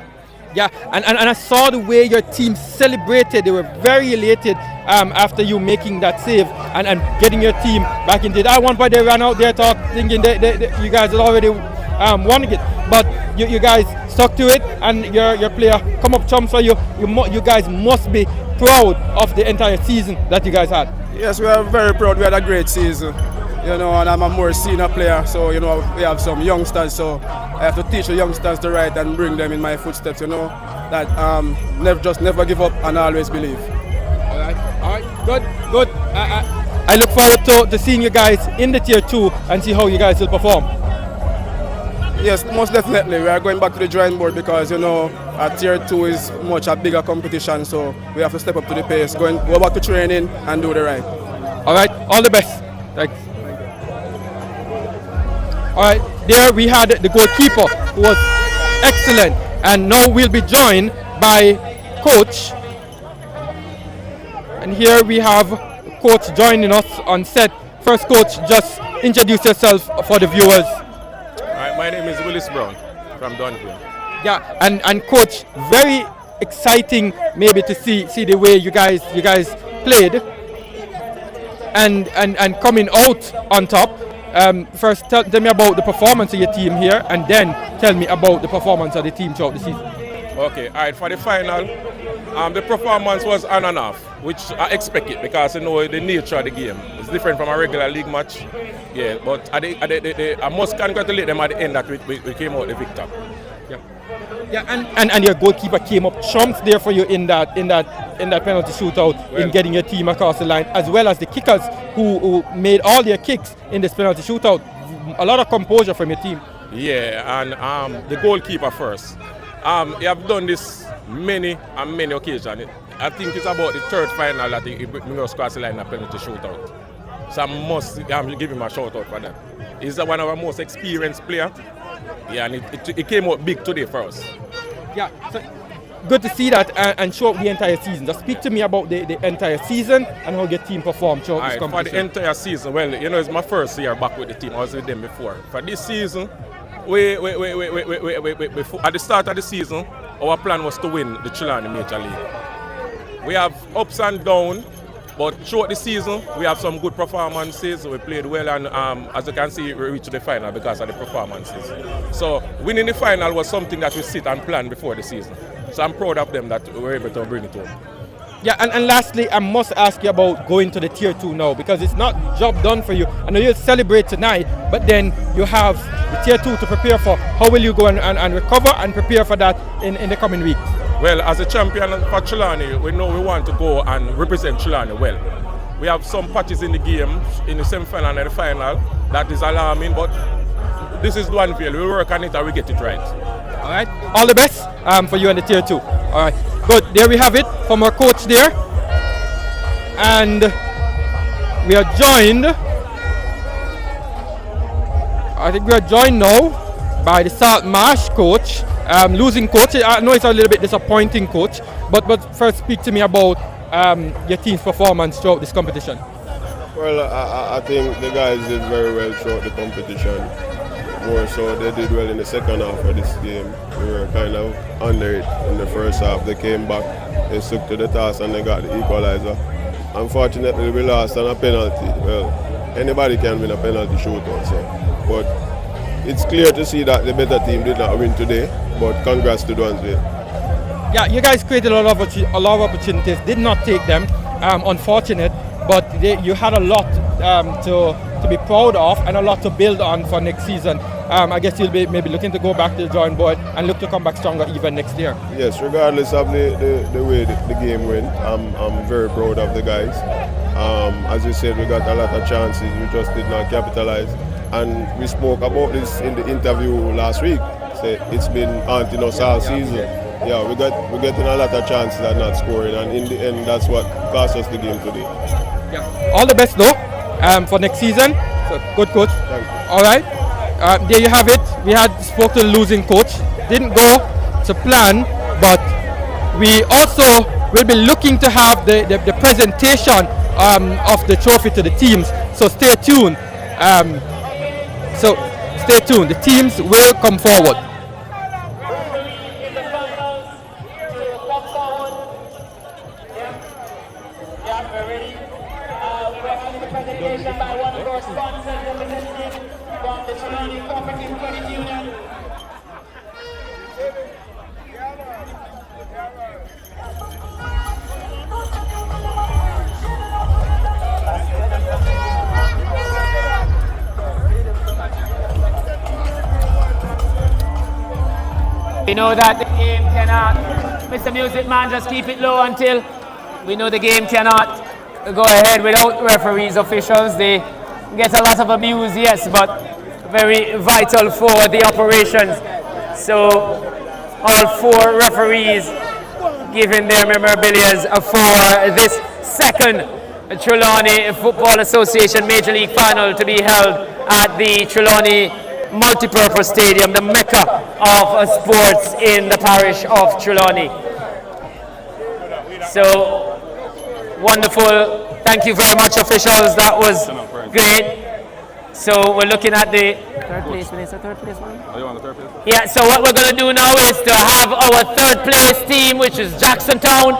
Yeah, and I saw the way your team celebrated. They were very elated after you making that save and getting your team back into it. At one point they ran out there thinking you guys had already won it, but you guys stuck to it, and your player come up chumps for you. You guys must be proud of the entire season that you guys had. Yes, we are very proud. We had a great season. You know, and I'm a more senior player, so you know we have some youngsters, so I have to teach the youngsters to write and bring them in my footsteps. You know that never give up and always believe. All right, good. I look forward to seeing you guys in the tier 2 and see how you guys will perform. Yes, most definitely. We are going back to the drawing board because you know tier 2 is much a bigger competition, so we have to step up to the pace. Go back to training and do the right. All right, all the best. Thanks. All right, there we had the goalkeeper who was excellent, and now we'll be joined by coach. And here we have coach joining us on set. First, coach, just introduce yourself for the viewers. My name is Willis Brown from Duncan. Yeah, and coach, very exciting maybe to see the way you guys played and coming out on top. First, tell me about the performance of your team here, and then tell me about the performance of the team throughout the season. Okay, all right, for the final, the performance was on and off, which I expected because you know the nature of the game. It's different from a regular league match. Yeah, but I must congratulate them at the end that we came out the victor. Yeah, and your goalkeeper came up trumps there for you in that penalty shootout, in getting your team across the line, as well as the kickers who made all their kicks in this penalty shootout. A lot of composure from your team. Yeah, and the goalkeeper first. You have done this many occasions. I think it's about the third final that he bring us across the line in a penalty shootout. So I must give him a shout out for that. He's one of our most experienced players. Yeah, and it came out big today for us. Yeah, so good to see that and show up the entire season. Just speak to me about the entire season and how your team performed throughout this competition. For the entire season, well, you know, it's my first year back with the team. I was with them before. For this season, we at the start of the season, our plan was to win the Trelawny Major League. We have ups and downs, but throughout the season, we have some good performances. We played well, and as you can see, we reached the final because of the performances. So winning the final was something that we sit and plan before the season. So I'm proud of them that we were able to bring it home. Yeah, and lastly, I must ask you about going to the tier 2 now, because it's not job done for you. I know you'll celebrate tonight, but then you have the tier 2 to prepare for. How will you go and recover and prepare for that in the coming weeks? Well, as a champion for Trelawny, we know we want to go and represent Trelawny well. We have some patches in the game, in the semi-final and the final, that is alarming, but this is Duanvale. We work on it and we get it right. All right, all the best for you in the tier 2. All right, good. There we have it from our coach there. And we are joined, I think we are joined now by the South Marsh coach. Losing coach, I know it's a little bit disappointing, coach, but first speak to me about your team's performance throughout this competition. Well, I think the guys did very well throughout the competition. More so, they did well in the second half of this game. We were kind of under it in the first half. They came back, they stuck to the task and they got the equalizer. Unfortunately, we lost on a penalty. Well, anybody can win a penalty shootout, so. But it's clear to see that the better team did not win today, but congrats to Duanvale. Yeah, you guys created a lot of opportunities, did not take them. Unfortunate, but you had a lot to be proud of and a lot to build on for next season. I guess you'll be maybe looking to go back to the drawing board and look to come back stronger even next year. Yes, regardless of the way the game went, I'm very proud of the guys. As you said, we got a lot of chances, we just did not capitalize. And we spoke about this in the interview last week. Say it's been haunting us all season. Yeah, we're getting a lot of chances and not scoring, and in the end, that's what cost us the game today. Yeah. All the best though for next season. So, good coach. Thank you. All right. There you have it. We had spoke to the losing coach. Didn't go to plan, but we also will be looking to have the presentation of the trophy to the teams. So stay tuned. Stay tuned. The teams will come forward. We know that the game cannot, Mr. Music Man, just keep it low until we know the game cannot go ahead without referees, officials. They get a lot of abuse, yes, but very vital for the operations. So all four referees giving their memorabilia for this second Trelawny Football Association Major League final to be held at the Trelawny Multipurpose Stadium, the mecca of sports in the parish of Trelawny. So wonderful. Thank you very much, officials. That was great. So we're looking at the third place. Third place one? Are you on the third place? Yeah, so what we're going to do now is to have our third place team, which is Jackson Town.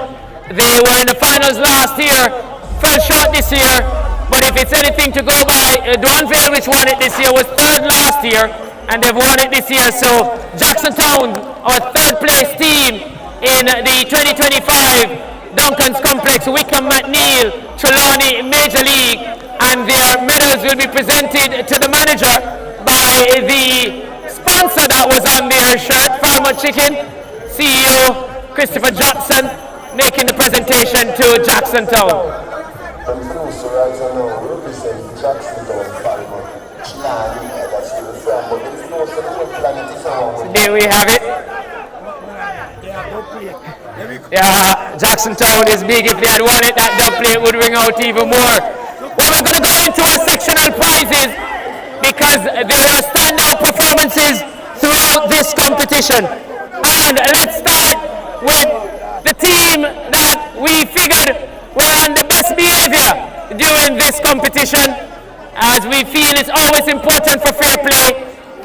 They were in the finals last year, fell short this year. But if it's anything to go by, Duanvale, which won it this year, was third last year, and they've won it this year. So Jackson Town, our third place team in the 2025 Duncan's Complex Wykeham McNiell Trelawny Major League, and their medals will be presented to the manager by the sponsor that was on their shirt, Farmer Chicken, CEO Christopher Jackson, making the presentation to Jackson Town. And so right now we represent Jackson Town Farmer, that's where we're from, but it's no support planet is on. So there we have it. Yeah, Jackson Town is big. If they had won it, that dub plate would ring out even more. Well, we're going to go into our sectional prizes because there were standout performances throughout this competition. And let's start with the team that we figured were on the best behavior during this competition, as we feel it's always important for fair play,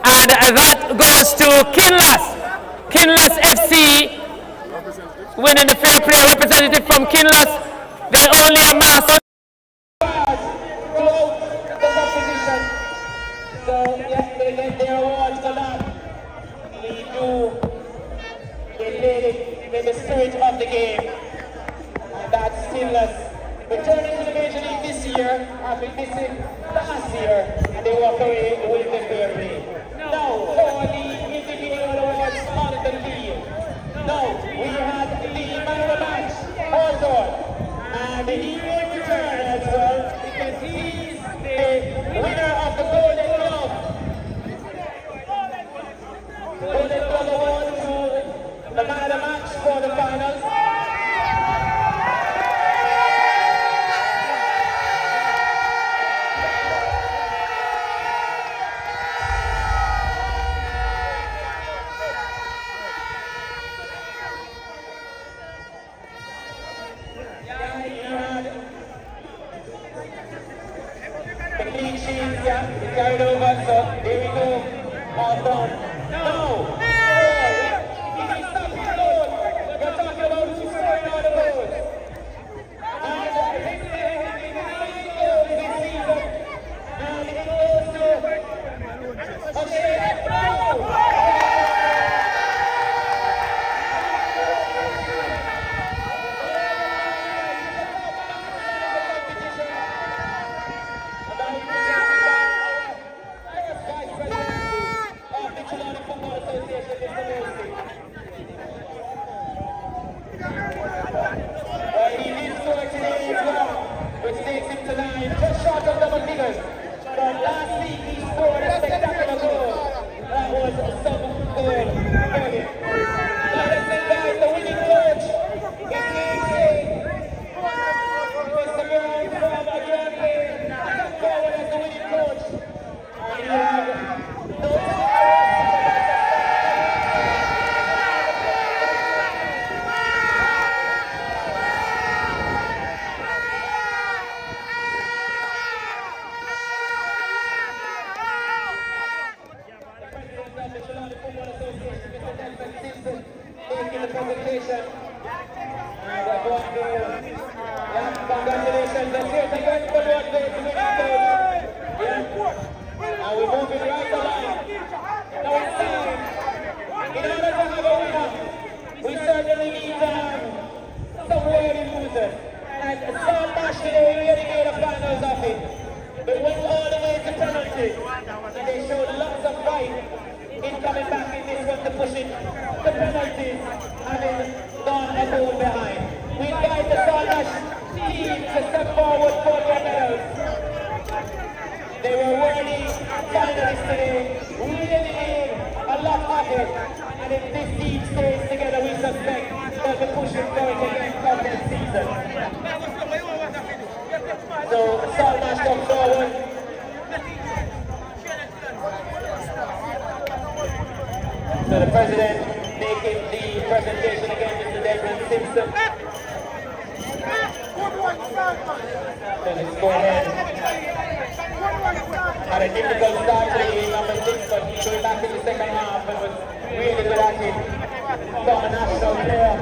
and that goes to Kinloss FC, winning the fair play representative from Kinloss. They only amassed throughout the competition, so yes, they get their awards for that. They played it in the spirit of the game. That's Kinloss returning to the Major League this year after missing last year, and they walk away with the fair play. Now, for the individual awards on the field. Now, we have the man of the match, Hawthorne, and he will return as well because he's the winner of the Golden Glove. Golden Glove award to the man of the match for the finals. Carried over, so here we go. Hawthorne. No! He needs something alone. We're talking about who's scoring all the goals. And this is 9 goals this season. And it goes to... Okay, no! Last week he scored a spectacular goal. That was some goal for him. Listen guys, the winning coach is Mr. Brown from Duanvale. Come forward as the winning coach. And you have no time. Making the presentation. Congratulations. Let's hear it again for Duanvale to win the coach. And we're moving right along. Now it's time. In order to have a winner, we certainly need to have some worthy losers. And South Marsh today really made a finals of it. They went all the way to penalty. And they showed lots of fight in coming back in this one to push it to penalties, having gone a goal behind. We invite the South team to step forward for their medals. They were worthy finalists today, really made a lot of it, and if this team stays together, we suspect they'll be pushing for it again come next season. So South come forward. So the president making the presentation again, Mr. Desmond Simpson. So let's go ahead. Had a difficult start to the game, number 6, but he came back in the second half and was really good at it. From a national player,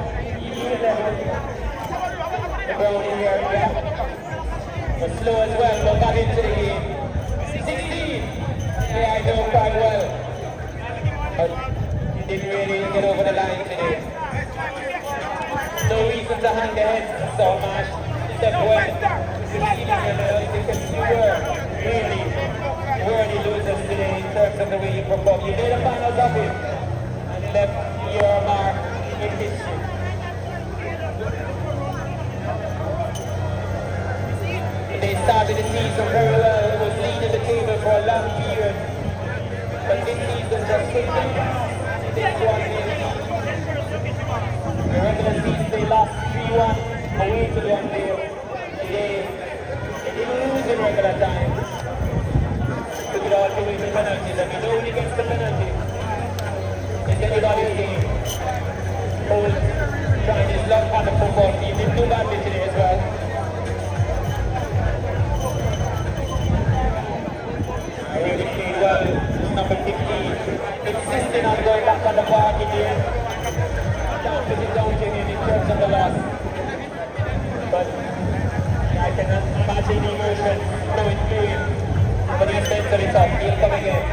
E11. The Brownie here, yeah. Was slow as well, but got into the game. 16. Yeah, I know quite well. But didn't really get over the line today. No reason to hang the head, so Marsh. Step well. Because you were really worthy losers today in terms of the way you performed. You made a finals of it and left your mark in history. They started the season very well. It was leading the table for a long period. But this season just quickly. The regular season they lost 3-1 away to Duanvale. Today they didn't lose in regular time. Took it all the way to penalties, and we know when he gets the penalty, it's anybody's game. Old trying his luck on the football team. Didn't do badly today as well. I really played well. Number 15, insisting on going back on the park in the end. Can't put it down to him in terms of the loss. But I can imagine the emotion flowing through him. But he's mentally tough. He'll come again.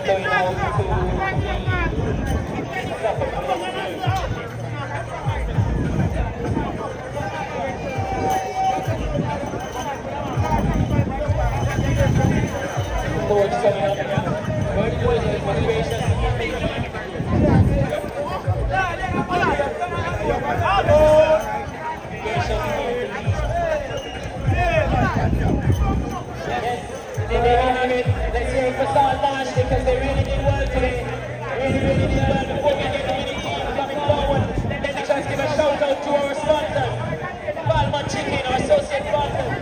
Going out Coach coming up again. Good motivation. Let's hear it for South Marsh because they really did well today. Really did well before we get the winning team coming forward. Let me just give a shout out to our sponsors. Balma Chicken, our associate sponsors.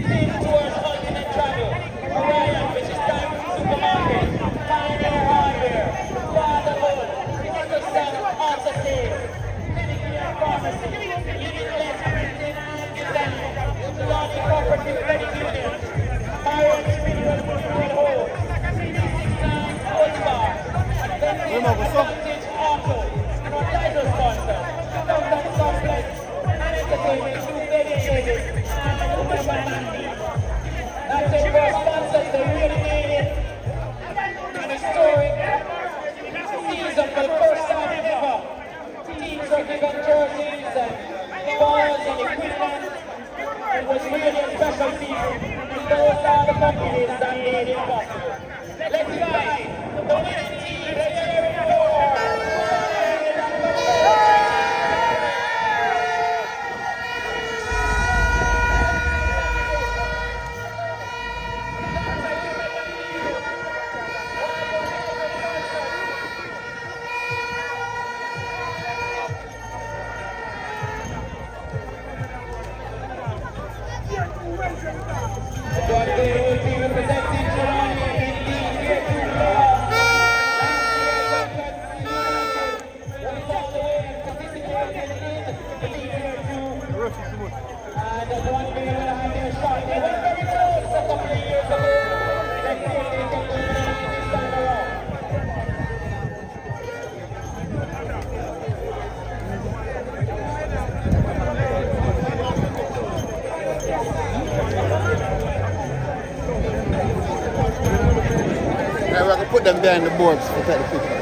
Lead towards Ultimate Travel. Orion, which is Time Supermarket. Pioneer Hardware. Fatherhood. Equalizing, Answer Save. Medicare Pharmacy. Limitless Printing and Design. Trelawny Cooperative Credit Union. Iron Spiritual Funeral Home. Sports Bar. Advantage Auto. And our title sponsor. Duncan Software. And Entertainment. Dedicated. And Uber Bandy. That's it for our sponsors. They really made it an historic season for the first time ever. Teams were given jerseys and balls and equipment. It was really a special season. And those are the companies that made it possible. Let's find the winning team. them behind the boards to take the picture.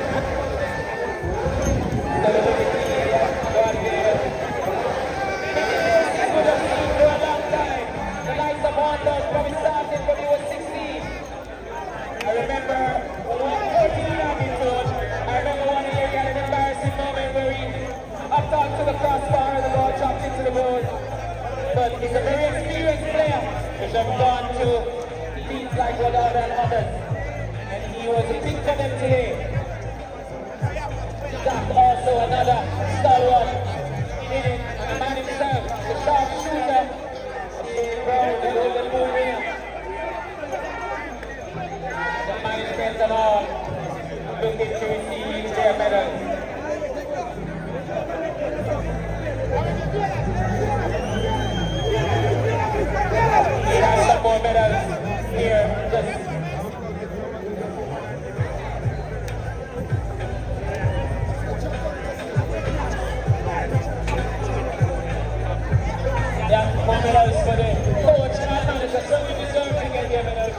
But he's a very experienced player, which have gone to leagues like Wykeham and others. And he was a pick for them today. That's also another stalwart in it. The man himself, the sharp shooter, the golden bull ring. The management and all looking to receive their medals. We have some more medals here. Just yeah, more medals for the coach and manager. So we deserve to get their medals.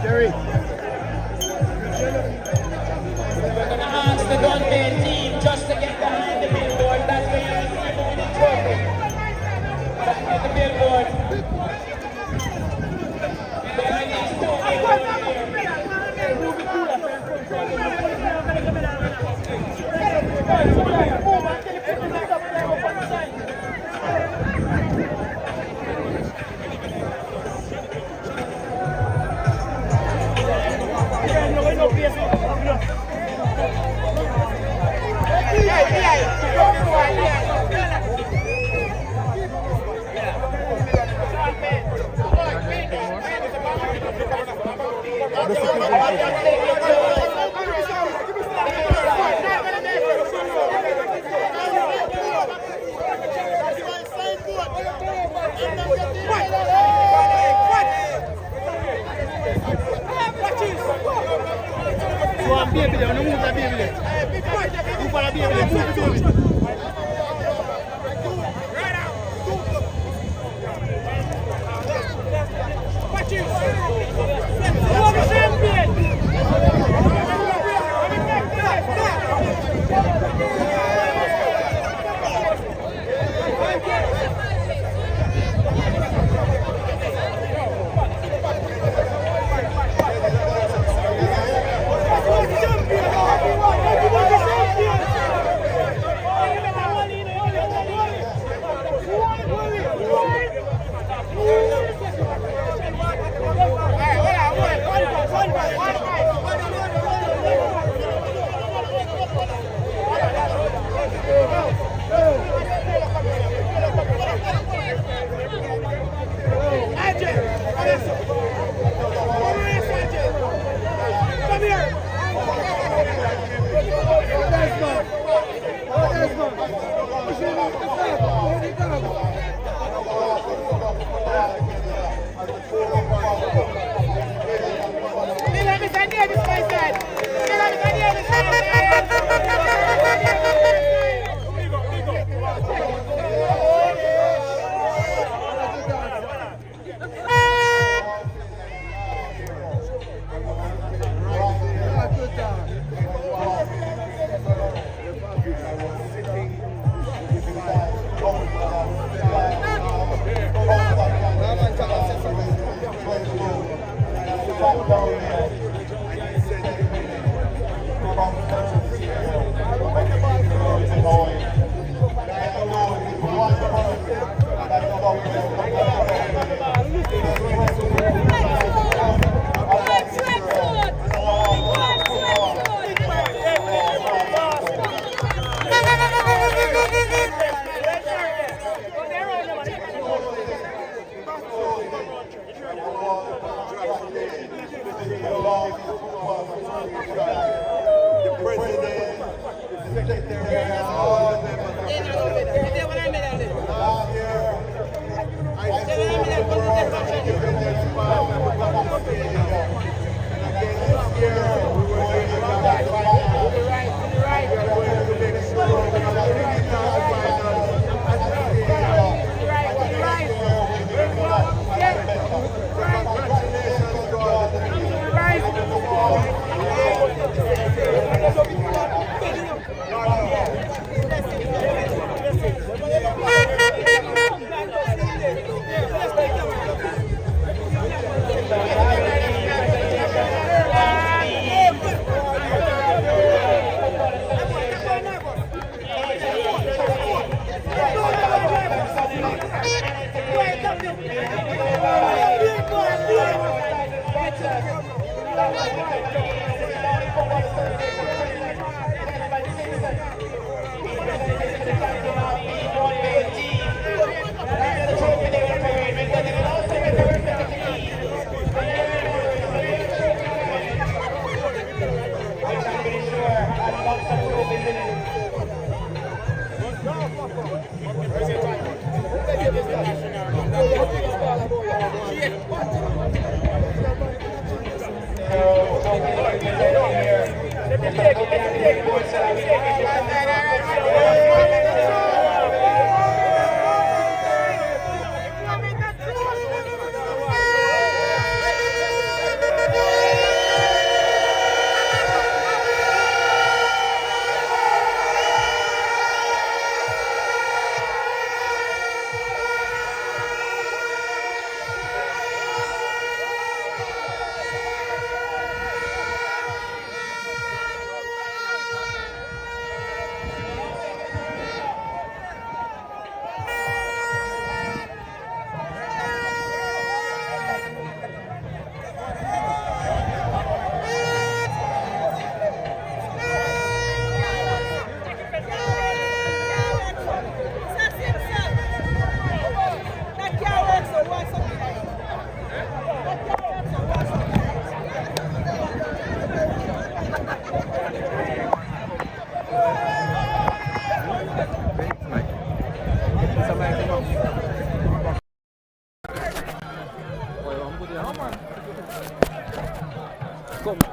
Jerry. We're going to ask the Duncan team just to get behind the billboard. That's where you receive the winning trophy. Just get the billboard. Behind these two billboards here.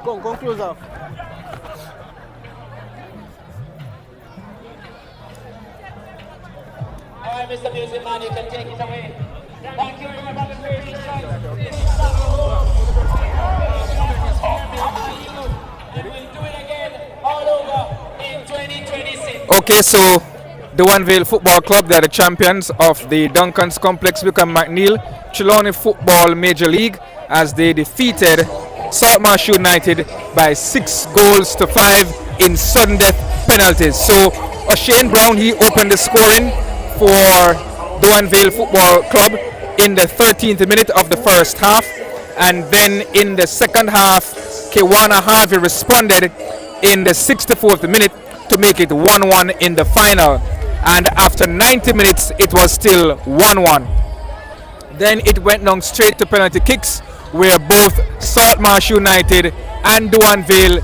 Come closer. All right, Mr. Music Man, you can take it away. Thank you very much for your patience. And we'll do it again all over in 2026. Okay, so Duanvale Football Club, they are the champions of the Duncan's Complex Wykeham McNiell Trelawny Football Major League as they defeated Marsh United by 6-5 in sudden death penalties. So Shane Brown, he opened the scoring for Duanvale Football Club in the 13th minute of the first half, and then in the second half Kewana Harvey responded in the 64th minute to make it 1-1 in the final, and after 90 minutes it was still 1-1. Then it went down straight to penalty kicks, where both Marsh United and Duanvale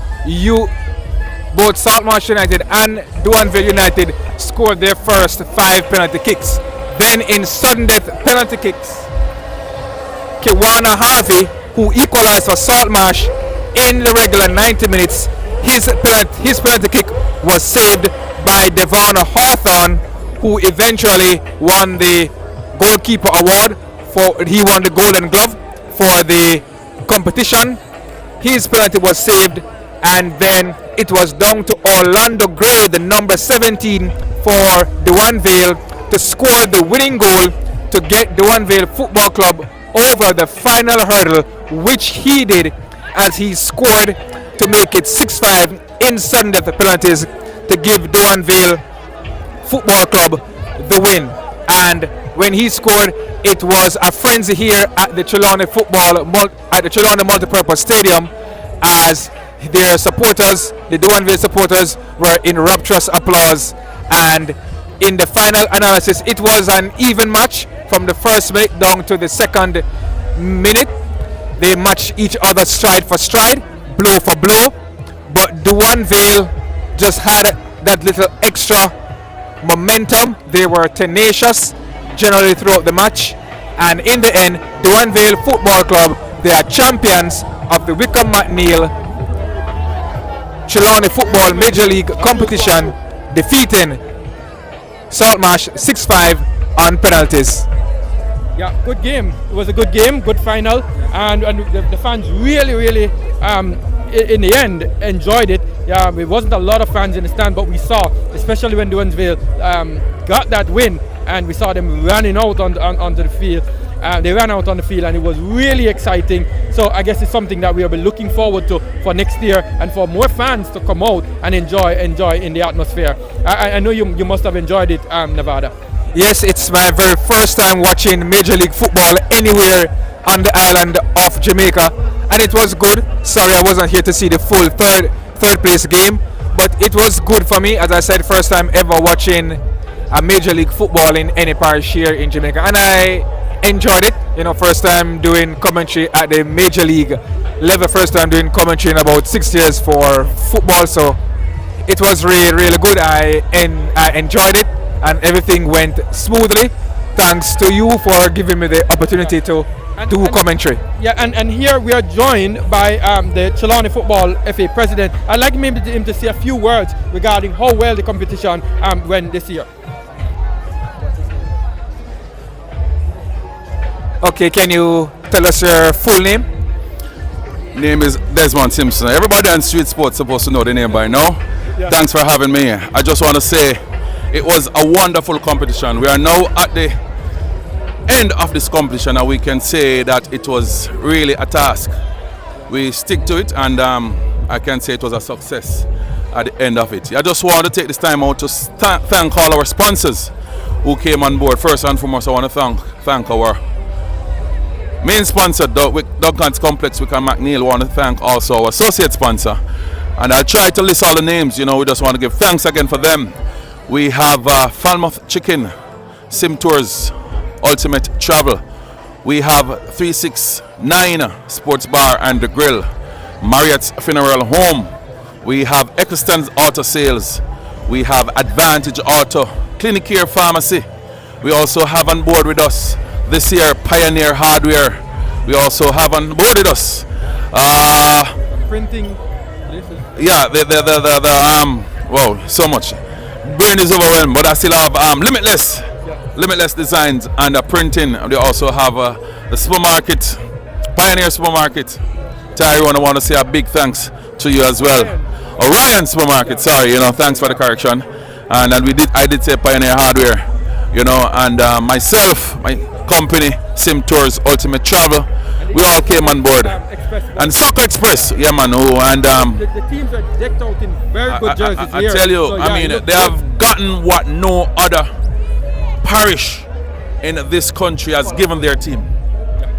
United scored their first 5 penalty kicks. Then in sudden death penalty kicks, Kewana Harvey, who equalized for Marsh in the regular 90 minutes, his penalty kick was saved by Devon Hawthorne, who eventually won the goalkeeper award. He won the Golden Glove for the competition. His penalty was saved, and then it was down to Orlando Gray, the number 17 for Duanvale, to score the winning goal to get Duanvale Football Club over the final hurdle, which he did as he scored to make it 6-5 in sudden death penalties to give Duanvale Football Club the win. And when he scored, it was a frenzy here at the Trelawny Multipurpose Stadium, as their supporters, the Duanvale supporters, were in rapturous applause. And in the final analysis, it was an even match from the first minute down to the second minute. They matched each other stride for stride, blow for blow, but Duanvale just had that little extra momentum. They were tenacious generally throughout the match, and in the end, Duanvale Football Club, they are champions of the Wykeham McNiell Trelawny Football Major League competition, defeating Marsh 6-5 on penalties. Yeah, good game. It was a good game, good final, and the fans really in the end enjoyed it. Yeah, it wasn't a lot of fans in the stand, but we saw, especially when Duanvale got that win, and we saw them running out onto the field. They ran out on the field, and it was really exciting. So I guess it's something that we'll be looking forward to for next year, and for more fans to come out and enjoy in the atmosphere. I know you must have enjoyed it, Nevada. Yes, it's my very first time watching Major League Football anywhere on the island of Jamaica, and it was good. Sorry I wasn't here to see the full third place game, but it was good for me. As I said, first time ever watching a Major League Football in any parish here in Jamaica, and I enjoyed it. You know, first time doing commentary at the Major League level, first time doing commentary in about 6 years for football, so it was really good. I enjoyed it, and everything went smoothly. Thanks to you for giving me the opportunity to do commentary. Yeah, and here we are joined by the Trelawny Football FA President. I'd like him to say a few words regarding how well the competition went this year. Okay, can you tell us your full name? Name is Desmond Simpson. Everybody on Street Sports supposed to know the name by now. Yeah. Thanks for having me. I just want to say it was a wonderful competition. We are now at the end of this competition and we can say that it was really a task. We stick to it and I can say it was a success at the end of it. I just want to take this time out to thank all our sponsors who came on board. First and foremost, I want to thank our main sponsor, Duncan's Complex, Wykeham McNiell. I want to thank also our associate sponsor. And I'll try to list all the names, you know, we just want to give thanks again for them. We have Falmouth Chicken, Sim Tours, Ultimate Travel. We have 369 Sports Bar and the Grill, Marriott's Funeral Home. We have Eccleston's Auto Sales. We have Advantage Auto, Clinic Care Pharmacy. We also have on board with us this year Pioneer Hardware. We also have on board with us Printing. yeah, wow, so much. Brain is overwhelmed, but I still have Limitless Designs and printing. They also have the supermarket, Pioneer Supermarket. To everyone, I want to say a big thanks to you as well. Orion Supermarket, sorry, you know, thanks for the correction. And I did say Pioneer Hardware, you know, and myself, my company, Sim Tours, Ultimate Travel, we all came on board. And Soccer Express, yeah man, The teams are decked out in very good jerseys I here. tell you, So, I mean, they have gotten what no other parish in this country has given their team.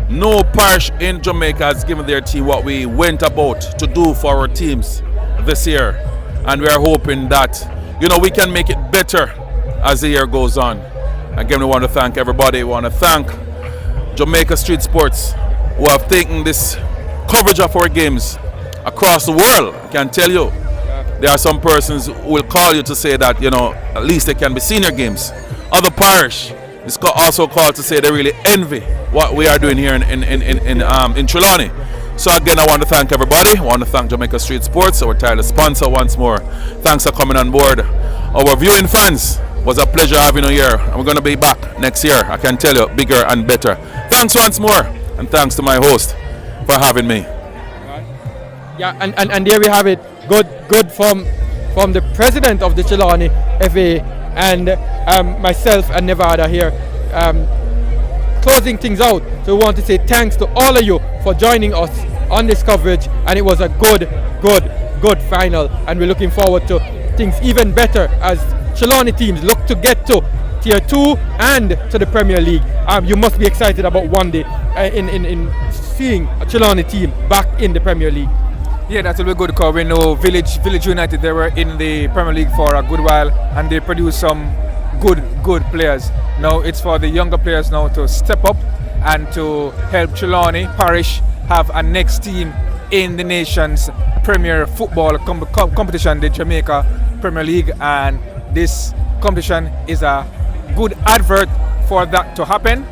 No parish in Jamaica has given their team what we went about to do for our teams this year. And we are hoping that, you know, we can make it better as the year goes on. Again, we want to thank everybody. We want to thank Jamaica Street Sports who have taken this coverage of our games across the world. I can tell you, there are some persons who will call you to say that, you know, at least they can be senior games. Other parish is also called to say they really envy what we are doing here in Trelawny. So again, I want to thank everybody. I want to thank Jamaica Street Sports, our tireless sponsor, once more. Thanks for coming on board. Our viewing fans, was a pleasure having you here. And we're going to be back next year. I can tell you, bigger and better. Thanks once more, and thanks to my host for having me. Yeah, and there we have it. Good from the president of the Trelawny FA and myself and Nevada here. Closing things out. So we want to say thanks to all of you for joining us on this coverage, and it was a good final, and we're looking forward to things even better as Trelawny teams look to get to Tier 2 and to the Premier League. You must be excited about one day in seeing a Trelawny team back in the Premier League. Yeah, that will be good because we know Village United, they were in the Premier League for a good while and they produced some good players. Now it's for the younger players now to step up and to help Trelawny Parish have a next team in the nation's premier football competition, the Jamaica Premier League, and this competition is a good advert for that to happen.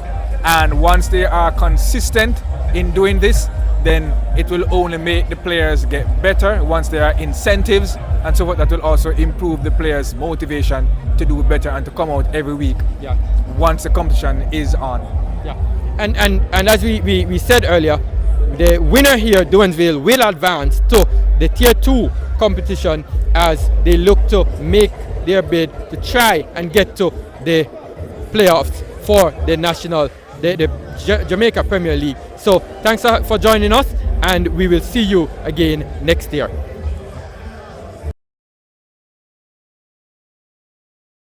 And once they are consistent in doing this, then it will only make the players get better. Once there are incentives and so forth, that will also improve the players' motivation to do better and to come out every week. Yeah. Once the competition is on. Yeah. And as we said earlier, the winner here, Duanvale, will advance to the Tier 2 competition as they look to make their bid to try and get to the playoffs for the Jamaica Premier League. So thanks for joining us, and we will see you again next year.